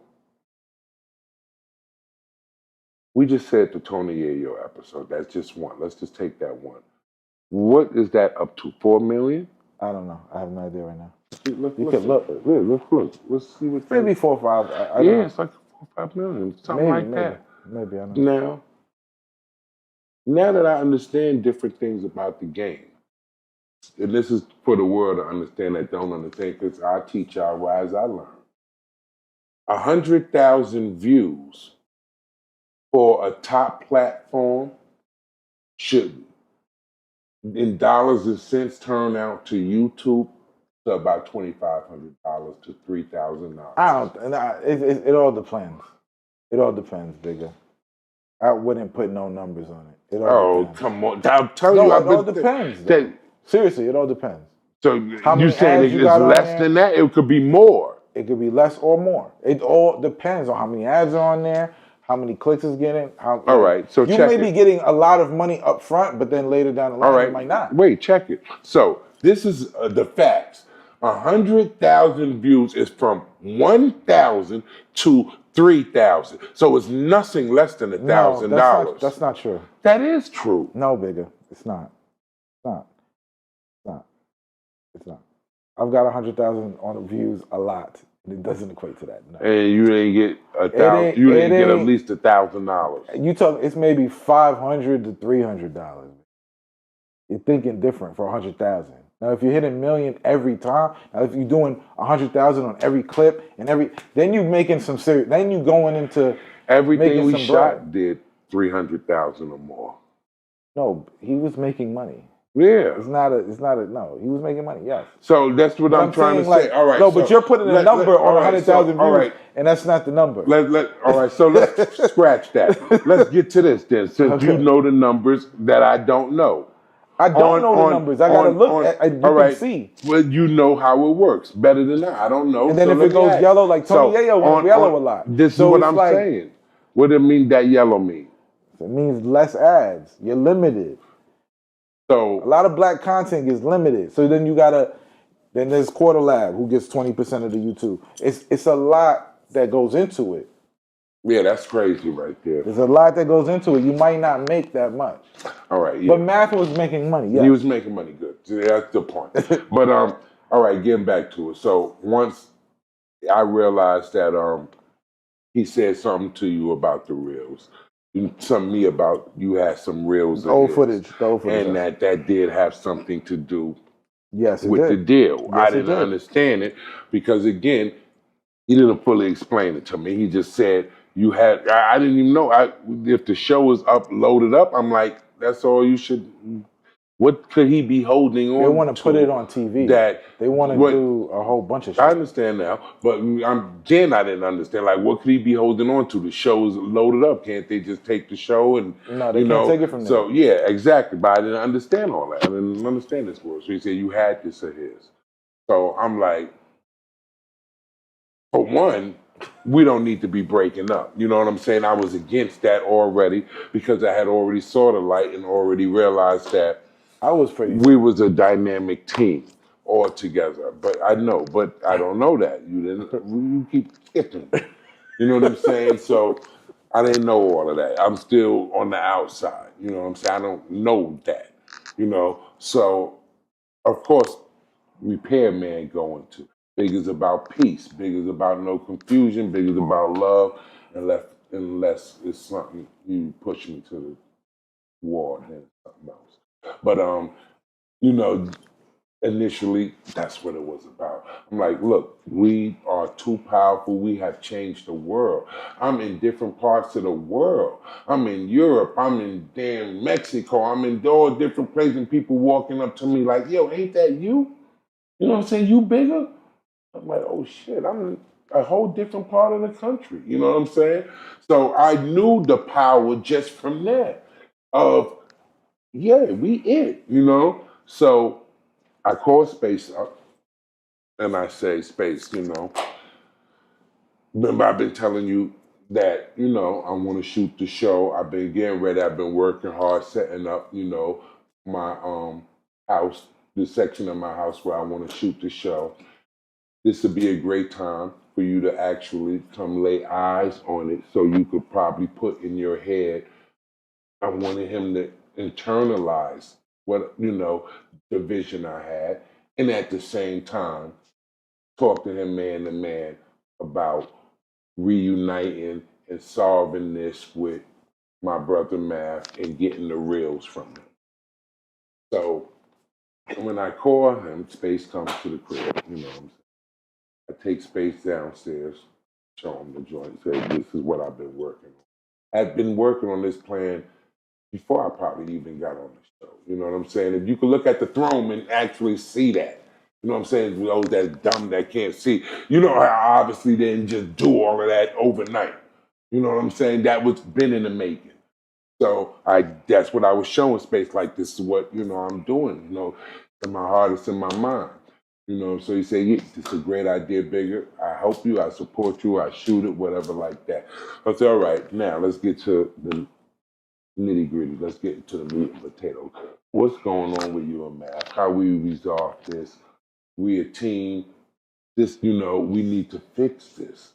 we just said the Tony Yayo episode. That's just one. Let's just take that one. What is that up to? 4 million? I don't know. I have no idea right now. Let's You can look. Let's look. Let's see what. Maybe 4 or 5. Yeah, it's like 4 or 5 million, something like that. Maybe I don't know. Now that I understand different things about the game, and this is for the world to understand that don't understand, because I teach y'all as I learn. 100,000 views for a top platform should, in dollars and cents, turn out to YouTube to about $2,500 to $3,000. It all depends. It all depends, Bigga. I wouldn't put no numbers on it. It all depends. Come on. I'm telling you. It all depends. Seriously, it all depends. So you saying it's less than that? It could be more. It could be less or more. It all depends on how many ads are on there, how many clicks it's getting. All right, so you may be getting a lot of money up front, but then later down the line, you might not. Wait, check it. So this is the facts. 100,000 views is from 1,000 to 3,000. So it's nothing less than $1,000. No, that's not true. That is true. No, Bigga, it's not. It's not. I've got 100,000 on views a lot. It doesn't equate to that. No. And you didn't get $1,000. You didn't get at least $1,000. You talk. It's maybe $500 to $300. You're thinking different for 100,000. Now, if you hit 1 million every time, now if you're doing 100,000 on every clip and then you're making some serious. Then you going into everything we shot did 300,000 or more. No, he was making money. Yeah. It's not a, no, he was making money, yes. So that's what I'm trying to say. All right. No, but you're putting a number on 100,000 views, and that's not the number. All right, so let's scratch that. Let's get to this then, since you know the numbers that I don't know. I don't know the numbers. I gotta look at you can see. Well, you know how it works better than I don't know. And then if it goes yellow, like Tony Yayo went yellow a lot. This is what I'm saying. What does it mean that yellow mean? It means less ads. You're limited. So a lot of black content gets limited. So then then there's Quarter Lab who gets 20% of the YouTube. It's a lot that goes into it. Yeah, that's crazy right there. There's a lot that goes into it. You might not make that much. All right, yeah. But Math was making money, yes. He was making money good. That's the point. But all right, getting back to it. So once I realized that he said something to you about the reels. Something to me about you had some reels. The old footage. And that did have something to do with the deal. Yes, I didn't understand it because, again, he didn't fully explain it to me. He just said you had, I didn't even know if the show was loaded up. I'm like, that's all you should. What could he be holding on to? They want to put it on TV. They want to do a whole bunch of shit. I understand now, but again, I didn't understand. Like, what could he be holding on to? The show is loaded up. Can't they just take the show and no? They can't take it from there. So yeah, exactly. But I didn't understand all that. I didn't understand this word. So he said you had this of his. So I'm like, for one, we don't need to be breaking up. You know what I'm saying? I was against that already because I had already saw the light and already realized that I was pretty. we was a dynamic team all together. But I don't know that. You didn't. You keep skipping. You know what I'm saying? So I didn't know all of that. I'm still on the outside. You know what I'm saying? I don't know that. You know. So of course, repairman going to. Big is about peace. Big is about no confusion. Big is about love. Unless it's something you push me to the wall, then it's something else. But you know, initially that's what it was about. I'm like, look, we are too powerful. We have changed the world. I'm in different parts of the world. I'm in Europe. I'm in damn Mexico. I'm in all different places, and people walking up to me like, yo, ain't that you? You know what I'm saying? You bigger? I'm like, oh shit, I'm in a whole different part of the country. You know what I'm saying? So I knew the power just from that of, yeah, we it, you know? So I call Space up and I say, Space, you know, remember I've been telling you that, you know, I want to shoot the show. I've been getting ready. I've been working hard, setting up, you know, my house, the section of my house where I want to shoot the show. This would be a great time for you to actually come lay eyes on it so you could probably put in your head, I wanted him to internalize what, you know, the vision I had, and at the same time, talk to him man to man about reuniting and solving this with my brother Math and getting the reels from him. So when I call him, Space comes to the crib, you know what I'm saying? I take Space downstairs, show him the joint, say, this is what I've been working on. I've been working on this plan before I probably even got on the show. You know what I'm saying? If you could look at the throne and actually see that. You know what I'm saying? Those that dumb that can't see. You know, I obviously didn't just do all of that overnight. You know what I'm saying? That was been in the making. So that's what I was showing Space, like, this is what, you know, I'm doing, you know, in my heart, it's in my mind. You know, so he said, yeah, this is a great idea, Bigga. I help you, I support you, I shoot it, whatever like that. I said, all right, now let's get to the nitty gritty. Let's get into the meat and potatoes. What's going on with you and Matt? How we resolve this? We a team. This, you know, we need to fix this.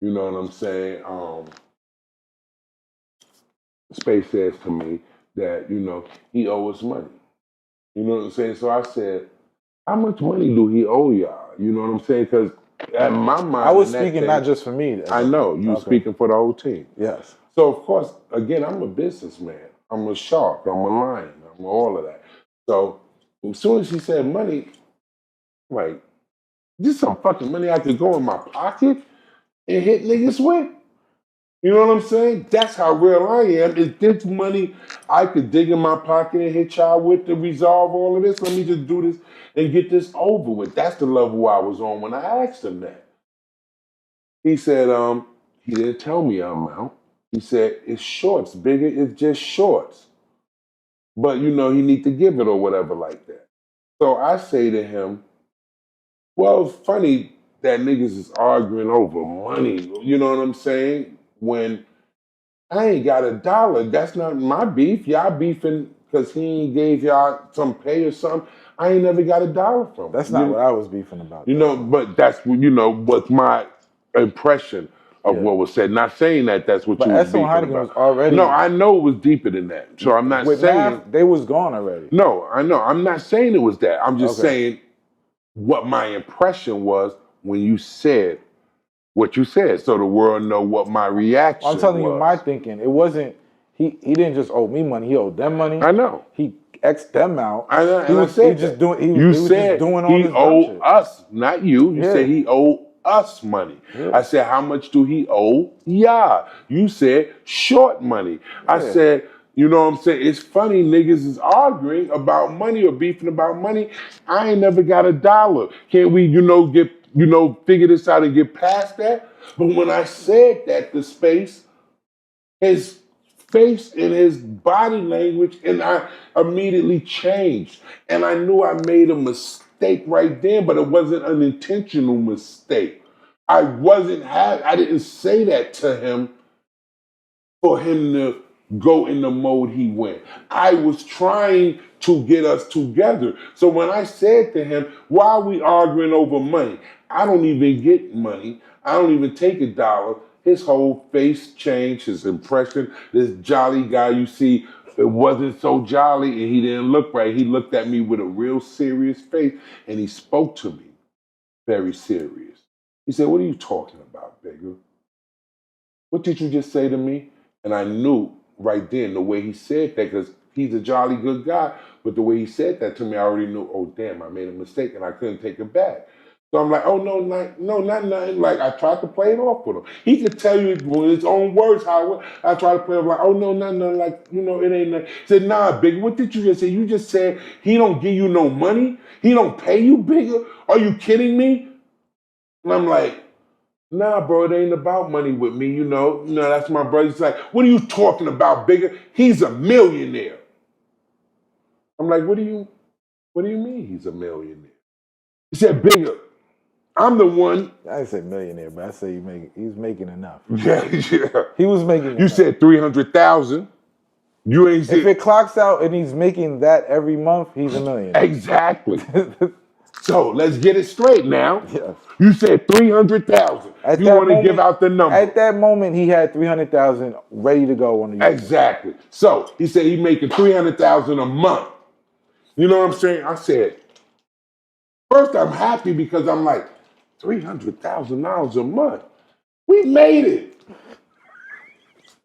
You know what I'm saying? Space says to me that, you know, he owes us money. You know what I'm saying? So I said, how much money do he owe y'all? You know what I'm saying? Because at my mind, I was speaking not just for me. I know you speaking for the whole team. Yes. So of course, again, I'm a businessman. I'm a shark. I'm a lion. I'm all of that. So as soon as he said money, I'm like, this is some fucking money I could go in my pocket and hit niggas with. You know what I'm saying? That's how real I am. Is this money I could dig in my pocket and hit y'all with to resolve all of this? Let me just do this and get this over with. That's the level I was on when I asked him that. He said, he didn't tell me an amount. He said, it's shorts, Bigga, it's just shorts. But, you know, you need to give it or whatever like that. So I say to him, well, it's funny that niggas is arguing over money. You know what I'm saying? When I ain't got $1. That's not my beef. Y'all beefing because he ain't gave y'all some pay or something. I ain't never got $1 from him. That's not what I was beefing about. You know, but that's, you know, what's my impression of what was said. Not saying that that's what you was beefing about. Was already, no, I know it was deeper than that. So I'm not with saying. Math, they was gone already. No, I know. I'm not saying it was that. I'm just saying what my impression was when you said what you said, so the world know what my reaction was. I'm telling you my thinking. It wasn't, he didn't just owe me money, he owed them money. I know. He X'd them out. I know, he was just doing all he this owed us, not you. You said he owed us money. Yeah. I said, how much do he owe? Yeah. You said short money. I said, you know what I'm saying? It's funny niggas is arguing about money or beefing about money. I ain't never got $1. Can't we, you know, figure this out and get past that? But when I said that to Space, his face and his body language, and I immediately changed. And I knew I made a mistake right then, but it wasn't an intentional mistake. I didn't say that to him for him to go in the mode he went. I was trying to get us together. So when I said to him, why are we arguing over money? I don't even get money. I don't even take $1. His whole face changed, his impression. This jolly guy you see, it wasn't so jolly and he didn't look right. He looked at me with a real serious face and he spoke to me very serious. He said, what are you talking about, Bigga? What did you just say to me? And I knew right then the way he said that, because he's a jolly good guy, but the way he said that to me, I already knew, oh damn, I made a mistake and I couldn't take it back. So I'm like, oh no, not nothing. Like I tried to play it off with him. He could tell you with his own words how it went. I tried to play it like, oh no, nothing, like, it ain't nothing. He said, nah, Bigga, what did you just say? You just said he don't give you no money? He don't pay you, Bigga? Are you kidding me? And I'm like, nah, bro, it ain't about money with me, No, that's my brother. He's like, what are you talking about, Bigga? He's a millionaire. I'm like, what do you mean he's a millionaire? He said, Bigga, I'm the one. I didn't say millionaire, but I say he's making enough. Yeah. He was making enough. You said 300,000. You ain't said. If it clocks out and he's making that every month, he's a millionaire. Exactly. So let's get it straight now. Yes. You said 300,000. You want to give out the number. At that moment, he had 300,000 ready to go on the Exactly. So he said he's making 300,000 a month. You know what I'm saying? I said, first I'm happy because I'm like, $300,000 a month. We made it.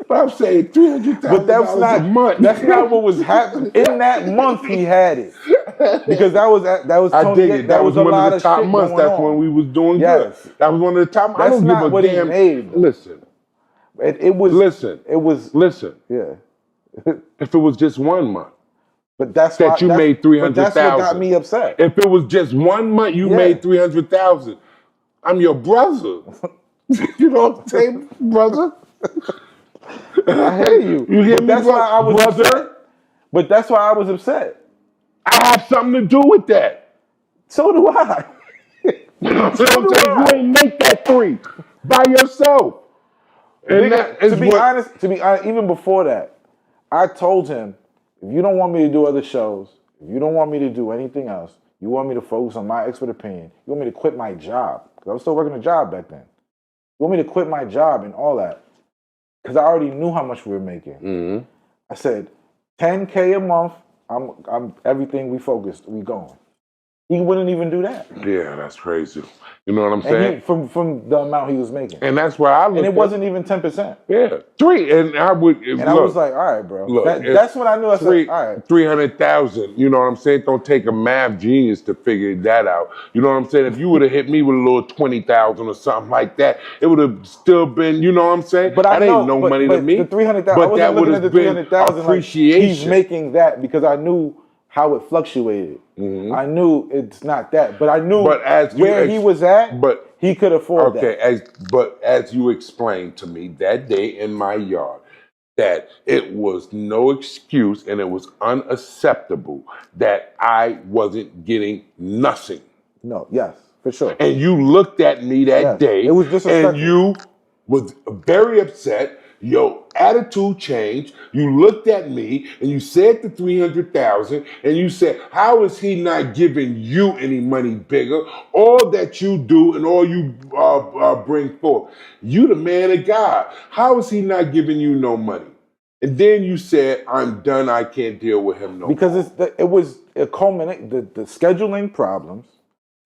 But I'm saying $300,000 a month. That's not what was happening. In that month, he had it. Because that was Tony. I dig it. That was one of the top months. That's when we was doing good. That was one of the top. I don't give a damn. Listen. It was. Listen. It was. Listen. Yeah. If it was just 1 month. But that's that you made 300,000. That's what got me upset. If it was just 1 month, you made 300,000. I'm your brother. You know what I'm saying, brother? I hear you. You hear me, that's why I was brother? upset. But that's why I was upset. I have something to do with that. So do I. You know what I'm saying? You ain't make that 3 by yourself. And to be honest, even before that, I told him, if you don't want me to do other shows, if you don't want me to do anything else, you want me to focus on my expert opinion, you want me to quit my job, because I was still working a job back then. You want me to quit my job and all that, because I already knew how much we were making. Mm-hmm. I said, $10K a month, I'm everything we focused, we going. He wouldn't even do that. Yeah, that's crazy. You know what I'm saying? From the amount he was making. And that's why I looked. And it wasn't even 10%. Yeah, 3. And I would. And I was like, all right, bro. Look, that's when I knew. I said, all right. 300,000. You know what I'm saying? Don't take a math genius to figure that out. You know what I'm saying? If you would have hit me with a little 20,000 or something like that, it would have still been. You know what I'm saying? But that ain't no money to me. The 300,000. I wasn't looking at the 300,000. Appreciation. Like, he's making that because I knew how it fluctuated. Mm-hmm. I knew it's not that, but I knew where he was at. But he could afford that. Okay, as you explained to me that day in my yard, that it was no excuse and it was unacceptable that I wasn't getting nothing. No, yes, for sure. And you looked at me that day. It was disrespectful. And you was very upset. Your attitude changed. You looked at me and you said the 300,000 and you said, how is he not giving you any money, Bigga? All that you do and all you bring forth. You the man of God. How is he not giving you no money? And then you said, I'm done. I can't deal with him no more. Because it was a culminate, the scheduling problems.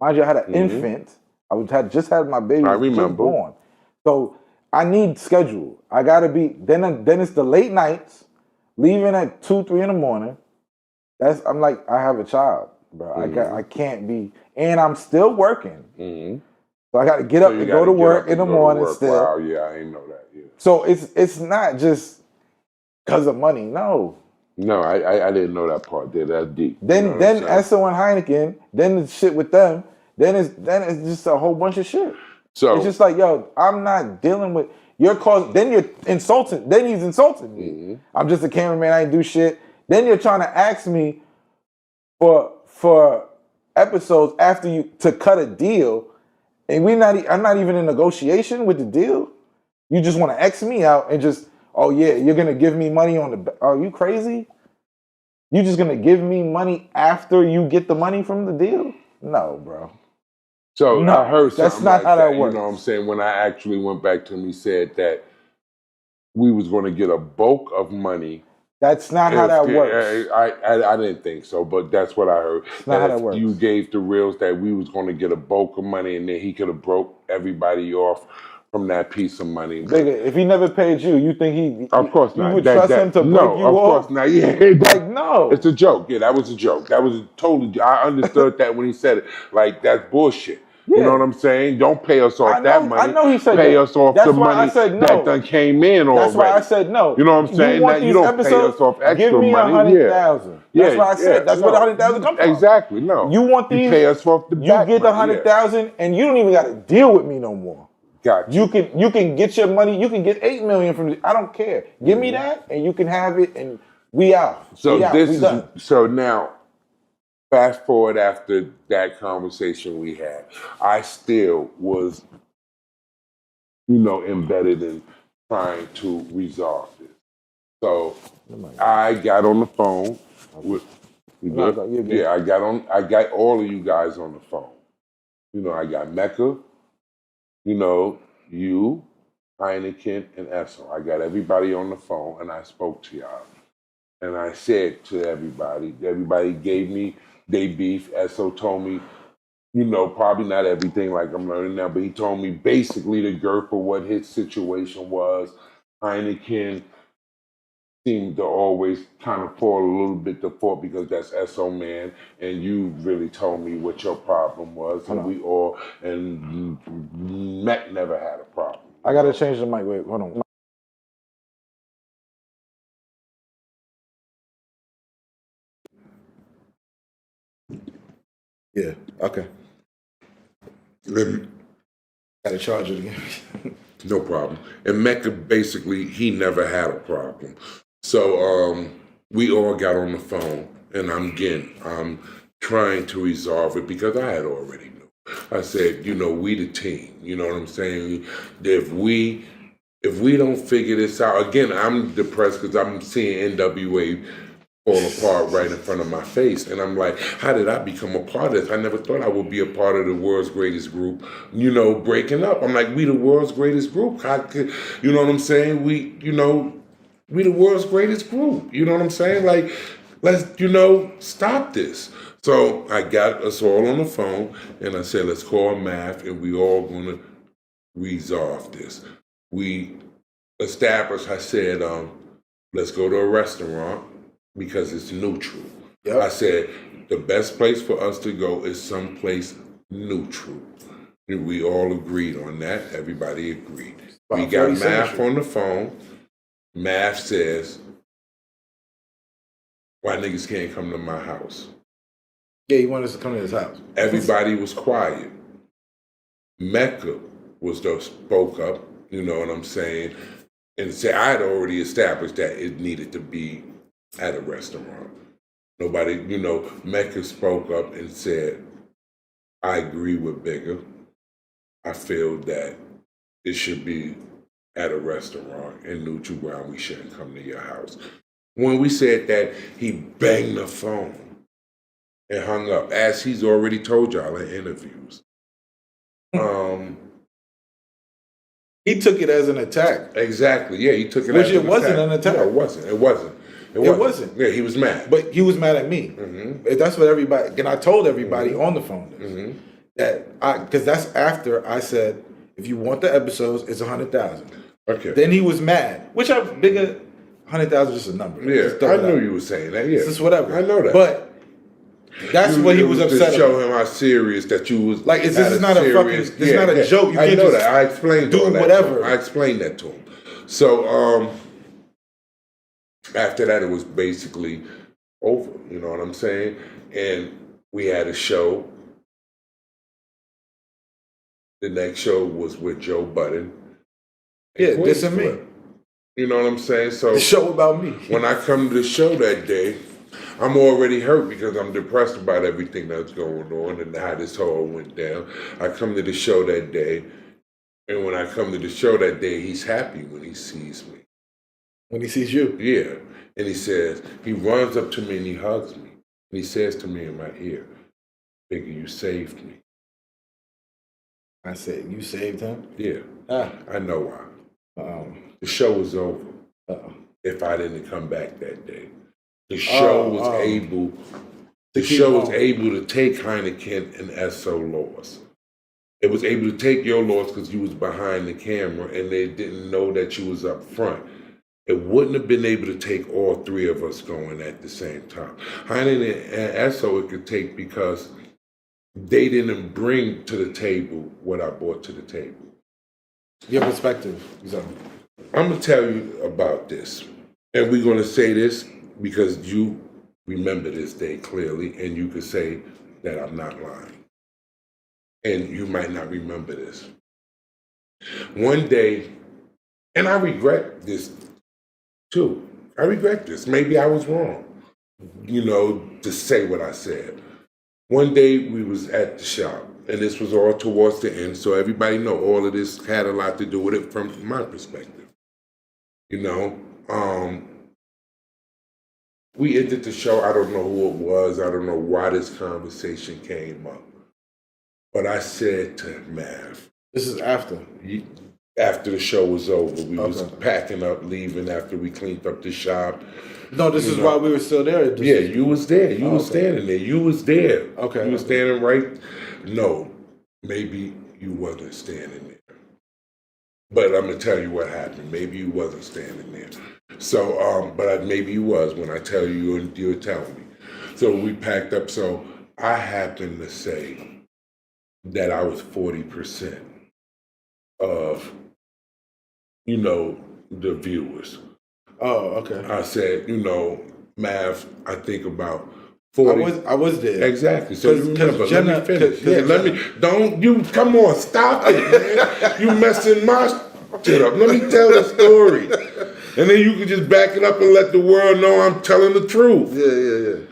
Mind you, I had an infant. I just had my baby. I remember. Born. So I need schedule. I gotta be. Then it's the late nights, leaving at 2, 3 in the morning. I'm like, I have a child, bro. I can't be, and I'm still working. Mm-hmm. So I got to get up and go to work in the morning still. Wow, yeah, I ain't know that. Yeah. So it's not just because of money. No, I didn't know that part. There, that's deep. Then Esso and Heineken. Then the shit with them. Then it's just a whole bunch of shit. So it's just like, yo, I'm not dealing with your cause. Then you're insulting. Then he's insulting me. Mm-hmm. I'm just a cameraman. I ain't do shit. Then you're trying to ask me for episodes after you to cut a deal And I'm not even in negotiation with the deal. You just want to X me out and just, oh yeah, you're gonna give me money on the. Are you crazy? You just gonna give me money after you get the money from the deal? No, bro. So No, I heard that's something not like how that that. works. You know what I'm saying? When I actually went back to him, he said that we was going to get a bulk of money. That's not how that works. I didn't think so, but that's what I heard. It's not how that works. You gave the reels that we was going to get a bulk of money, and then he could have broke everybody off from that piece of money. Bigga, if he never paid you, you think Of course not. You would trust him to break you of off? course not. Yeah, like no. It's a joke. Yeah, that was a joke. That was totally. I understood that when he said it. Like that's bullshit. Yeah. You know what I'm saying? Don't pay us off that money. I know he said pay that. us off That's the why money I said no. that done came in already. That's why I said no. You know what I'm saying? You want you don't pay us off extra give me money. 100,000. That's why I said. That's where the 100,000 comes from. Exactly. No. You want these? You pay us off the You back get the money, 100,000, and you don't even got to deal with me no more. Gotcha. You can get your money. You can get $8 million from. I don't care. Give me that, and you can have it, and we out. So we out. this we is done. so now. Fast forward after that conversation we had, I still was, embedded in trying to resolve this. So I got on the phone with. I got all of you guys on the phone. I got Mecca. You, Heineken, and Esso. I got everybody on the phone, and I spoke to y'all. And I said to everybody gave me they beef. Esso told me, probably not everything like I'm learning now, but he told me basically the girth of what his situation was. Heineken seemed to always kind of fall a little bit to fault because that's Esso man, and you really told me what your problem was, and Matt never had a problem. I gotta change the mic. Wait, hold on. Yeah. Okay. Gotta charge it again. No problem. And Mecca basically he never had a problem. So we all got on the phone, and I'm trying to resolve it because I had already knew. I said, we the team. You know what I'm saying? If we don't figure this out, again, I'm depressed because I'm seeing NWA fall apart right in front of my face. And I'm like, how did I become a part of this? I never thought I would be a part of the world's greatest group, breaking up. I'm like, we the world's greatest group. You know what I'm saying? We the world's greatest group. You know what I'm saying? Like, let's, stop this. So I got us all on the phone, and I said, let's call Math, and we all going to resolve this. We established, I said, let's go to a restaurant because it's neutral. Yep. I said, the best place for us to go is someplace neutral. And we all agreed on that. Everybody agreed. We got Math on the phone. Math says, why niggas can't come to my house? Yeah, he wanted us to come to his house. Everybody was quiet. Mecca spoke up, you know what I'm saying, and said I had already established that it needed to be at a restaurant. Nobody, Mecca spoke up and said, I agree with Bigga. I feel that it should be at a restaurant in neutral ground. We shouldn't come to your house. When we said that, he banged the phone and hung up, as he's already told y'all in interviews. He took it as an attack. Exactly, yeah, he took it as an attack. Which it wasn't an attack. No, it wasn't. It wasn't. Yeah, he was mad. But he was mad at me. Mm-hmm. That's what everybody, and I told everybody on the phone this, that because that's after I said, if you want the episodes, it's 100,000. Okay. Then he was mad, which I'm bigger, 100,000 is just a number. Yeah, I knew you were saying that, yeah. It's just whatever. I know that. But that's what he was upset to show him how serious that you was. Like, this is not a fucking, this is not a joke. You I can't know just that. I explained do all that whatever. I explained that to him. So after that, it was basically over. You know what I'm saying? And we had a show. The next show was with Joe Budden. Yeah, this and me. You know what I'm saying? So the show about me. When I come to the show that day, I'm already hurt because I'm depressed about everything that's going on and how this all went down. I come to the show that day, and when I come to the show that day, he's happy when he sees me. When he sees you? Yeah. And he says, he runs up to me and he hugs me. And he says to me in my ear, Bigga, you saved me. I said, you saved him? Yeah. I know why. The show was over if I didn't come back that day. The show was able to take Heineken and Esso loss. It was able to take your loss because you was behind the camera and they didn't know that you was up front. It wouldn't have been able to take all three of us going at the same time. Heineken and Esso it could take because they didn't bring to the table what I brought to the table. Your perspective. Exactly. I'm going to tell you about this. And we're going to say this because you remember this day clearly, and you could say that I'm not lying. And you might not remember this. One day, and I regret this too. I regret this. Maybe I was wrong, to say what I said. One day we was at the shop, and this was all towards the end, so everybody know all of this had a lot to do with it from my perspective. We ended the show. I don't know who it was. I don't know why this conversation came up. But I said to Mav. This is after? After the show was over. We was packing up, leaving after we cleaned up the shop. No, this is while we were still there. Yeah, you was there. You was standing there. You was there. Okay. You was standing right. No, maybe you wasn't standing there. But I'm going to tell you what happened. Maybe you wasn't standing there. So, but maybe you was when I tell you and you were telling me. So we packed up. So I happened to say that I was 40% of, the viewers. Oh, okay. I said, Mav, I think about 40. I was there. Exactly. So you remember, Jenna, let me finish. Come on, stop it, man. You messing my shit up. Let me tell the story. And then you can just back it up and let the world know I'm telling the truth. Yeah.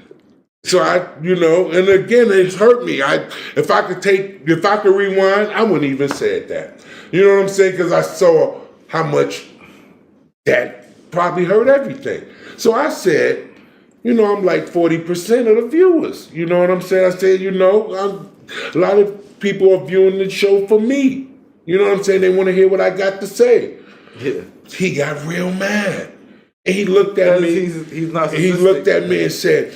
So and again, it's hurt me. If I could rewind, I wouldn't even said that. You know what I'm saying? Because I saw how much that probably hurt everything. So I said, I'm like 40% of the viewers. You know what I'm saying? I said, a lot of people are viewing the show for me. You know what I'm saying? They want to hear what I got to say. Yeah. He got real mad. And he looked at me. He's not. He looked at me and said,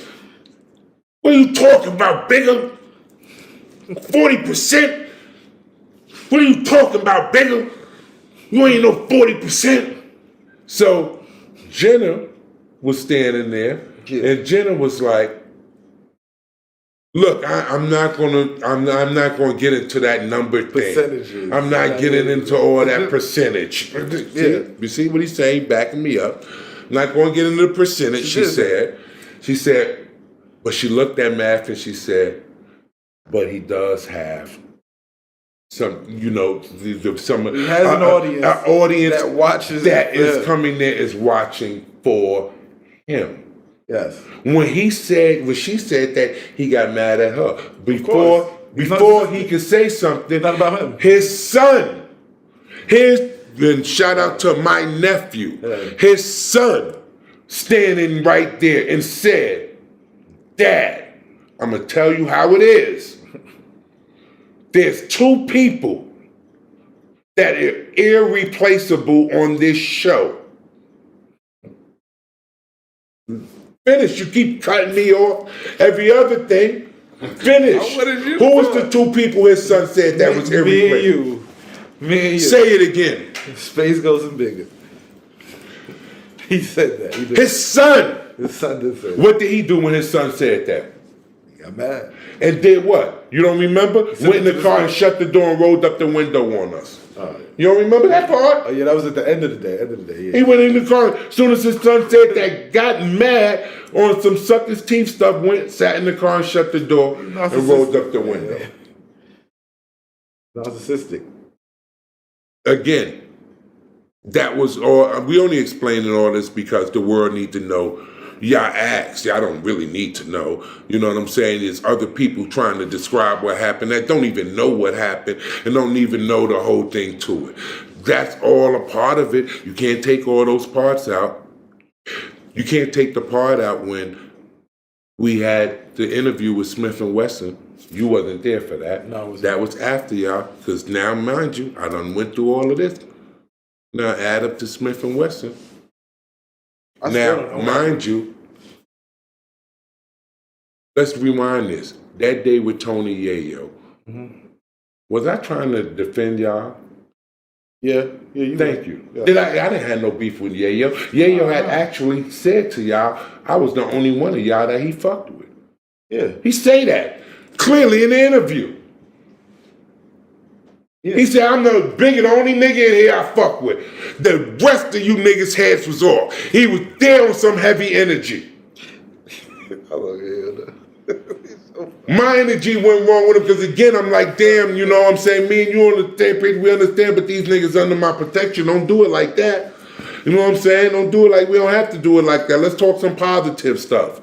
"What are you talking about, Bigga? 40%? What are you talking about, Bigga? You ain't no 40%." So Jenna was standing there, and Jenna was like, "Look, I'm not gonna get into that number thing. Percentages. I'm not getting into all that percentage." You see what he's saying? Backing me up. I'm not gonna get into the percentage. She said, but she looked at Mac and she said, "But he does have some, some he has an audience that watches that is coming there is watching for him." Yes. When she said that, he got mad at her. Before he could say something, not about him. His son, and shout out to my nephew, his son standing right there and said, "Dad, I'm gonna tell you how it is. There's two people that are irreplaceable on this show." Finish. You keep cutting me off. Every other thing. Finish. Who was the two people his son said that was irreplaceable? Me and you. Say it again. Space Ghost and Bigga. He said that. His son. His son did say that. What did he do when his son said that? He got mad. And did what? You don't remember? Went in the car and shut the door and rolled up the window on us. You don't remember that part? Oh yeah, that was at the end of the day. Yeah. He went in the car. As soon as his son said that, got mad on some suck his teeth stuff, went, sat in the car and shut the door and rolled up the window. Narcissistic. Again, that was all. We only explaining all this because the world need to know, y'all ask. Y'all don't really need to know. You know what I'm saying? There's other people trying to describe what happened that don't even know what happened and don't even know the whole thing to it. That's all a part of it. You can't take all those parts out. You can't take the part out when we had the interview with Smith & Wesson. You wasn't there for that. No, that was after y'all. Because now, mind you, I done went through all of this. Now add up to Smith & Wesson. Now, mind you, let's rewind this. That day with Tony Yayo. Was I trying to defend y'all? Yeah. Thank you. Yeah. I didn't have no beef with Yayo. Yayo had actually said to y'all, I was the only one of y'all that he fucked with. Yeah. He say that clearly in the interview. Yeah. He said, I'm the only nigga in here I fuck with. The rest of you niggas' heads was off. He was there on some heavy energy. My energy went wrong with him because, again, I'm like, damn, you know what I'm saying? Me and you on the same page, we understand, but these niggas under my protection. Don't do it like that. You know what I'm saying? Don't do it like we don't have to do it like that. Let's talk some positive stuff.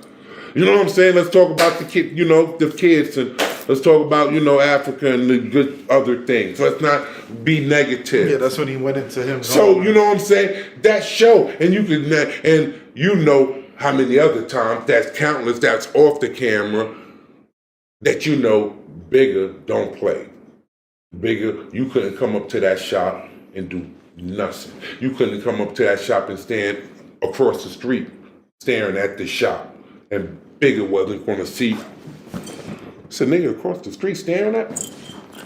You know what I'm saying? Let's talk about the kid, you know, the kids, and let's talk about, you know, Africa and the good other things. Let's not be negative. Yeah, that's when he went into him. So, you know what I'm saying? That show, and you could, and you know how many other times, that's countless, that's off the camera, that you know Bigga don't play. Bigga, you couldn't come up to that shop and do nothing. You couldn't come up to that shop and stand across the street staring at the shop. And Bigga wasn't going to see. It's a nigga across the street staring at me.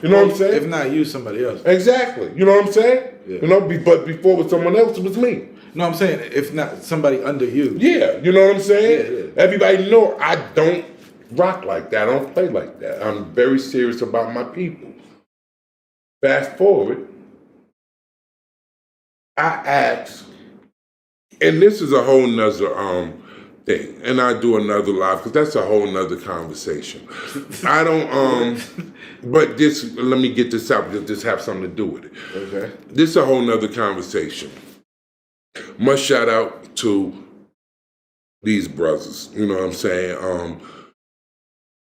You know what I'm saying? If not you, somebody else. Exactly. You know what I'm saying? Yeah. You know, but before it was someone else, it was me. No, I'm saying if not somebody under you. Yeah, you know what I'm saying? Yeah. Everybody know I don't rock like that. I don't play like that. I'm very serious about my people. Fast forward, I asked, and this is a whole nother thing, and I do another live because that's a whole nother conversation. I don't but this, let me get this out because this have something to do with it. Okay. This is a whole nother conversation. Much shout out to these brothers, you know what I'm saying?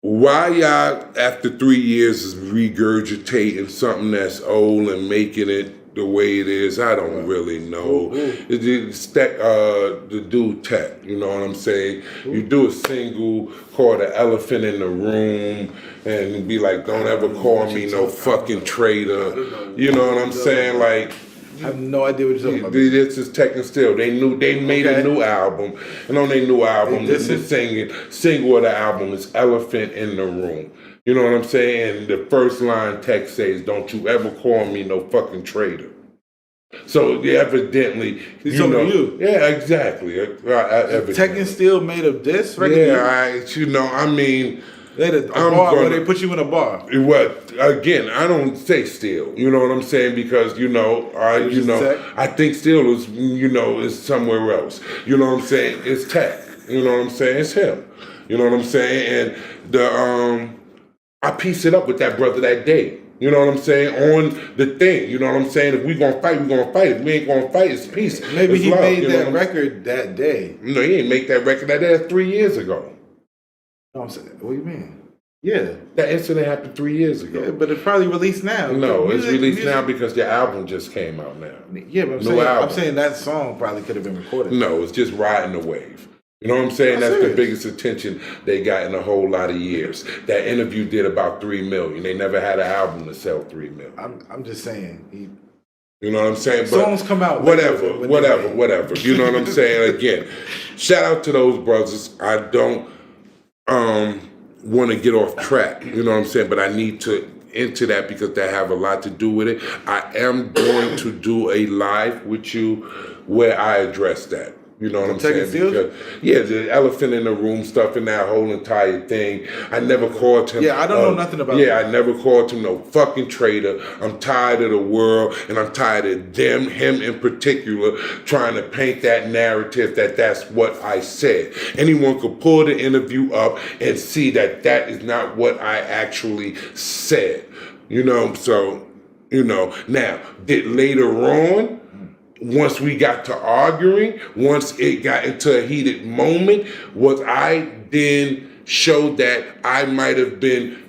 Why y'all, after 3 years, is regurgitating something that's old and making it the way it is? I don't really know. It's the dude Tech, you know what I'm saying? You do a single called The Elephant in the Room and be like, don't ever call me no fucking traitor. You know what I'm saying? Like, I have no idea what you're talking about. This is Tech and Still. They made a new album, and on their new album, the single of the album is Elephant in the Room. You know what I'm saying? And the first line Tech says, don't you ever call me no fucking traitor. So evidently, you know. You. Yeah, exactly. Tech and Still made a diss record? Yeah, I mean, they had a bar where they put you in a bar. What again? I don't say Still. You know what I'm saying? Because I think Still is is somewhere else. You know what I'm saying? It's Tech. You know what I'm saying? It's him. You know what I'm saying? And the I pieced it up with that brother that day. You know what I'm saying? On the thing. You know what I'm saying? If we gonna fight, we gonna fight. If we ain't gonna fight, it's peace. Maybe it's he love, made that record that day. No, he didn't make that record that day. That's 3 years ago. No, I'm saying, what do you mean? Yeah. That incident happened 3 years ago. Yeah, but it's probably released now. No, it's released now because the album just came out now. Yeah, but I'm saying that song probably could have been recorded. No, it's just riding the wave. You know what I'm saying? That's the biggest attention they got in a whole lot of years. That interview did about 3 million. They never had an album to sell 3 million. I'm just saying. You know what I'm saying? But songs come out. Whatever. You know what I'm saying? Again, shout out to those brothers. I don't want to get off track. You know what I'm saying? But I need to into that because that have a lot to do with it. I am going to do a live with you where I address that. You know what I'm saying? Because, the elephant in the room stuff and that whole entire thing. I never called him. Yeah, I don't know nothing about that. Yeah, I never called him no fucking traitor. I'm tired of the world and I'm tired of him in particular, trying to paint that narrative that that's what I said. Anyone could pull the interview up and see that that is not what I actually said. You know, so, now, did later on, once we got to arguing, once it got into a heated moment, was I then showed that I might have been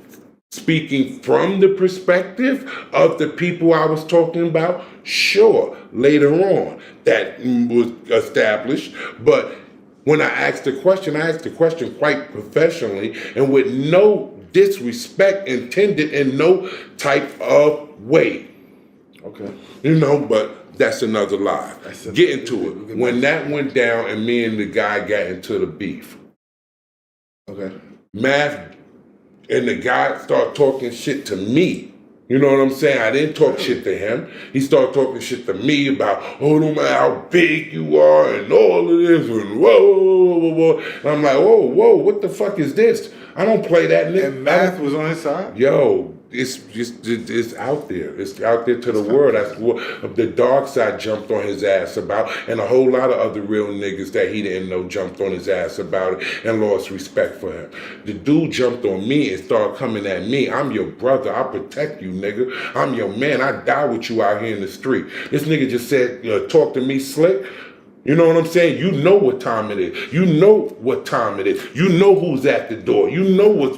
speaking from the perspective of the people I was talking about? Sure, later on that was established, but when I asked the question, I asked the question quite professionally and with no disrespect intended in no type of way. Okay. You know, but that's another lie. Get into it. When that went down and me and the guy got into the beef. Okay. Math and the guy started talking shit to me. You know what I'm saying? I didn't talk shit to him. He started talking shit to me about, oh, no matter how big you are and all of this and whoa. And I'm like, whoa, what the fuck is this? I don't play that nigga. And Math was on his side? Yo, it's out there. It's out there to the world. That's what the dark side jumped on his ass about, and a whole lot of other real niggas that he didn't know jumped on his ass about it and lost respect for him. The dude jumped on me and started coming at me. I'm your brother. I protect you, nigga. I'm your man. I die with you out here in the street. This nigga just said, talk to me slick. You know what I'm saying? You know what time it is. You know what time it is. You know who's at the door. You know what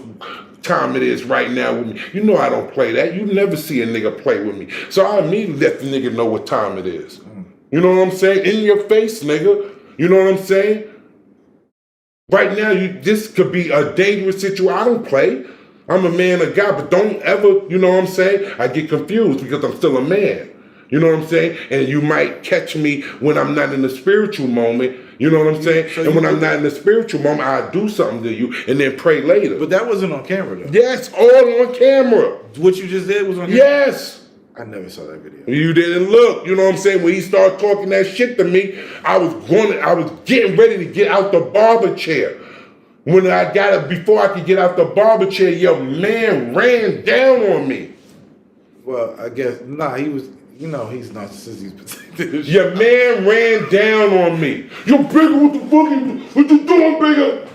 time it is right now with me. You know I don't play that. You never see a nigga play with me. So I immediately let the nigga know what time it is. You know what I'm saying? In your face, nigga. You know what I'm saying? Right now, this could be a dangerous situation. I don't play. I'm a man of God, but don't ever, you know what I'm saying? I get confused because I'm still a man. You know what I'm saying? And you might catch me when I'm not in the spiritual moment. You know what I'm saying? So and when I'm not in the spiritual moment, I do something to you and then pray later. But that wasn't on camera, though. Yes, all on camera. What you just did was on camera? Yes. I never saw that video. You didn't look. You know what I'm saying? When he started talking that shit to me, I was getting ready to get out the barber chair. When before I could get out the barber chair, your man ran down on me. Well, I guess, he was... You know he's narcissistic. Your man ran down on me. Yo, Bigga, what the fuck what you doing, Bigga?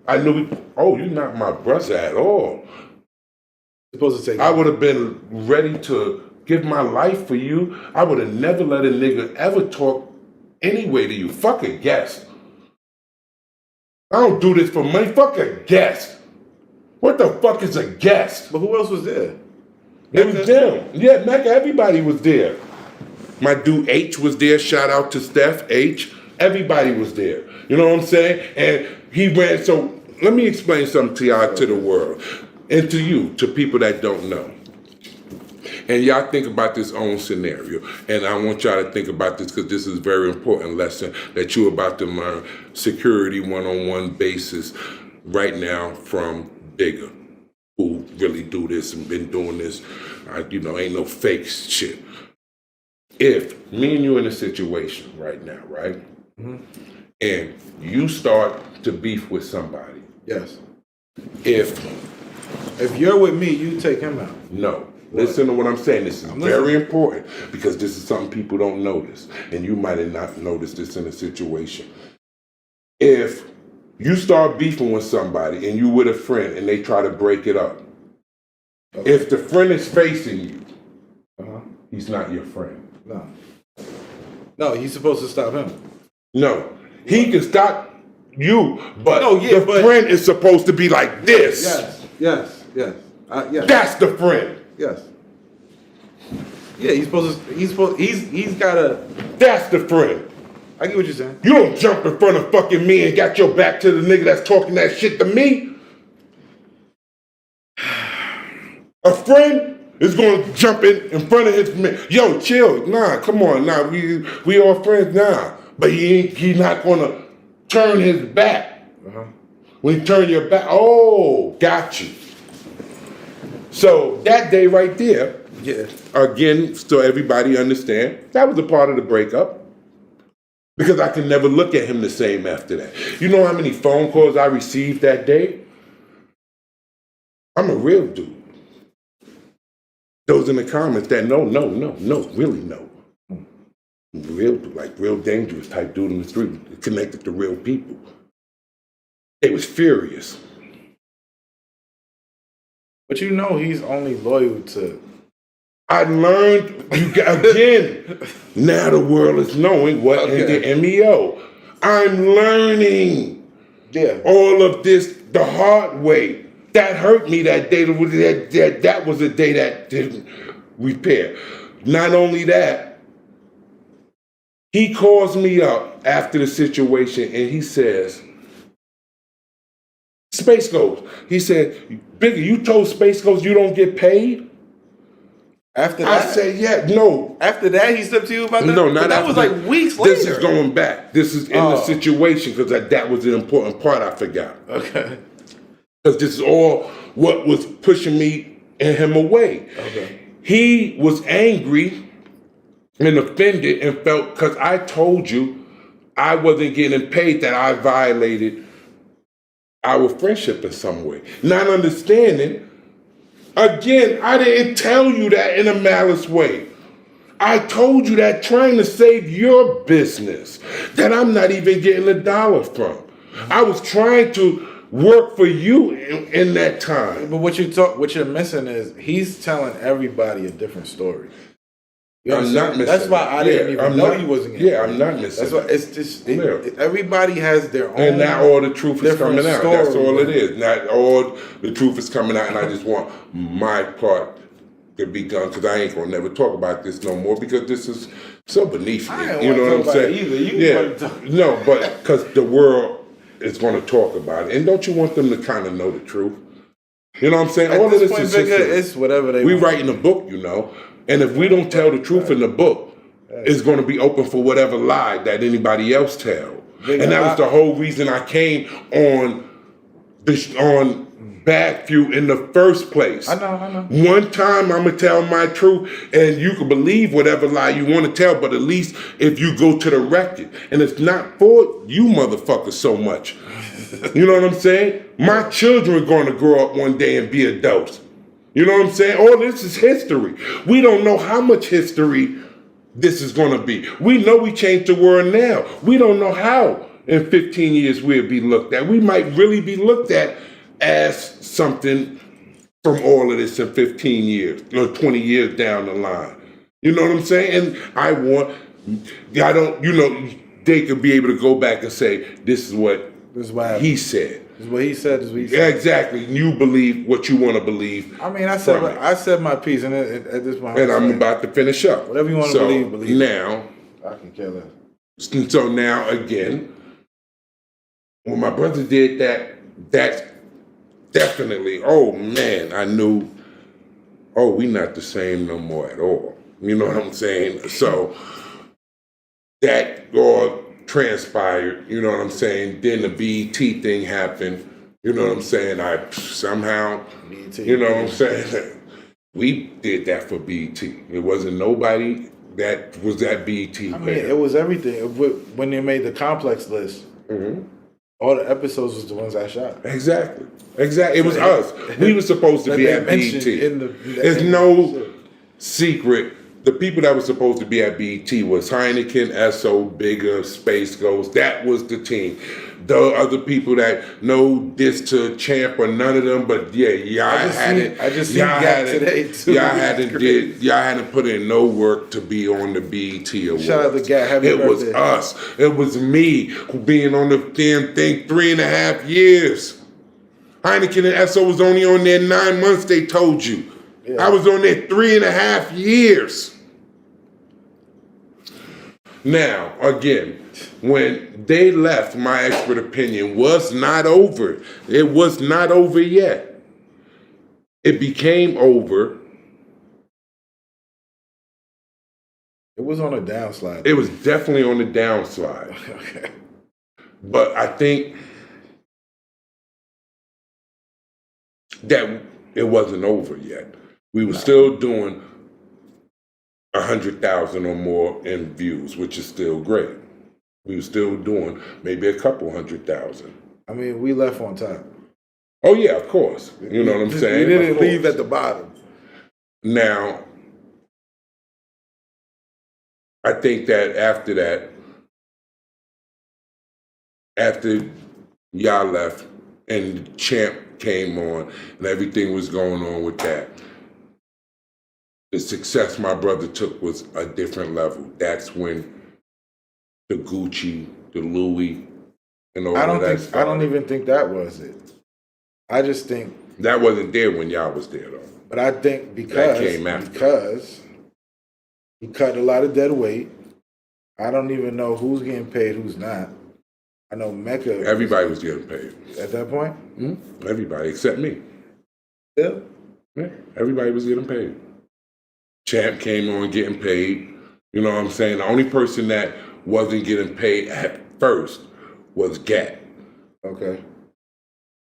I knew you're not my brother at all. Supposed to say I would have been ready to give my life for you. I would have never let a nigga ever talk anyway to you. Fuck a guest. I don't do this for money. Fuck a guest. What the fuck is a guest? But who else was there? It was them. Yeah, Mecca, everybody was there. My dude H was there. Shout out to Steph H. Everybody was there. You know what I'm saying? And he ran. So let me explain something to y'all, to the world, and to you, to people that don't know. And y'all think about this own scenario. And I want y'all to think about this because this is a very important lesson that you're about to learn. Security one-on-one basis right now from Bigga, who really do this and been doing this, ain't no fake shit. If me and you in a situation right now, right? Mm-hmm. And you start to beef with somebody. Yes. If you're with me, you take him out. No. Listen to what I'm saying. This is very important because this is something people don't notice. And you might have not noticed this in a situation. If you start beefing with somebody and you with a friend and they try to break it up. Okay. If the friend is facing you, he's not your friend. No, he's supposed to stop him. No, he can stop you, but the friend is supposed to be like this. Yes. That's the friend. Yes. Yeah, he's gotta. That's the friend. I get what you're saying. You don't jump in front of fucking me and got your back to the nigga that's talking that shit to me. A friend is going to jump in front of his man. Yo, chill. Nah, come on. Nah, we all friends now. But he not going to turn his back. When you turn your back, got you. So that day right there, again, so everybody understand, that was a part of the breakup. Because I can never look at him the same after that. You know how many phone calls I received that day? I'm a real dude. Those in the comments that no, really no. Real dude, like real dangerous type dude in the street, connected to real people. They was furious. But he's only loyal to I learned, again, now the world is knowing what in the MEO. I'm learning all of this the hard way. That hurt me that day. That was a day that didn't repair. Not only that, he calls me up after the situation and he says, Space Ghost. He said, Bigga, you told Space Ghost you don't get paid? After that? I said, yeah, no. After that, he stepped to you about that? No, not that after was like weeks later. This is going back. This is in the situation because that was an important part I forgot. Okay. Because this is all what was pushing me and him away. Okay. He was angry and offended and felt because I told you I wasn't getting paid that I violated our friendship in some way. Not understanding. Again, I didn't tell you that in a malice way. I told you that trying to save your business that I'm not even getting $1 from. I was trying to work for you in that time. But what you're missing is he's telling everybody a different story. I'm not missing. That's why I didn't even know he wasn't getting paid. I'm not missing. That's why it's just everybody has their own. And not all the truth is coming out. Story, that's all it is. Not all the truth is coming out, and I just want my part to be done because I ain't gonna never talk about this no more because this is so beneath me. You know what I'm saying? No, but because the world is going to talk about it, and don't you want them to kind of know the truth? You know what I'm saying? At all this of this point, is Bigga, it's whatever they. We want. writing a book, you know. And if we don't tell the truth in the book, it's going to be open for whatever lie that anybody else tell. And that was the whole reason I came on Bad Few in the first place. I know. One time I'm going to tell my truth, and you can believe whatever lie you want to tell, but at least if you go to the record, and it's not for you motherfuckers so much. You know what I'm saying? My children are going to grow up one day and be adults. You know what I'm saying? All this is history. We don't know how much history this is going to be. We know we changed the world now. We don't know how in 15 years we'll be looked at. We might really be looked at as something from all of this in 15 years or 20 years down the line. You know what I'm saying? And they could be able to go back and say, this is what he said. This is what he said. This is what he said. Exactly. You believe what you want to believe. I mean, I said my piece, and at this point, and I'm about to finish up. Whatever you want to believe. Now, I can care less. So now again, when my brother did that, that's definitely. Oh man, I knew. Oh, we not the same no more at all. You know what I'm saying? So that all transpired, you know what I'm saying? Then the BET thing happened, you know what I'm saying? I somehow, you know what I'm saying? We did that for BET. It wasn't nobody that was at BET. I mean, it was everything. When they made the complex list, all the episodes was the ones I shot. Exactly. It was us. We were supposed to be at BET. There's no secret. The people that were supposed to be at BET was Heineken, SO, Bigga, Space Ghost. That was the team. The other people that know this to Champ or none of them, but yeah, y'all hadn't. I just seen Gap today too. Y'all hadn't put in no work to be on the BET Awards. Shout out to Gap. Happy birthday. It was us. It was me who being on the damn thing 3.5 years. Heineken and SO was only on there 9 months. They told you. Yeah. I was on there 3.5 years. Now, again, when they left, my expert opinion was not over. It was not over yet. It became over. It was on a downslide. It was definitely on the downslide. Okay. But I think that it wasn't over yet. We were still doing 100,000 or more in views, which is still great. We were still doing maybe a couple 100,000. I mean, we left on top. Oh yeah, of course. You know what I'm saying? We didn't leave at the bottom. Now, I think that after y'all left and Champ came on and everything was going on with that, the success my brother took was a different level. That's when the Gucci, the Louis, and all of that started. I don't even think that was it. I just think that wasn't there when y'all was there though. But I think because he cut a lot of dead weight. I don't even know who's getting paid, who's not. I know Mecca. Everybody was getting paid at that point. Mm-hmm. Everybody except me. Yeah. Yeah. Everybody was getting paid. Champ came on getting paid. You know what I'm saying? The only person that wasn't getting paid at first was Gat. Okay.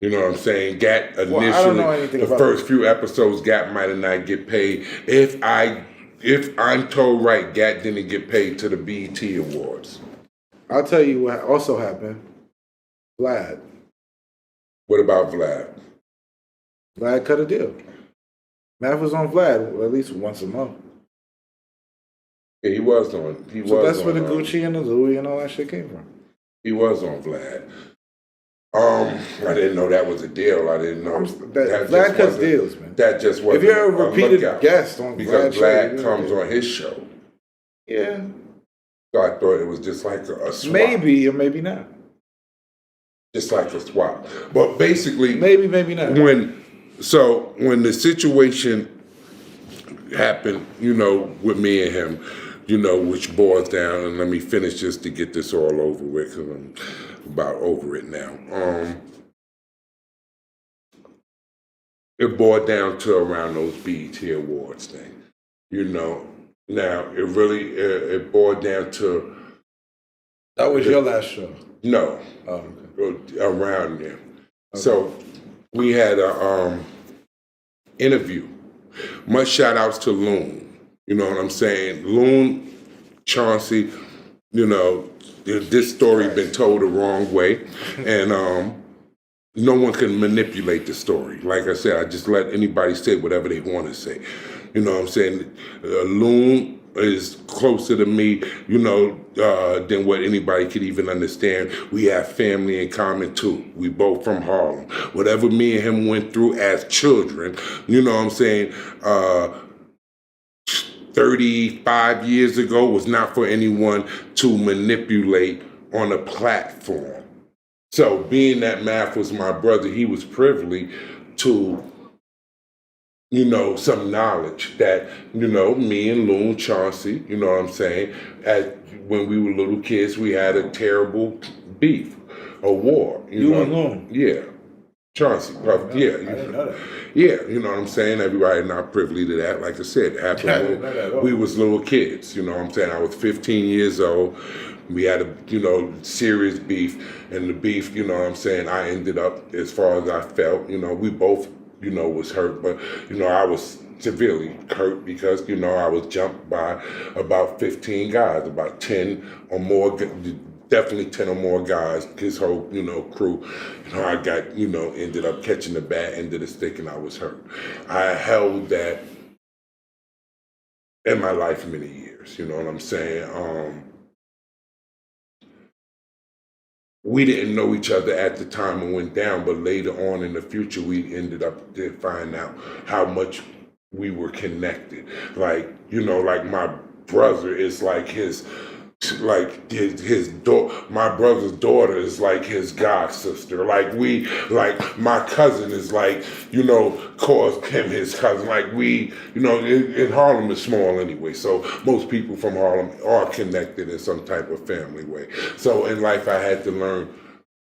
You know what I'm saying? Gat initially, the first few episodes, Gat might have not get paid. If I'm told right, Gat didn't get paid to the BET Awards. I'll tell you what also happened. Vlad. What about Vlad? Vlad cut a deal. Math was on Vlad at least once a month. Yeah, he was on. So that's where the Gucci and the Louis and all that shit came from. He was on Vlad. I didn't know that was a deal. I didn't know that Vlad cuts deals, man. That just wasn't. If you're a repeated guest on because Vlad comes on his show. Yeah. So I thought it was just like a swap. Maybe or maybe not. Just like a swap, but basically, maybe not. When the situation happened, you know, with me and him, you know, which boils down, and let me finish just to get this all over with, because I'm about over it now. It boiled down to around those BET Awards thing, you know. Now, it boiled down to... That was your last show? No. Oh, okay. Around there. Okay. So, we had a interview. Much shout outs to Loon. You know what I'm saying? Loon, Chauncey, you know, this story been told the wrong way. And no one can manipulate the story. Like I said, I just let anybody say whatever they want to say. You know what I'm saying? Loon is closer to me, you know, than what anybody could even understand. We have family in common too. We both from Harlem. Whatever me and him went through as children, you know what I'm saying, 35 years ago was not for anyone to manipulate on a platform. So being that Math was my brother, he was privileged to, you know, some knowledge that, you know, me and Loon Chauncey, you know what I'm saying, when we were little kids, we had a terrible beef, a war. You and Loon? Yeah. Chauncey, yeah. I didn't know that. Yeah, you know what I'm saying? Everybody not privy to that. Like I said, it happened when we was little kids, you know what I'm saying? I was 15 years old. We had a, you know, serious beef, and the beef, you know what I'm saying, I ended up, as far as I felt, you know, we both, you know, was hurt, but, you know, I was severely hurt because, you know, I was jumped by about 15 guys, about 10 or more, definitely 10 or more guys, his whole, you know, crew. You know, I got, you know, ended up catching the bad end of the stick and I was hurt. I held that in my life many years, you know what I'm saying? We didn't know each other at the time and went down, but later on in the future, we ended up finding out how much we were connected. Like, you know, like my brother is like his my brother's daughter is like his god sister. Like my cousin is like, you know, calls him his cousin. Like we, you know, in Harlem is small anyway, so most people from Harlem are connected in some type of family way. So in life I had to learn,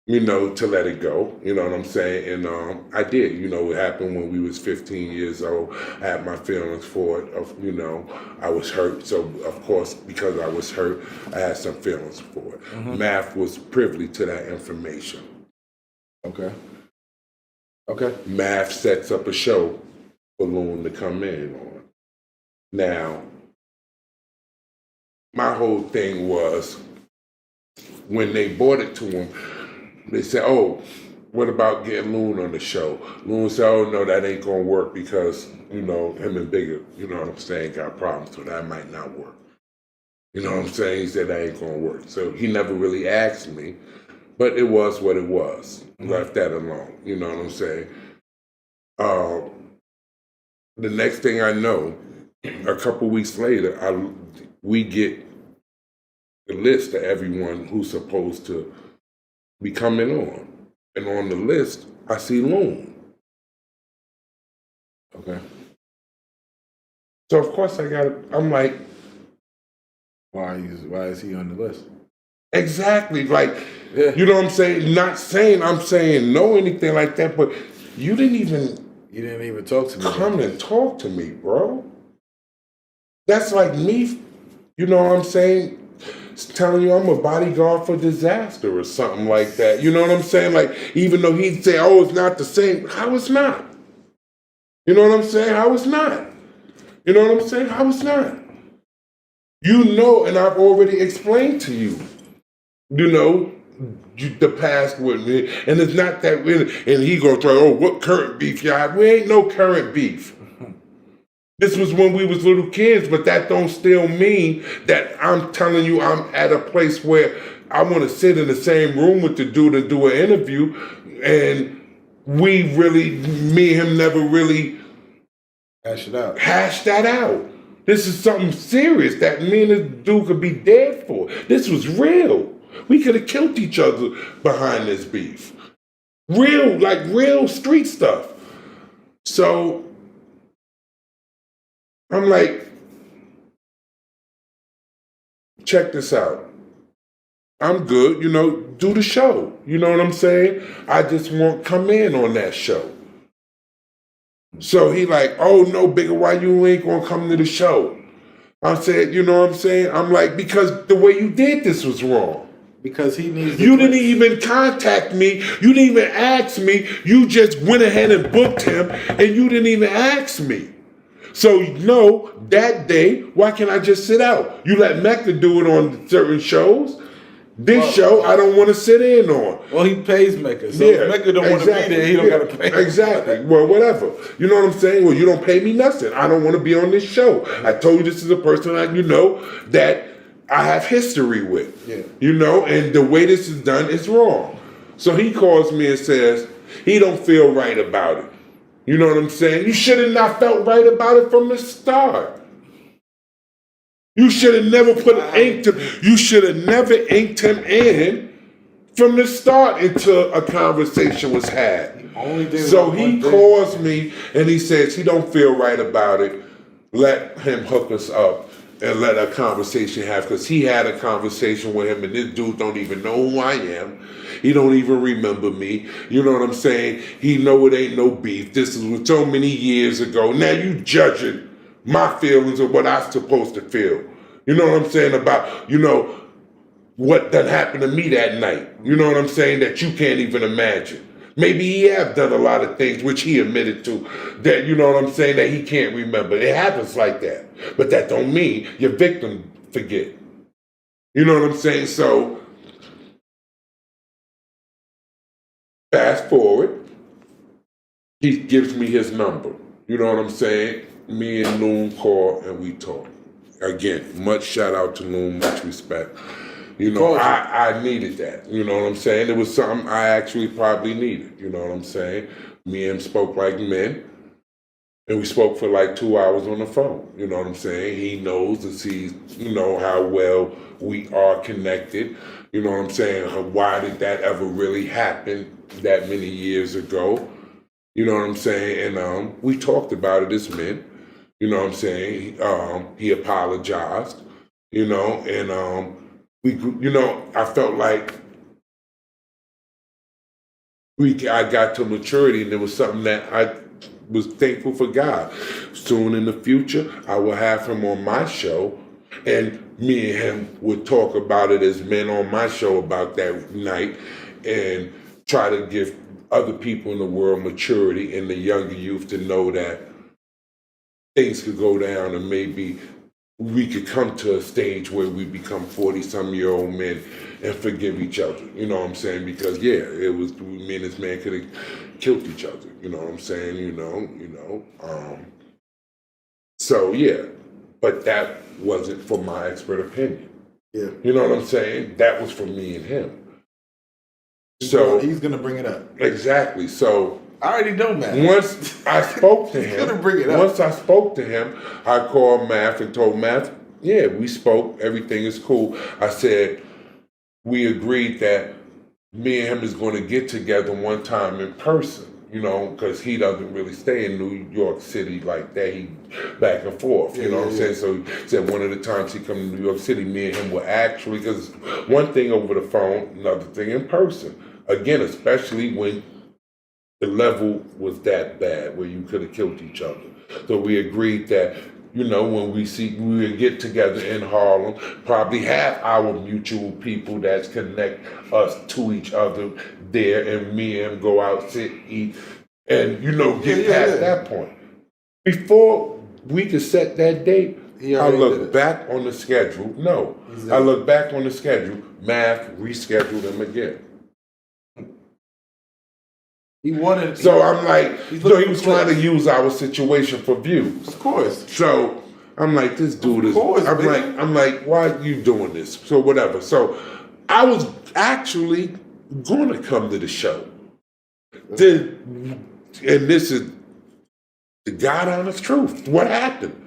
you know, to let it go, you know what I'm saying? And I did, you know, it happened when we was 15 years old. I had my feelings for it, you know, I was hurt. So, of course, because I was hurt, I had some feelings for it. Mm-hmm. Math was privy to that information. Okay. Math sets up a show for Loon to come in on. Now, my whole thing was, when they brought it to him, they said, oh, what about getting Loon on the show? Loon said, oh, no, that ain't going to work because, you know, him and Bigga, you know what I'm saying, got problems, so that might not work. You know what I'm saying? He said that ain't going to work. So he never really asked me, but it was what it was. Mm-hmm. Left that alone, you know what I'm saying? The next thing I know, A couple weeks later, we get the list of everyone who's supposed to be coming on. And on the list, I see Loon. Okay. So of course I'm like, Why is he on the list? exactly, like, Yeah. you know what I'm saying? Not saying I'm saying no anything like that, but you didn't even talk to me. come and talk to me, bro. That's like me, you know what I'm saying? Telling you I'm a bodyguard for disaster or something like that. You know what I'm saying? Like, even though he'd say, oh, it's not the same, how it's not? You know what I'm saying? How it's not? You know what I'm saying? How it's not? You know, and I've already explained to you, you know, the past with me, and it's not that, and he gonna try, oh, what current beef y'all have? We ain't no current beef. This was when we was little kids, but that don't still mean that I'm telling you I'm at a place where I want to sit in the same room with the dude and do an interview, and me and him never really hash that out. This is something serious that me and this dude could be dead for. This was real. We could have killed each other behind this beef. Real street stuff. So I'm like, check this out. I'm good, you know, do the show. You know what I'm saying? I just won't come in on that show. So he like, oh no, Bigga, why you ain't gonna come to the show? I said, you know what I'm saying? I'm like, because the way you did this was wrong. Because he needs. You didn't even contact me. You didn't even ask me. You just went ahead and booked him, and you didn't even ask me. So no, that day, why can't I just sit out? You let Mecca do it on certain shows. This show, I don't want to sit in on. Well, he pays Mecca, so if Mecca don't want to be there, he don't got to pay. Exactly. Well, whatever. You know what I'm saying? Well, you don't pay me nothing. I don't want to be on this show. I told you this is a person that you know that I have history with. Yeah. You know, and the way this is done is wrong. So he calls me and says he don't feel right about it. You know what I'm saying? You should have not felt right about it from the start. You should have never you should have never inked him in from the start until a conversation was had. So he calls me and he says he don't feel right about it. Let him hook us up and let a conversation have, because he had a conversation with him and this dude don't even know who I am. He don't even remember me. You know what I'm saying? He know it ain't no beef. This was so many years ago. Now you judging my feelings of what I'm supposed to feel. You know what I'm saying about, you know, what done happened to me that night. You know what I'm saying? That you can't even imagine. Maybe he have done a lot of things, which he admitted to, that, you know what I'm saying, that he can't remember. It happens like that. But that don't mean your victim forget. You know what I'm saying? So, fast forward, he gives me his number. You know what I'm saying? Me and Loon call and we talk. Again, much shout out to Loon, much respect. You know, I needed that. You know what I'm saying? It was something I actually probably needed. You know what I'm saying? Me and him spoke like men. And we spoke for like 2 hours on the phone. You know what I'm saying? He knows and sees, you know, how well we are connected. You know what I'm saying? Why did that ever really happen that many years ago? You know what I'm saying? And we talked about it as men. You know what I'm saying? He apologized, you know, and we, you know, I felt like I got to maturity, and it was something that I was thankful for God. Soon in the future, I will have him on my show, and me and him would talk about it as men on my show about that night, and try to give other people in the world maturity and the younger youth to know that things could go down and maybe we could come to a stage where we become 40-some-year-old men and forgive each other. You know what I'm saying? Because, yeah, it was, me and this man could have killed each other. You know what I'm saying? You know. So, yeah. But that wasn't for my expert opinion. Yeah. You know what I'm saying? That was for me and him. So he's going to bring it up. Exactly. So I already know Math. Once I spoke to him, I called Math and told Math, yeah, we spoke. Everything is cool. I said, we agreed that me and him is going to get together one time in person, you know, because he doesn't really stay in New York City like that. He back and forth, you know what I'm saying? So he said one of the times he come to New York City, me and him will actually, because one thing over the phone, another thing in person. Again, especially when the level was that bad where you could have killed each other. So we agreed that, you know, when we would get together in Harlem, probably have our mutual people that connect us to each other there, and me and him go out, sit, eat, and, you know, get past that point. Before we could set that date, I look back on the schedule. No, I look back on the schedule. Math rescheduled him again. He wanted. So I'm like, he was trying to use our situation for views. Of course. So I'm like, this dude is. I'm like, why are you doing this? So whatever. So I was actually going to come to the show. And this is the God honest truth. What happened?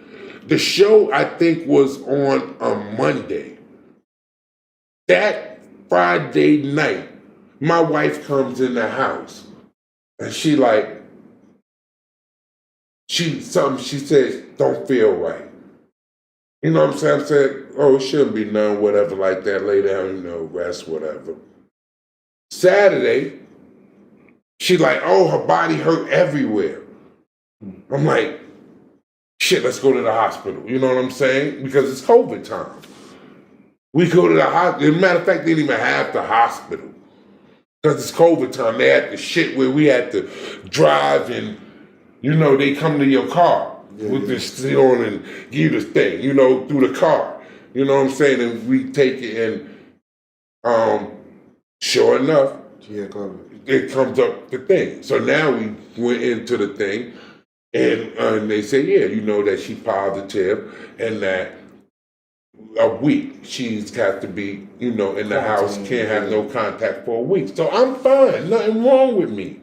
The show, I think, was on a Monday. That Friday night, my wife comes in the house. And she says, don't feel right. You know what I'm saying? I'm saying, oh, it shouldn't be none, whatever, like that. Lay down, you know, rest, whatever. Saturday, she oh, her body hurt everywhere. I'm like, shit, let's go to the hospital. You know what I'm saying? Because it's COVID time. We go to the hospital. As a matter of fact, they didn't even have the hospital. Because it's COVID time. They had the shit where we had to drive and, you know, they come to your car with this on and give you the thing, you know, through the car. You know what I'm saying? And we take it and sure enough, it comes up the thing. So now we went into the thing and they say, yeah, you know that she's positive and that a week she's got to be, you know, in the house, can't have no contact for a week. So I'm fine, nothing wrong with me.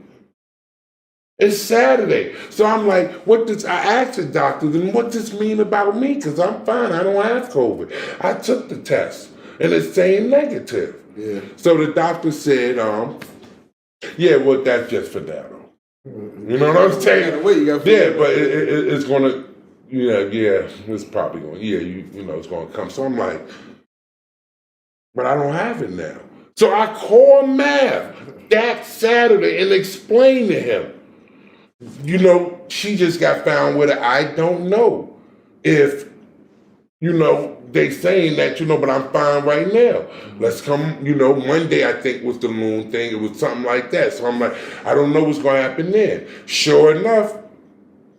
It's Saturday. So I'm like, I asked the doctor, then what does this mean about me? Because I'm fine, I don't have COVID. I took the test and it's saying negative. Yeah. So the doctor said, yeah, well, that's just for that. You know what I'm saying? Yeah, but it's gonna, it's probably going, you know, it's gonna come. So I'm like, but I don't have it now. So I called Mav that Saturday and explained to him, you know, she just got found with it. I don't know if, you know, they saying that, you know, but I'm fine right now. Let's come, you know, Monday I think was the moon thing. It was something like that. So I'm like, I don't know what's going to happen then. Sure enough,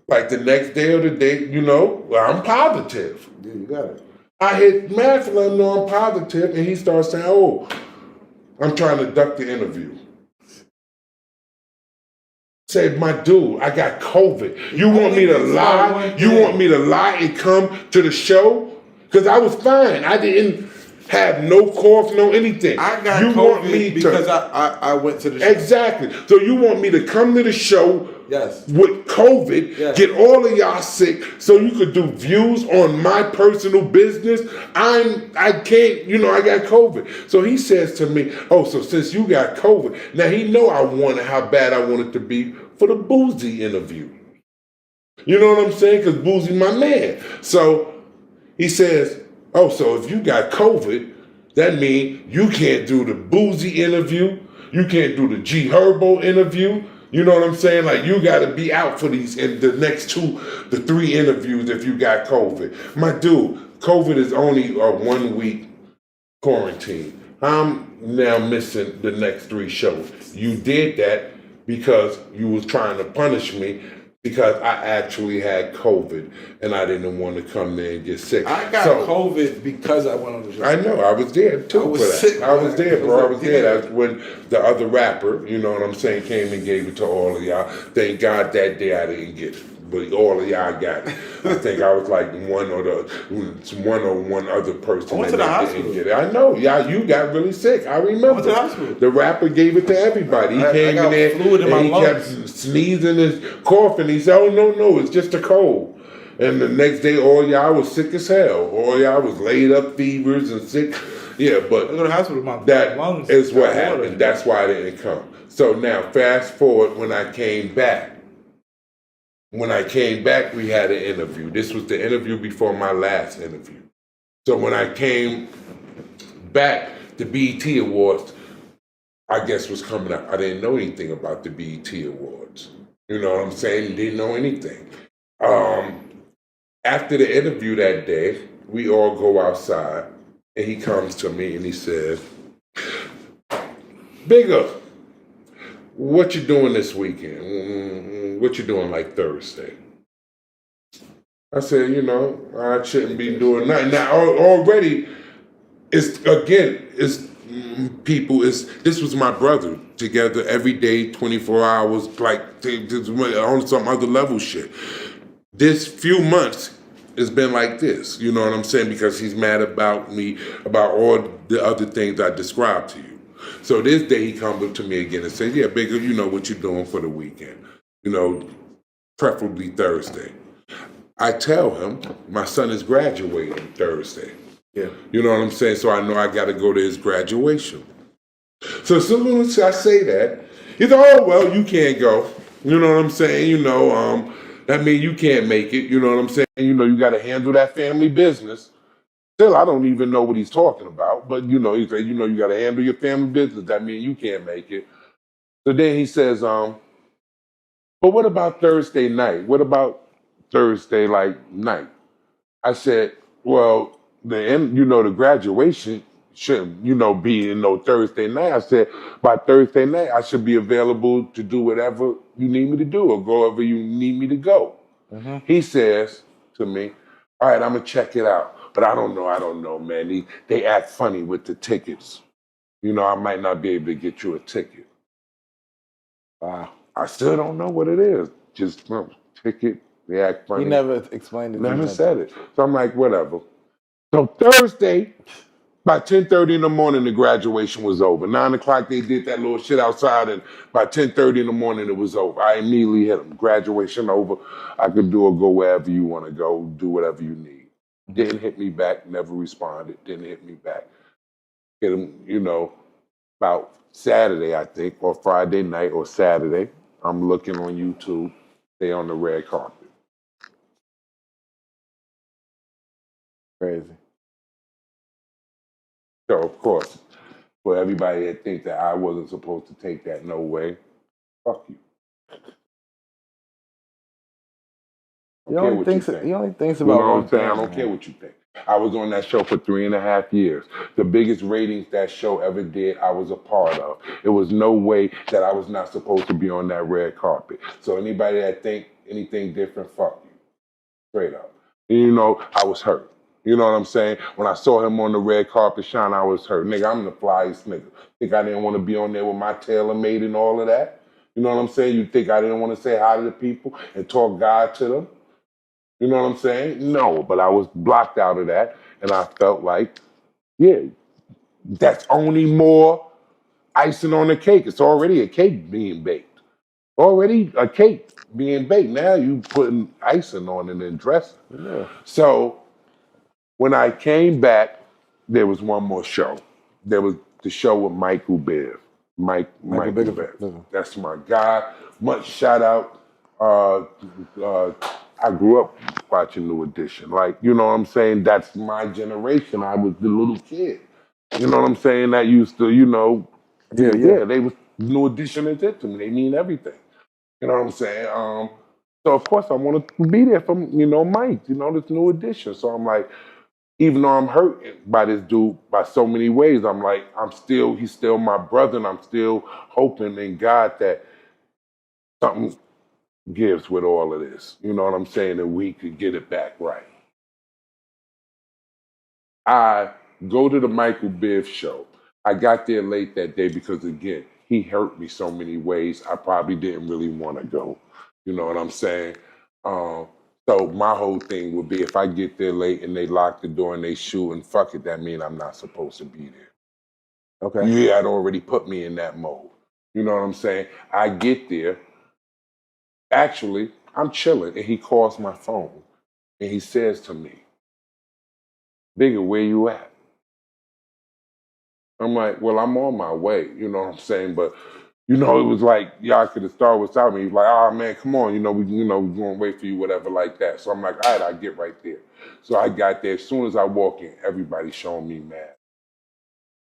like the next day or the day, you know, well, I'm positive. Yeah, you got it. I hit Matt to let him know I'm positive, and he starts saying, oh, I'm trying to duck the interview. Say, my dude, I got COVID. You want me to lie? You want me to lie and come to the show? Because I was fine. I didn't have no cough, no anything. I got COVID because I went to the show. Exactly. So you want me to come to the show with COVID, get all of y'all sick, so you could do views on my personal business? I can't, you know, I got COVID. So he says to me, oh, so since you got COVID, now he know how bad I want it to be for the Boozy interview. You know what I'm saying? Because Boozy my man. So he says, oh, so if you got COVID, that means you can't do the Boozy interview, you can't do the G Herbo interview. You know what I'm saying? Like, you got to be out for these in the next 3 interviews if you got COVID. My dude, COVID is only a 1 week quarantine. I'm now missing the next 3 shows. You did that because you was trying to punish me because I actually had COVID and I didn't want to come there and get sick. I got COVID because I went on the show. I know, I was there too. I was sick. I was there, bro. I was there. That's when the other rapper, you know what I'm saying, came and gave it to all of y'all. Thank God that day I didn't get it. but all of y'all got it. I think I was like one other person. I went to the hospital. Get it. I know, you got really sick. I remember. I went to the hospital. The rapper gave it to everybody. He came in there fluid in my and he lungs. kept sneezing and coughing. He said, "Oh no, it's just a cold." And the next day, all y'all was sick as hell. All y'all was laid up, fevers and sick. Yeah, but I go to the hospital. My that lungs is what got water. happened. That's why I didn't come. So now, fast forward, when I came back. When I came back, we had an interview. This was the interview before my last interview. So when I came back, the BET Awards, I guess, was coming up. I didn't know anything about the BET Awards. You know what I'm saying? Didn't know anything. After the interview that day, we all go outside, and he comes to me and he says, "Bigga, what you doing this weekend? What you doing like Thursday?" I said, I shouldn't be doing nothing. Now already, this was my brother, together every day, 24 hours, like on some other level shit. This few months it's been like this, you know what I'm saying? Because he's mad about me, about all the other things I described to you. So this day he comes up to me again and says, "Yeah, Bigga, you know what you're doing for the weekend. Preferably Thursday." I tell him my son is graduating Thursday. Yeah. You know what I'm saying? So I know I got to go to his graduation. So as soon as I say that, he said, "Oh, well, you can't go." You know what I'm saying? That means you can't make it. You know what I'm saying? You got to handle that family business. Still, I don't even know what he's talking about. But, he said, you got to handle your family business. That means you can't make it. So then he says, "But what about Thursday night? What about Thursday, night?" I said, "Well, the graduation shouldn't, be Thursday night." I said, "By Thursday night, I should be available to do whatever you need me to do or go wherever you need me to go." Mm-hmm. He says to me, "All right, I'm going to check it out. But I don't know, man. They act funny with the tickets. I might not be able to get you a ticket." I still don't know what it is. Just ticket. They act funny. He never explained it. Never said it. So I'm like, whatever. So Thursday, by 10:30 in the morning, the graduation was over. 9 o'clock, they did that little shit outside, and by 10:30 in the morning, it was over. I immediately hit them. Graduation over. I could do or go wherever you want to go. Do whatever you need. Didn't hit me back. Never responded. Didn't hit me back. Hit him, about Saturday, I think, or Friday night or Saturday. I'm looking on YouTube. They on the red carpet. Crazy. So, of course, for everybody that think that I wasn't supposed to take that, no way, fuck you. He only thinks about you know one what I'm saying? thing. I don't care what you think. I was on that show for 3.5 years. The biggest ratings that show ever did, I was a part of. It was no way that I was not supposed to be on that red carpet. So anybody that think anything different, fuck you. Straight up. And, I was hurt. You know what I'm saying? When I saw him on the red carpet shine, I was hurt. Nigga, I'm the flyest nigga. Think I didn't want to be on there with my TaylorMade and all of that? You know what I'm saying? You think I didn't want to say hi to the people and talk God to them? You know what I'm saying? No, but I was blocked out of that, and I felt like, yeah, that's only more icing on the cake. It's already a cake being baked. Already a cake being baked. Now you putting icing on it and dressing. Yeah. So when I came back, there was one more show. There was the show with Michael Biv. Michael Biv. That's my guy. Much shout out. I grew up watching New Edition. You know what I'm saying? That's my generation. I was the little kid. You know what I'm saying? That used to, yeah, they was New Edition is it to me. They mean everything. You know what I'm saying? So of course I wanted to be there for, Mike, this New Edition. So I'm like, even though I'm hurt by this dude by so many ways, I'm like, he's still my brother, and I'm still hoping in God that something gives with all of this. You know what I'm saying? And we could get it back right. I go to the Michael Biv show. I got there late that day because, again, he hurt me so many ways. I probably didn't really want to go. You know what I'm saying? So my whole thing would be if I get there late and they lock the door and they shoot and fuck it, that means I'm not supposed to be there. Okay. You had already put me in that mode. You know what I'm saying? I get there. Actually, I'm chilling and he calls my phone and he says to me, Bigga, where you at? I'm like, well, I'm on my way. You know what I'm saying? But it was like y'all could have started without me. He's like, oh man, come on, we're gonna wait for you, whatever, like that. So I'm like, all right, I'll get right there. So I got there. As soon as I walk in, everybody's showing me mad.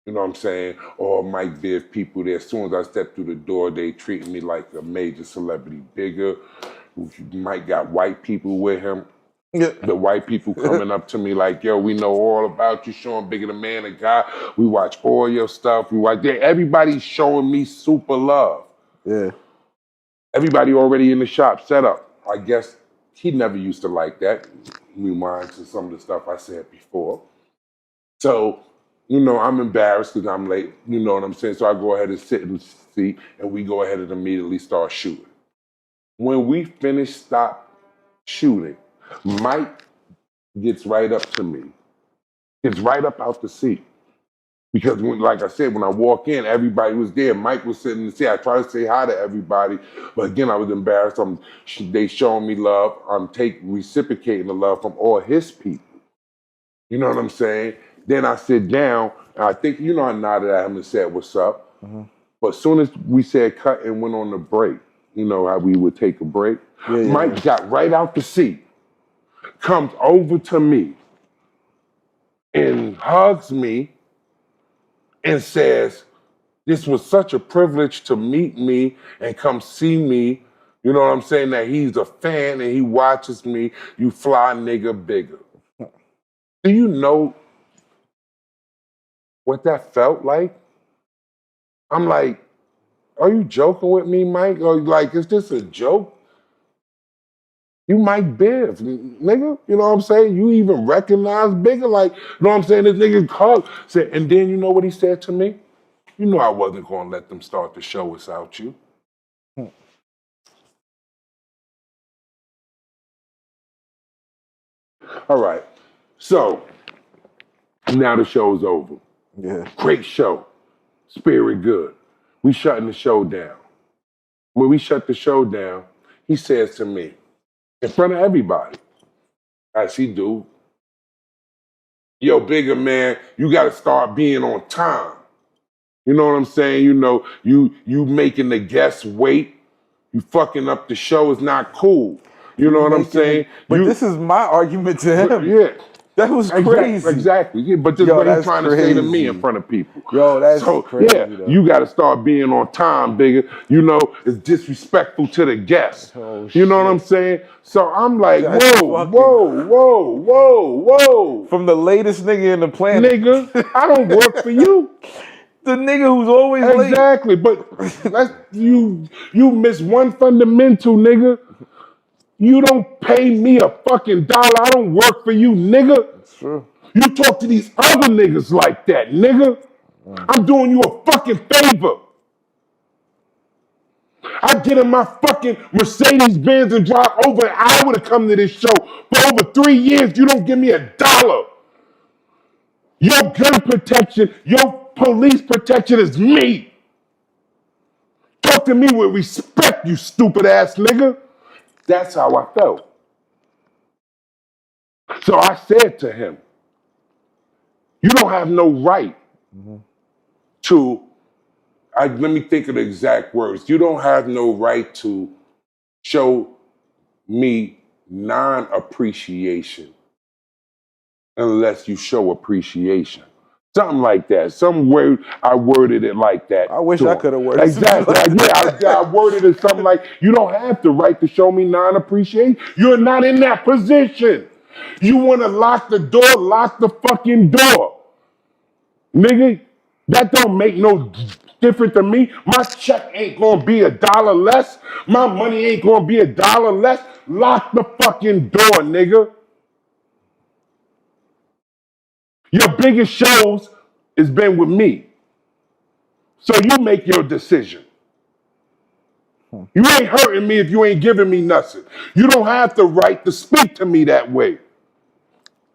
You know what I'm saying? Or Mike Viv people there. As soon as I step through the door, they treating me like a major celebrity. Bigga. Mike got white people with him. Yeah. The white people coming up to me like, yo, we know all about you, showing Bigga the Man of God. We watch all your stuff. We watch there. Everybody's showing me super love. Yeah. Everybody already in the shop set up. I guess he never used to like that. Rewind to some of the stuff I said before. So, I'm embarrassed because I'm late. You know what I'm saying? So I go ahead and sit in the seat and we go ahead and immediately start shooting. When we stop shooting, Mike gets right up to me. Gets right up out the seat. Because like I said, when I walk in, everybody was there. Mike was sitting in the seat. I tried to say hi to everybody, but again, I was embarrassed. They showing me love. I'm reciprocating the love from all his people. You know what I'm saying? Then I sit down, and I think, I nodded at him and said, what's up? Mm-hmm. But as soon as we said cut and went on the break, how we would take a break, Mike got right out the seat, comes over to me, and hugs me, and says, this was such a privilege to meet me and come see me. You know what I'm saying? That he's a fan and he watches me. You fly nigga Bigga. Do you know what that felt like? I'm like, are you joking with me, Mike? Or like, is this a joke? You Mike Biv, nigga. You know what I'm saying? You even recognize Bigga, like, you know what I'm saying? This nigga called. And then you know what he said to me? You know I wasn't going to let them start the show without you. All right. So, now the show's over. Yeah. Great show. Spirit good. We shutting the show down. When we shut the show down, he says to me, in front of everybody, as he do, yo, Bigga man, you got to start being on time. You know what I'm saying? You making the guests wait. You fucking up the show is not cool. You know what I'm saying? This is my argument to him. Yeah. That was crazy. Exactly. Yeah, but this is what he's trying to say to me in front of people. Yo, that's crazy. Yeah, though. You got to start being on time, Bigga. It's disrespectful to the guests. Oh, you know what I'm saying? So I'm like, whoa. From the latest nigga in the planet. Nigga, I don't work for you. The nigga who's always late. Exactly, but you miss one fundamental, nigga. You don't pay me a fucking dollar. I don't work for you, nigga. That's true. You talk to these other niggas like that, nigga. I'm doing you a fucking favor. I get in my fucking Mercedes-Benz and drive over an hour to come to this show. For over 3 years, you don't give me $1. Your gun protection, your police protection is me. Talk to me with respect, you stupid ass nigga. That's how I felt. So I said to him, you don't have no right to, let me think of the exact words. You don't have no right to show me non-appreciation unless you show appreciation. Something like that. Some word, I worded it like that. I wish I could have worded it. Exactly. I worded it something like, you don't have the right to show me non-appreciation. You're not in that position. You want to lock the door, lock the fucking door. Nigga, that don't make no difference to me. My check ain't gonna be $1 less. My money ain't gonna be $1 less. Lock the fucking door, nigga. Your biggest shows has been with me. So you make your decision. You ain't hurting me if you ain't giving me nothing. You don't have the right to speak to me that way.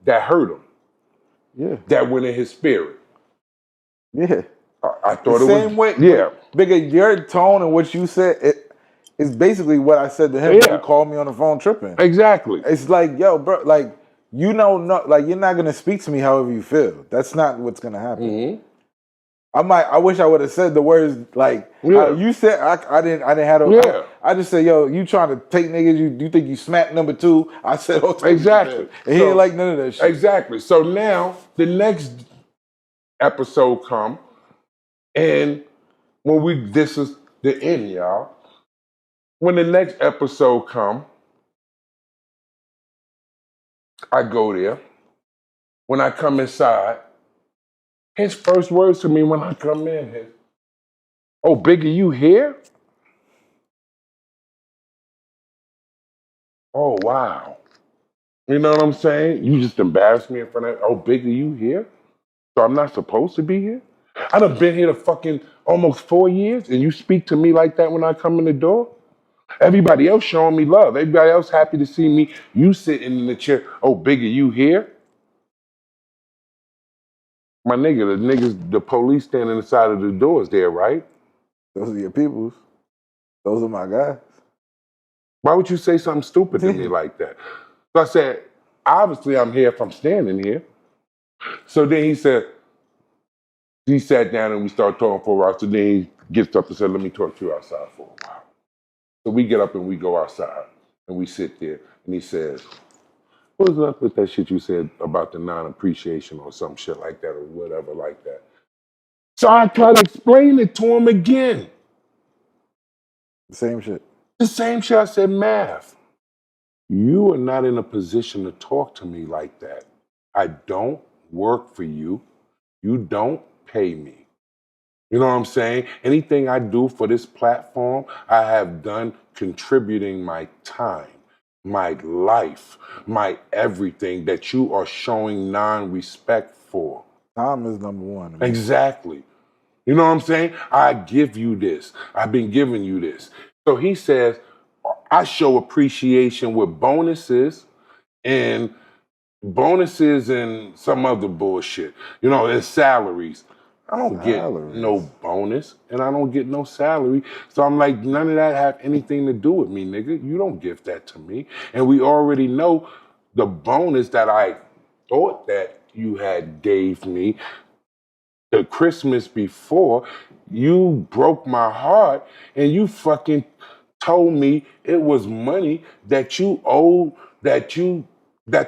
That hurt him. Yeah. That went in his spirit. Yeah. I The thought it was, same way. yeah. Bigga, your tone and what you said is basically what I said to him when you called me on the phone tripping. Exactly. It's like, yo, bro, like, you know, like, you're not going to speak to me however you feel. That's not what's going to happen. I wish I would have said the words like how you said. I didn't have to. I just said, yo, you trying to take niggas? You think you smacked number 2? I said, oh, exactly. And he ain't like none of that shit. Exactly. So now the next episode come, and this is the end, y'all. When the next episode come, I go there. When I come inside, his first words to me when I come in is, "Oh, Bigga, you here?" Oh, wow. You know what I'm saying? You just embarrassed me in front of, oh, Bigga, you here? So I'm not supposed to be here? I done been here to fucking almost 4 years, and you speak to me like that when I come in the door? Everybody else showing me love. Everybody else happy to see me. You sitting in the chair. Oh, Bigga, you here? My nigga, the police standing inside of the doors there, right? Those are your peoples. Those are my guys. Why would you say something stupid to me like that? So I said, obviously I'm here if I'm standing here. So then he sat down and we started talking for a while. So then he gets up and said, let me talk to you outside for a while. So we get up and we go outside and we sit there and he says, what was up with that shit you said about the non-appreciation or some shit like that or whatever like that? So I tried to explain it to him again. The same shit. The same shit. I said, Math, you are not in a position to talk to me like that. I don't work for you. You don't pay me. You know what I'm saying? Anything I do for this platform, I have done contributing my time, my life, my everything that you are showing non-respect for. Time is number one. Exactly. You know what I'm saying? I give you this. I've been giving you this. So he says, I show appreciation with bonuses and some other bullshit. You know, and salaries. I don't get no bonus and I don't get no salary. So I'm like, none of that have anything to do with me, nigga. You don't give that to me. And we already know the bonus that I thought that you had gave me the Christmas before, you broke my heart and you fucking told me it was money that you owed, that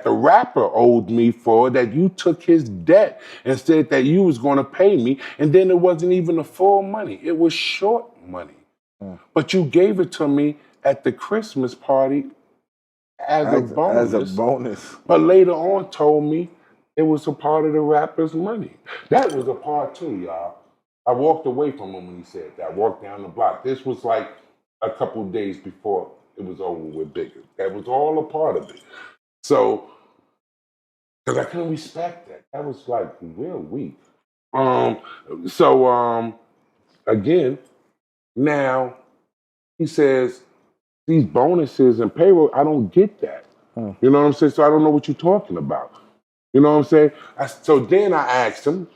the rapper owed me for, that you took his debt and said that you was gonna pay me, and then it wasn't even the full money. It was short money. But you gave it to me at the Christmas party as a bonus. But later on told me it was a part of the rapper's money. That was a part too, y'all. I walked away from him when he said that. I walked down the block. This was like a couple of days before it was over with Bigga. That was all a part of it. So, because I couldn't respect that. That was like real weak. Again, now he says, these bonuses and payroll, I don't get that. You know what I'm saying? So I don't know what you're talking about. You know what I'm saying? So then I asked him,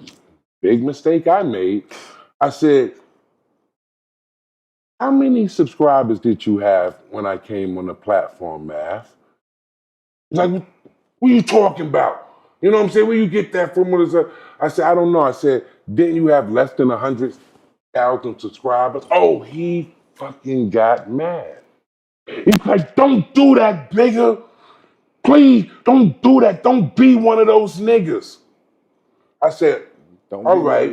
big mistake I made. I said, how many subscribers did you have when I came on the platform, Math? He's like, what are you talking about? You know what I'm saying? Where you get that from? I said, I don't know. I said, didn't you have less than 100,000 subscribers? Oh, he fucking got mad. He's like, don't do that, Bigga. Please, don't do that. Don't be one of those niggas. I said, all right,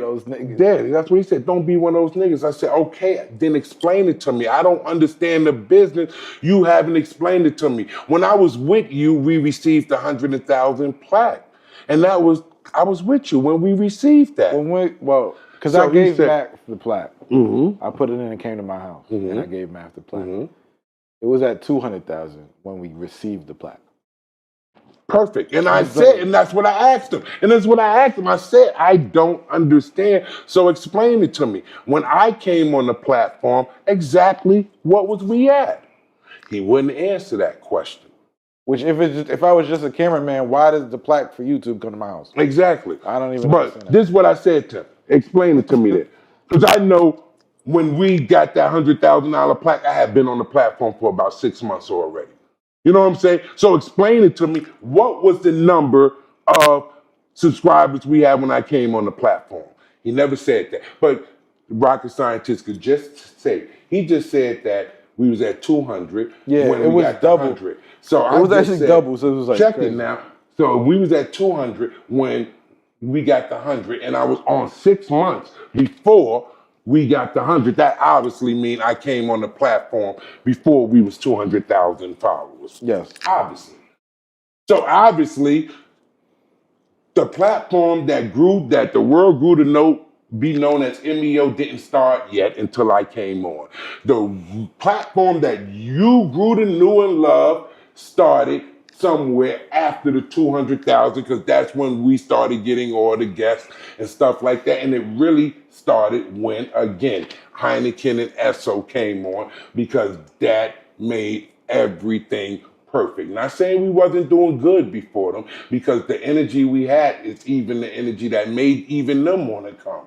Daddy, that's what he said. Don't be one of those niggas. I said, okay, then explain it to me. I don't understand the business. You haven't explained it to me. When I was with you, we received 100,000 plaque. And I was with you when we received that. Because I gave Mac the plaque. I put it in and came to my house. And I gave Mac the plaque. It was at 200,000 when we received the plaque. Perfect. And I said, and that's what I asked him. And that's what I asked him. I said, I don't understand. So explain it to me. When I came on the platform, exactly what was we at? He wouldn't answer that question. Which if I was just a cameraman, why does the plaque for YouTube come to my house? Exactly. I don't even understand that. This is what I said to him. Explain it to me then. Because I know when we got that $100,000 plaque, I had been on the platform for about 6 months already. You know what I'm saying? So explain it to me. What was the number of subscribers we had when I came on the platform? He never said that. But rocket scientists could just say, he just said that we was at 200 when we got double. 100. So it was actually double. So it was like check crazy. it now. So we was at 200 when we got the 100, and I was on 6 months before we got the 100. That obviously means I came on the platform before we was 200,000 followers. Yes. Obviously. So obviously, the platform that grew, that the world grew to be known as MEO didn't start yet until I came on. The platform that you grew to know and love started somewhere after the 200,000, because that's when we started getting all the guests and stuff like that. And it really started when, again, Heineken and Esso came on, because that made everything perfect. Not saying we wasn't doing good before them, because the energy we had is even the energy that made even them want to come.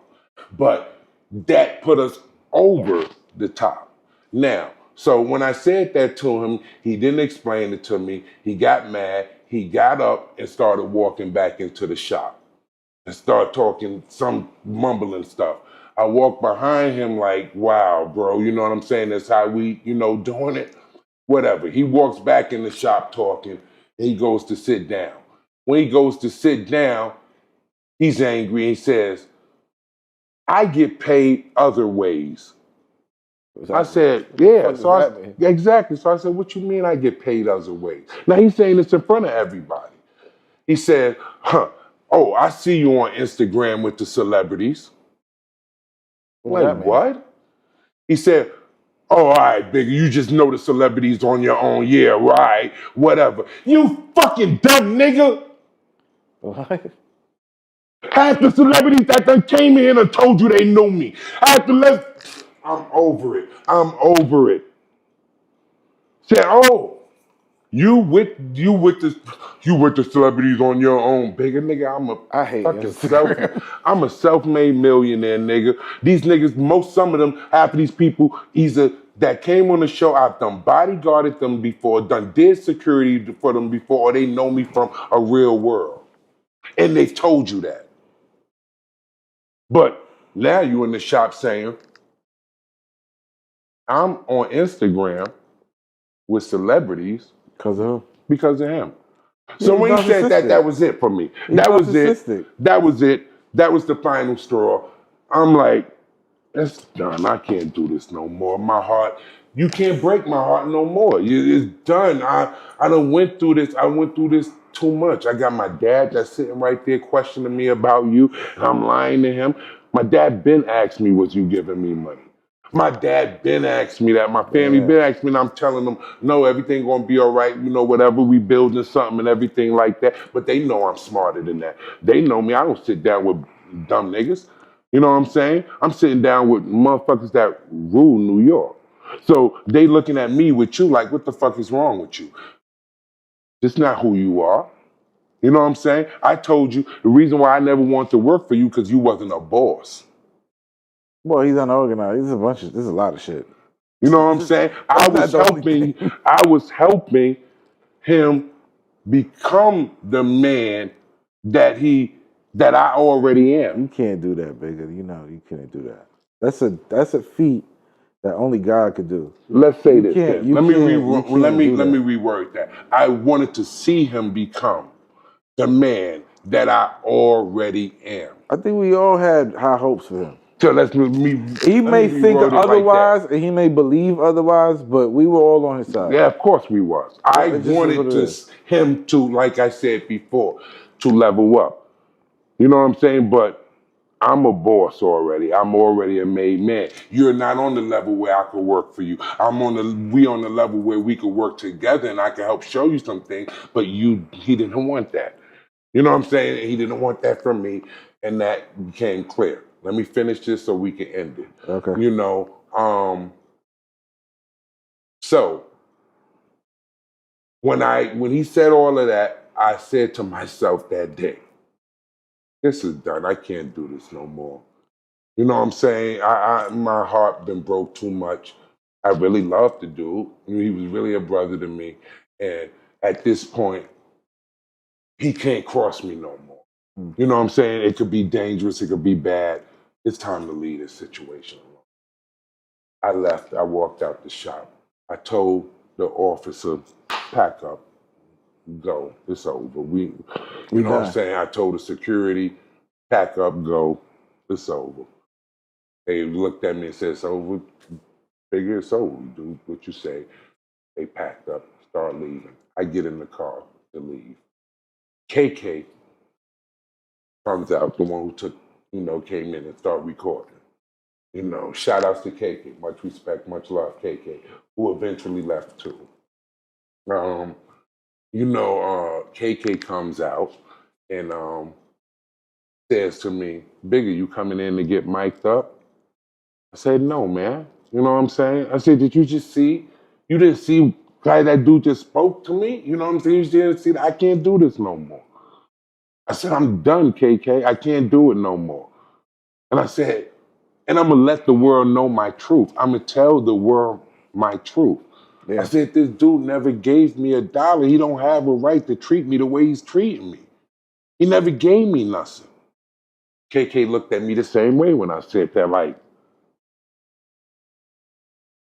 But that put us over the top. Now, so when I said that to him, he didn't explain it to me. He got mad. He got up and started walking back into the shop and started talking some mumbling stuff. I walked behind him like, wow, bro, you know what I'm saying? That's how we, doing it. Whatever. He walks back in the shop talking, and he goes to sit down. When he goes to sit down, he's angry. He says, I get paid other ways. I said, yeah. So exactly. So I said, what you mean I get paid other ways? Now he's saying this in front of everybody. He said, oh, I see you on Instagram with the celebrities. Like, what? He said, oh, all right, Bigga, you just know the celebrities on your own. Yeah, right, whatever. You fucking dumb nigga. What? Half the celebrities that done came in and told you they know me. I'm over it. Said, oh, you with the celebrities on your own, Bigga, nigga. I'm a self-made millionaire, nigga. These niggas, some of them, half of these people, either that came on the show, I've done bodyguarded them before, did security for them before, or they know me from a real world. And they told you that. But now you in the shop saying, I'm on Instagram with celebrities. Because of who? Because of him. So when he said that, that was it for me. That was it. That was the final straw. I'm like, it's done. I can't do this no more. My heart, you can't break my heart no more. It's done. I done went through this. I went through this too much. I got my dad that's sitting right there questioning me about you, and I'm lying to him. My dad been asked me, was you giving me money? My dad been asked me that. My family been asked me, and I'm telling them, no, everything gonna be all right. Whatever, we building something and everything like that. But they know I'm smarter than that. They know me. I don't sit down with dumb niggas. You know what I'm saying? I'm sitting down with motherfuckers that rule New York. So they looking at me with you like, what the fuck is wrong with you? It's not who you are. You know what I'm saying? I told you the reason why I never wanted to work for you because you wasn't a boss. Well, he's unorganized. There's a lot of shit. You know what I'm saying? I was helping him become the man that I already am. You can't do that, Bigga. You can't do that. That's a feat that only God could do. Let's say this. Let me reword that. I wanted to see him become the man that I already am. I think we all had high hopes for him. So he may think otherwise, and he may believe otherwise, but we were all on his side. Yeah, of course we was. I wanted him to, like I said before, to level up. You know what I'm saying? But I'm a boss already. I'm already a made man. You're not on the level where I could work for you. We on the level where we could work together and I can help show you some things, but he didn't want that. You know what I'm saying? He didn't want that from me, and that became clear. Let me finish this so we can end it. Okay. You know, so when he said all of that, I said to myself that day, this is done. I can't do this no more. You know what I'm saying? My heart been broke too much. I really loved the dude. He was really a brother to me. And at this point, he can't cross me no more. You know what I'm saying? It could be dangerous. It could be bad. It's time to leave this situation alone. I left. I walked out the shop. I told the officer, pack up, go. It's over. You know what I'm saying? I told the security, pack up, go. It's over. They looked at me and said, it's over. Bigga, it's over. Do what you say. They packed up, start leaving. I get in the car to leave. KK comes out, the one who took, came in and started recording. Shout outs to KK. Much respect, much love, KK, who eventually left too. KK comes out and says to me, Bigga, you coming in to get mic'd up? I said, no, man. You know what I'm saying? I said, did you just see? You didn't see that dude just spoke to me? You know what I'm saying? You didn't see that? I can't do this no more. I said, I'm done, KK. I can't do it no more. And I said, and I'm going to let the world know my truth. I'm going to tell the world my truth. Yeah. I said, this dude never gave me $1. He don't have a right to treat me the way he's treating me. He never gave me nothing. KK looked at me the same way when I said that, like,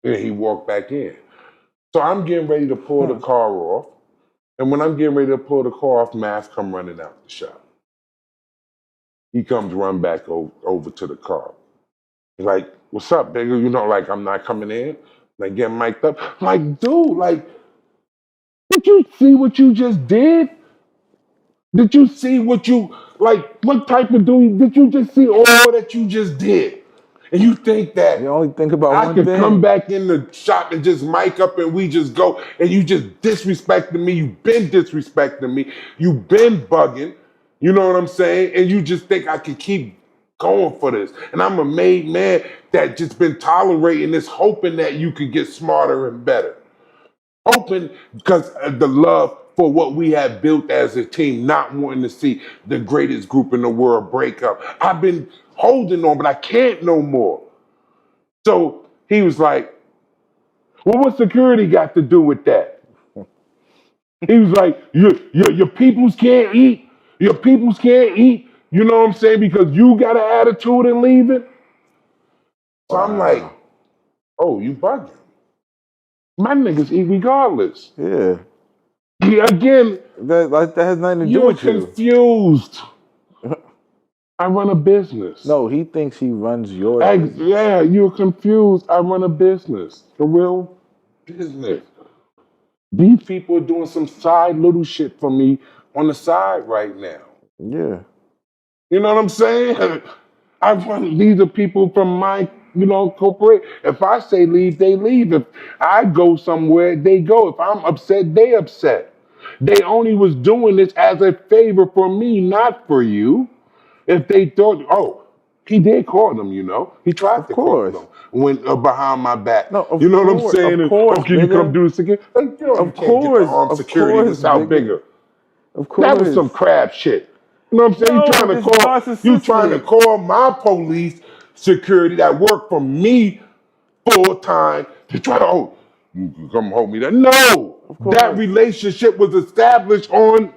and he walked back in. So I'm getting ready to pull the car off. And when I'm getting ready to pull the car off, Math come running out the shop. He comes run back over to the car. He's like, what's up, Bigga? I'm not coming in. Like, getting mic'd up. I'm like, dude, did you see what you just did? Did you see what type of dude, did you just see all that you just did? And you think that you only think about I one could thing. come back in the shop and just mic up and we just go and you just disrespecting me. You've been disrespecting me. You've been bugging. You know what I'm saying? And you just think I could keep going for this. And I'm a made man that just been tolerating this, hoping that you could get smarter and better. Hoping because of the love for what we have built as a team, not wanting to see the greatest group in the world break up. I've been holding on, but I can't no more. So he was like, well, what security got to do with that? He was like, your peoples can't eat. Your peoples can't eat. You know what I'm saying? Because you got an attitude and leaving. So I'm like, oh, you bugging. My niggas eat regardless. Yeah. Again, that has nothing to do with you. You're confused. I run a business. No, he thinks he runs your business. Yeah, you're confused. I run a business. A real business. These people are doing some side little shit for me on the side right now. Yeah. You know what I'm saying? These are people from my, corporate. If I say leave, they leave. If I go somewhere, they go. If I'm upset, they upset. They only was doing this as a favor for me, not for you. If they thought, oh, he did call them, He tried to call them when behind my back. No, you know what I'm saying? Of course, oh, can you come do this again? Like, you can't get the armed security in the South Bigga. Of course. That was some crap shit. You know what I'm saying? You trying to call my police security that work for me full time to try to, you can come hold me there. No, that relationship was established on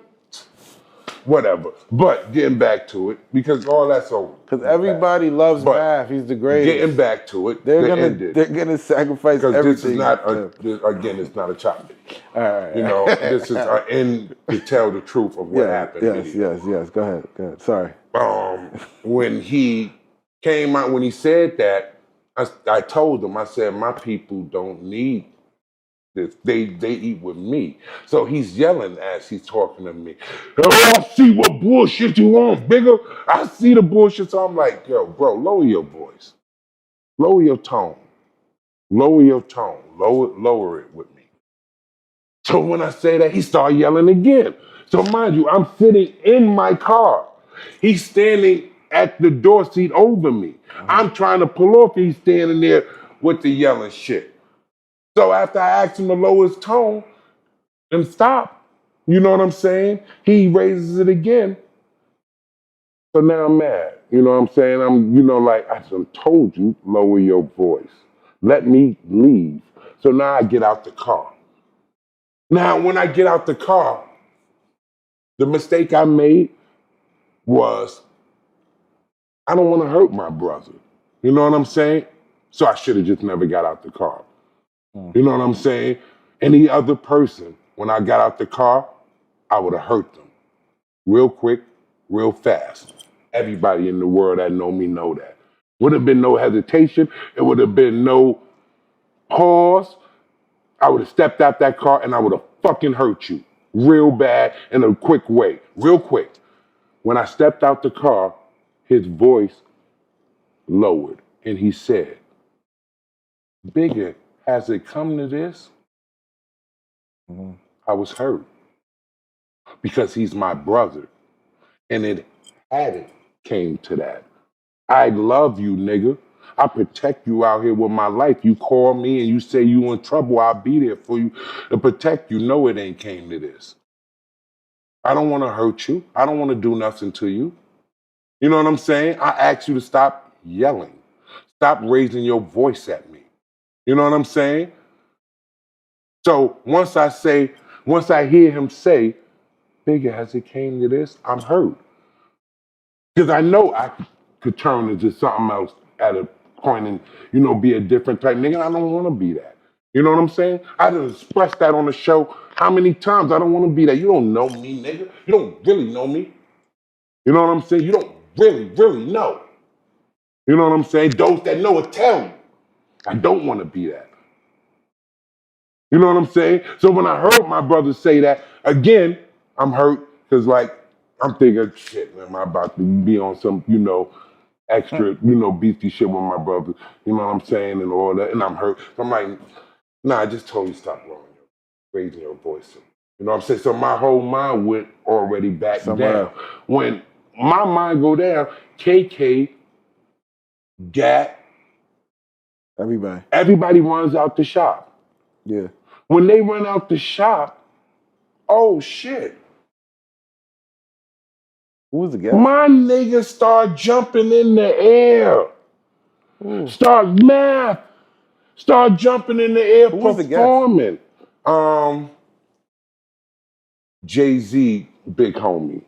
whatever. But getting back to it, because all that's over. Because everybody loves Math. He's the greatest. Getting back to it, they're gonna sacrifice everything. This is not it's not a chop. All right. This is an end to tell the truth of what happened. Yes. Go ahead. Sorry. When he came out, when he said that, I told him, I said, my people don't need They eat with me. So he's yelling as he's talking to me. Oh, I see what bullshit you on, Bigga. I see the bullshit. So I'm like, yo, bro, lower your voice. Lower your tone. Lower your tone. Lower it with me. So when I say that, he started yelling again. So mind you, I'm sitting in my car. He's standing at the door seat over me. I'm trying to pull off. He's standing there with the yelling shit. So after I asked him to lower his tone and stop, you know what I'm saying? He raises it again. So now I'm mad. You know what I'm saying? Like I told you, lower your voice. Let me leave. So now I get out the car. Now, when I get out the car, the mistake I made was I don't want to hurt my brother. You know what I'm saying? So I should have just never got out the car. You know what I'm saying? Any other person, when I got out the car, I would have hurt them real quick, real fast. Everybody in the world that know me know that. Would have been no hesitation. It would have been no pause. I would have stepped out that car and I would have fucking hurt you real bad in a quick way, real quick. When I stepped out the car, his voice lowered and he said, Bigga, has it come to this? I was hurt because he's my brother. And it hadn't came to that. I love you, nigga. I protect you out here with my life. You call me and you say you in trouble, I'll be there for you to protect you. No, it ain't came to this. I don't want to hurt you. I don't want to do nothing to you. You know what I'm saying? I ask you to stop yelling. Stop raising your voice at me. You know what I'm saying? So once I hear him say, Bigga, has it came to this, I'm hurt. Because I know I could turn into something else at a point and, be a different type nigga. I don't want to be that. You know what I'm saying? I done expressed that on the show how many times. I don't want to be that. You don't know me, nigga. You don't really know me. You know what I'm saying? You don't really, really know. You know what I'm saying? Those that know it tell you. I don't want to be that. You know what I'm saying? So when I heard my brother say that, again, I'm hurt because, I'm thinking, shit, man, am I about to be on some, extra, beefy shit with my brother, you know what I'm saying, and all that, and I'm hurt. So I'm like, nah, I just told you stop raising your voice. You know what I'm saying? So my whole mind went already back down. When my mind go down, KK, Gat, everybody runs out the shop. Yeah. When they run out the shop, oh shit. Who was the guest? My niggas start jumping in the air. Ooh. Start jumping in the air, performing. Jay-Z, big homie.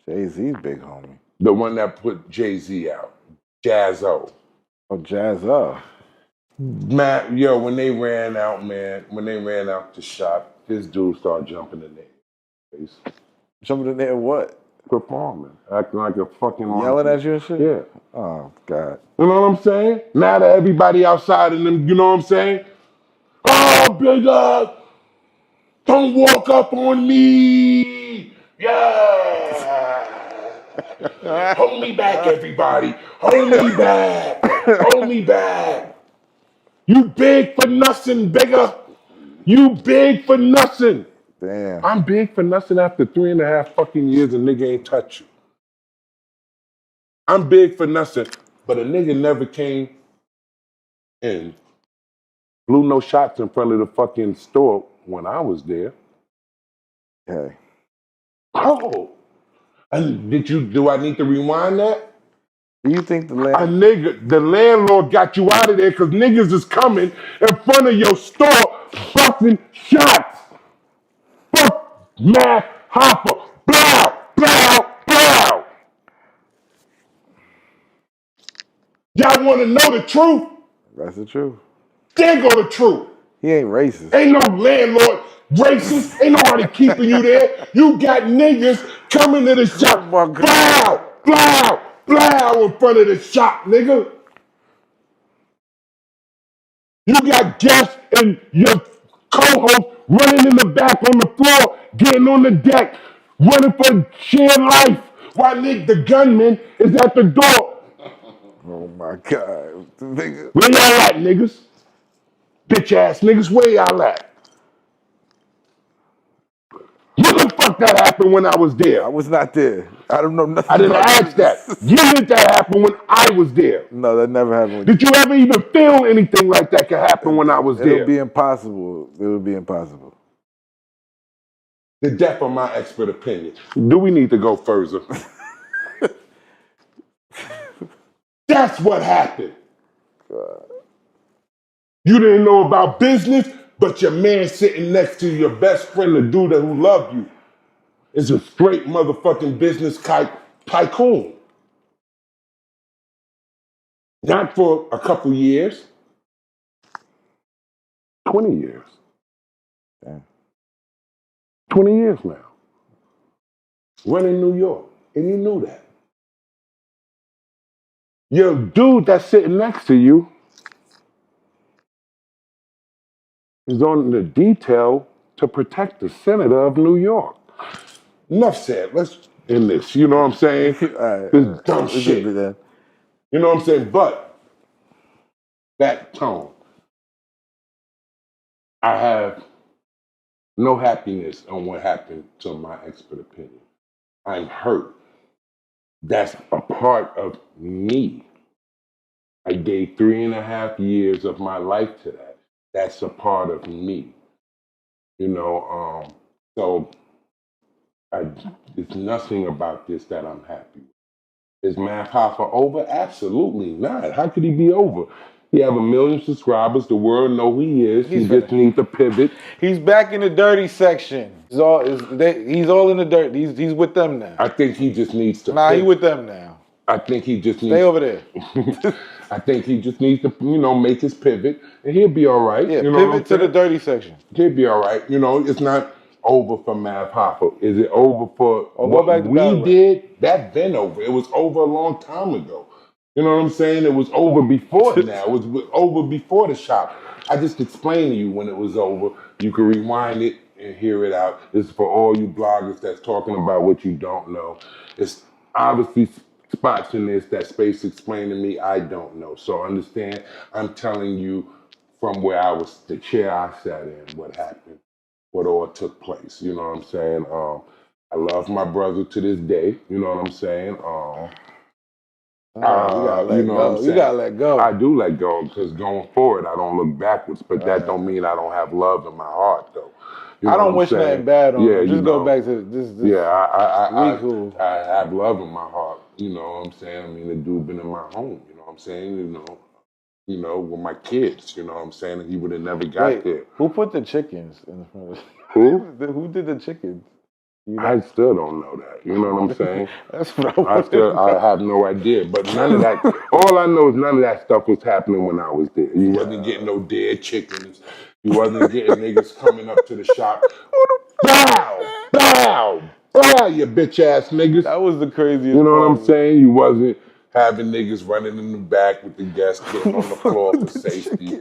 Jay-Z's big homie. The one that put Jay-Z out. Jazzo. Oh, Jazzo. Man, when they ran out the shop, this dude started jumping in there. Jumping in there what? Performing. Acting like a fucking yelling at you and shit? Yeah. Oh, God. You know what I'm saying? Now that everybody outside of them, you know what I'm saying? Oh, Bigga! Don't walk up on me! Yeah! Hold me back, everybody! Hold me back! Hold me back! You big for nothing, Bigga! You big for nothing! Damn. I'm big for nothing after 3.5 fucking years and nigga ain't touch you. I'm big for nothing, but a nigga never came in, blew no shots in front of the fucking store when I was there. Okay. Oh, and do I need to rewind that? Do you think the landlord got you out of there because niggas is coming in front of your store busting shots? Fuck Matt Hopper. Blow, blow, blow. Y'all want to know the truth? That's the truth. There go the truth. He ain't racist. Ain't no landlord racist. Ain't nobody keeping you there. You got niggas coming to the shop. Blow, blow, blow in front of the shop, nigga. You got gas in your co-host running in the back on the floor, getting on the deck, running for sheer life, while Nick, the gunman, is at the door. Oh my God. Nigga. Where y'all at, niggas? Bitch ass niggas, where y'all at? When the fuck that happened when I was there? I was not there. I don't know I nothing didn't about ask that. this. When did that happen when I was there? No, that never happened with Did you ever even feel anything like that could happen when I was It'll there? be impossible. It would be impossible. The depth of my expert opinion. Do we need to go further? That's what happened. You didn't know about business, but your man sitting next to your best friend, the dude who loved you, is a straight motherfucking business tycoon. Not for a couple years. 20 years. Damn. 20 years now. Running New York. And you knew that. Your dude that's sitting next to you is on the detail to protect the senator of New York. Enough said. Let's end this. You know what I'm saying? This dumb shit. You know what I'm saying? But that tone, I have no happiness on what happened to my expert opinion. I'm hurt. That's a part of me. I gave 3.5 years of my life to that. That's a part of me. You know, so it's nothing about this that I'm happy with. Is Math Hoffa over? Absolutely not. How could he be over? He have 1 million subscribers. The world know who he is. He just needs to pivot. He's back in the dirty section. He's all in the dirt. He's with them now. I think he just needs to Nah, pivot. he with them now. I think he just needs Stay over there. I think he just needs to, make his pivot, and he'll be all right. Yeah, you know pivot to the dirty section. He'll be all right. You know, it's not over for Math Hoffa. Is it over for what we did? That's been over. It was over a long time ago. You know what I'm saying? It was over before now. It was over before the shop. I just explained to you when it was over. You can rewind it and hear it out. This is for all you bloggers that's talking about what you don't know. It's obviously spots in this that Space explained to me I don't know. So understand, I'm telling you from where I was, the chair I sat in, what happened, what all took place. You know what I'm saying? I love my brother to this day. You know what I'm saying? You gotta let go. You gotta let go. I do let go because going forward, I don't look backwards. But that don't mean I don't have love in my heart, though. You know I don't wish nothing bad on him. Just go back to this. I have love in my heart. You know what I'm saying? I mean, the dude been in my home. You know what I'm saying? You know, with my kids. You know what I'm saying? And he would have never got there. Who put the chickens in the front of Who? Who did the chickens? I still don't know that. You know what I'm saying? That's what I have no idea. But none of that, all I know is none of that stuff was happening when I was there. You wasn't getting no dead chickens. You wasn't getting niggas coming up to the shop. Bow! Bow! Bow, you bitch ass niggas. That was the craziest You know what I'm saying? You wasn't having niggas running in the back with the guests getting on the floor for safety.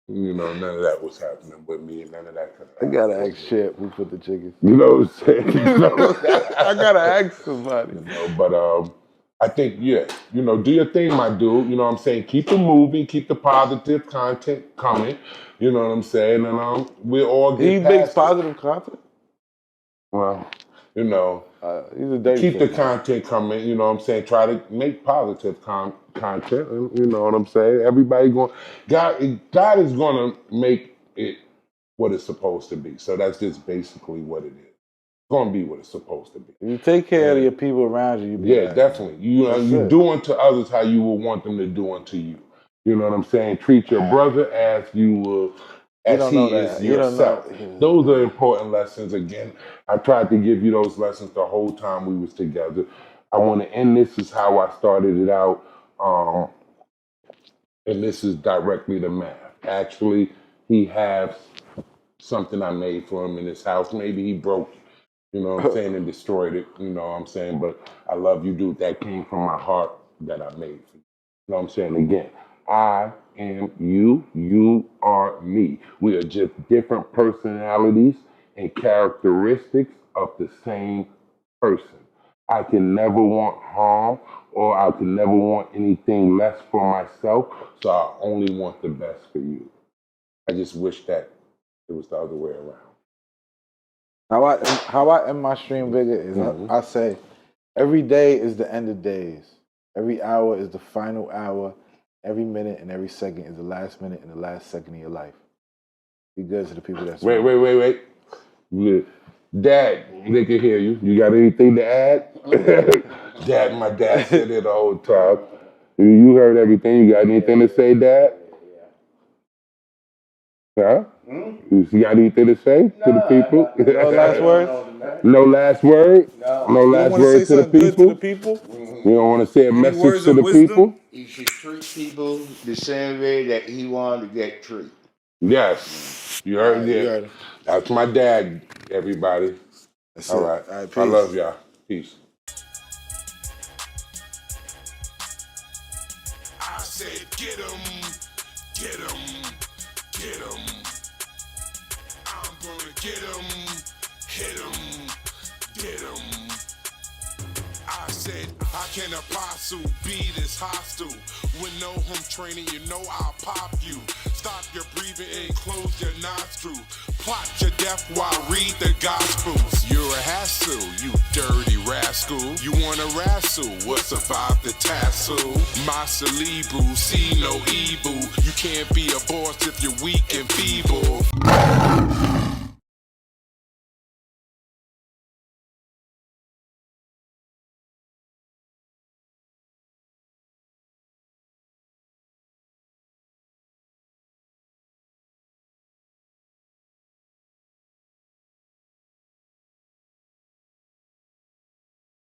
You know, none of that was happening with me, and none of that could happen. I gotta ask Shep who put the chickens. You know what I'm saying? I gotta ask somebody. But I think, do your thing, my dude. You know what I'm saying? Keep it moving, keep the positive content coming. You know what I'm saying? And we'll all get He makes positive content? Well, he's a dirty keep the content coming, you know what I'm saying? Try to make positive content, and you know what I'm saying? Everybody God is going to make it what it's supposed to be. So that's just basically what it is. It's going to be what it's supposed to be. You take care of your people around you. Definitely. You do unto others how you will want them to do unto you. You know what I'm saying? Treat your brother as you will. As he is yourself. Those are important lessons. Again, I tried to give you those lessons the whole time we was together. I want to end this is how I started it out. And this is directly to Math. Actually, he has something I made for him in his house. Maybe he broke it, you know what I'm saying, and destroyed it, you know what I'm saying? But I love you, dude. That came from my heart that I made for you. You know what I'm saying? Again, I am you, you are me. We are just different personalities and characteristics of the same person. I can never want harm or I can never want anything less for myself, so I only want the best for you. I just wish that it was the other way around. How I end my stream, Bigga, is I say, every day is the end of days. Every hour is the final hour. Every minute and every second is the last minute and the last second of your life. Be good to the people that's Wait. Dad, they can hear you. You got anything to add? Dad, my dad said it the whole time. You heard everything. You got anything to say, Dad? Huh? You got anything to say to the people? No last words? No last word? No last word to the people? You don't want to say a message to the people? He should treat people the same way that he wanted to get treated. Yes. You heard it. That's my dad, everybody. All right. I love y'all. Peace. I said, get 'em, get 'em, get 'em. I'm gonna get 'em, hit 'em, get 'em. I said, how can a posse be this hostile? With no home training, you know I'll pop you. Stop your breathing and close your nostrils. Plot your death while read the Gospels. You're a hassle, you dirty rascal. You wanna wrestle, what survive the tassel? My cerebral, see no evil. You can't be a boss if you're weak and feeble.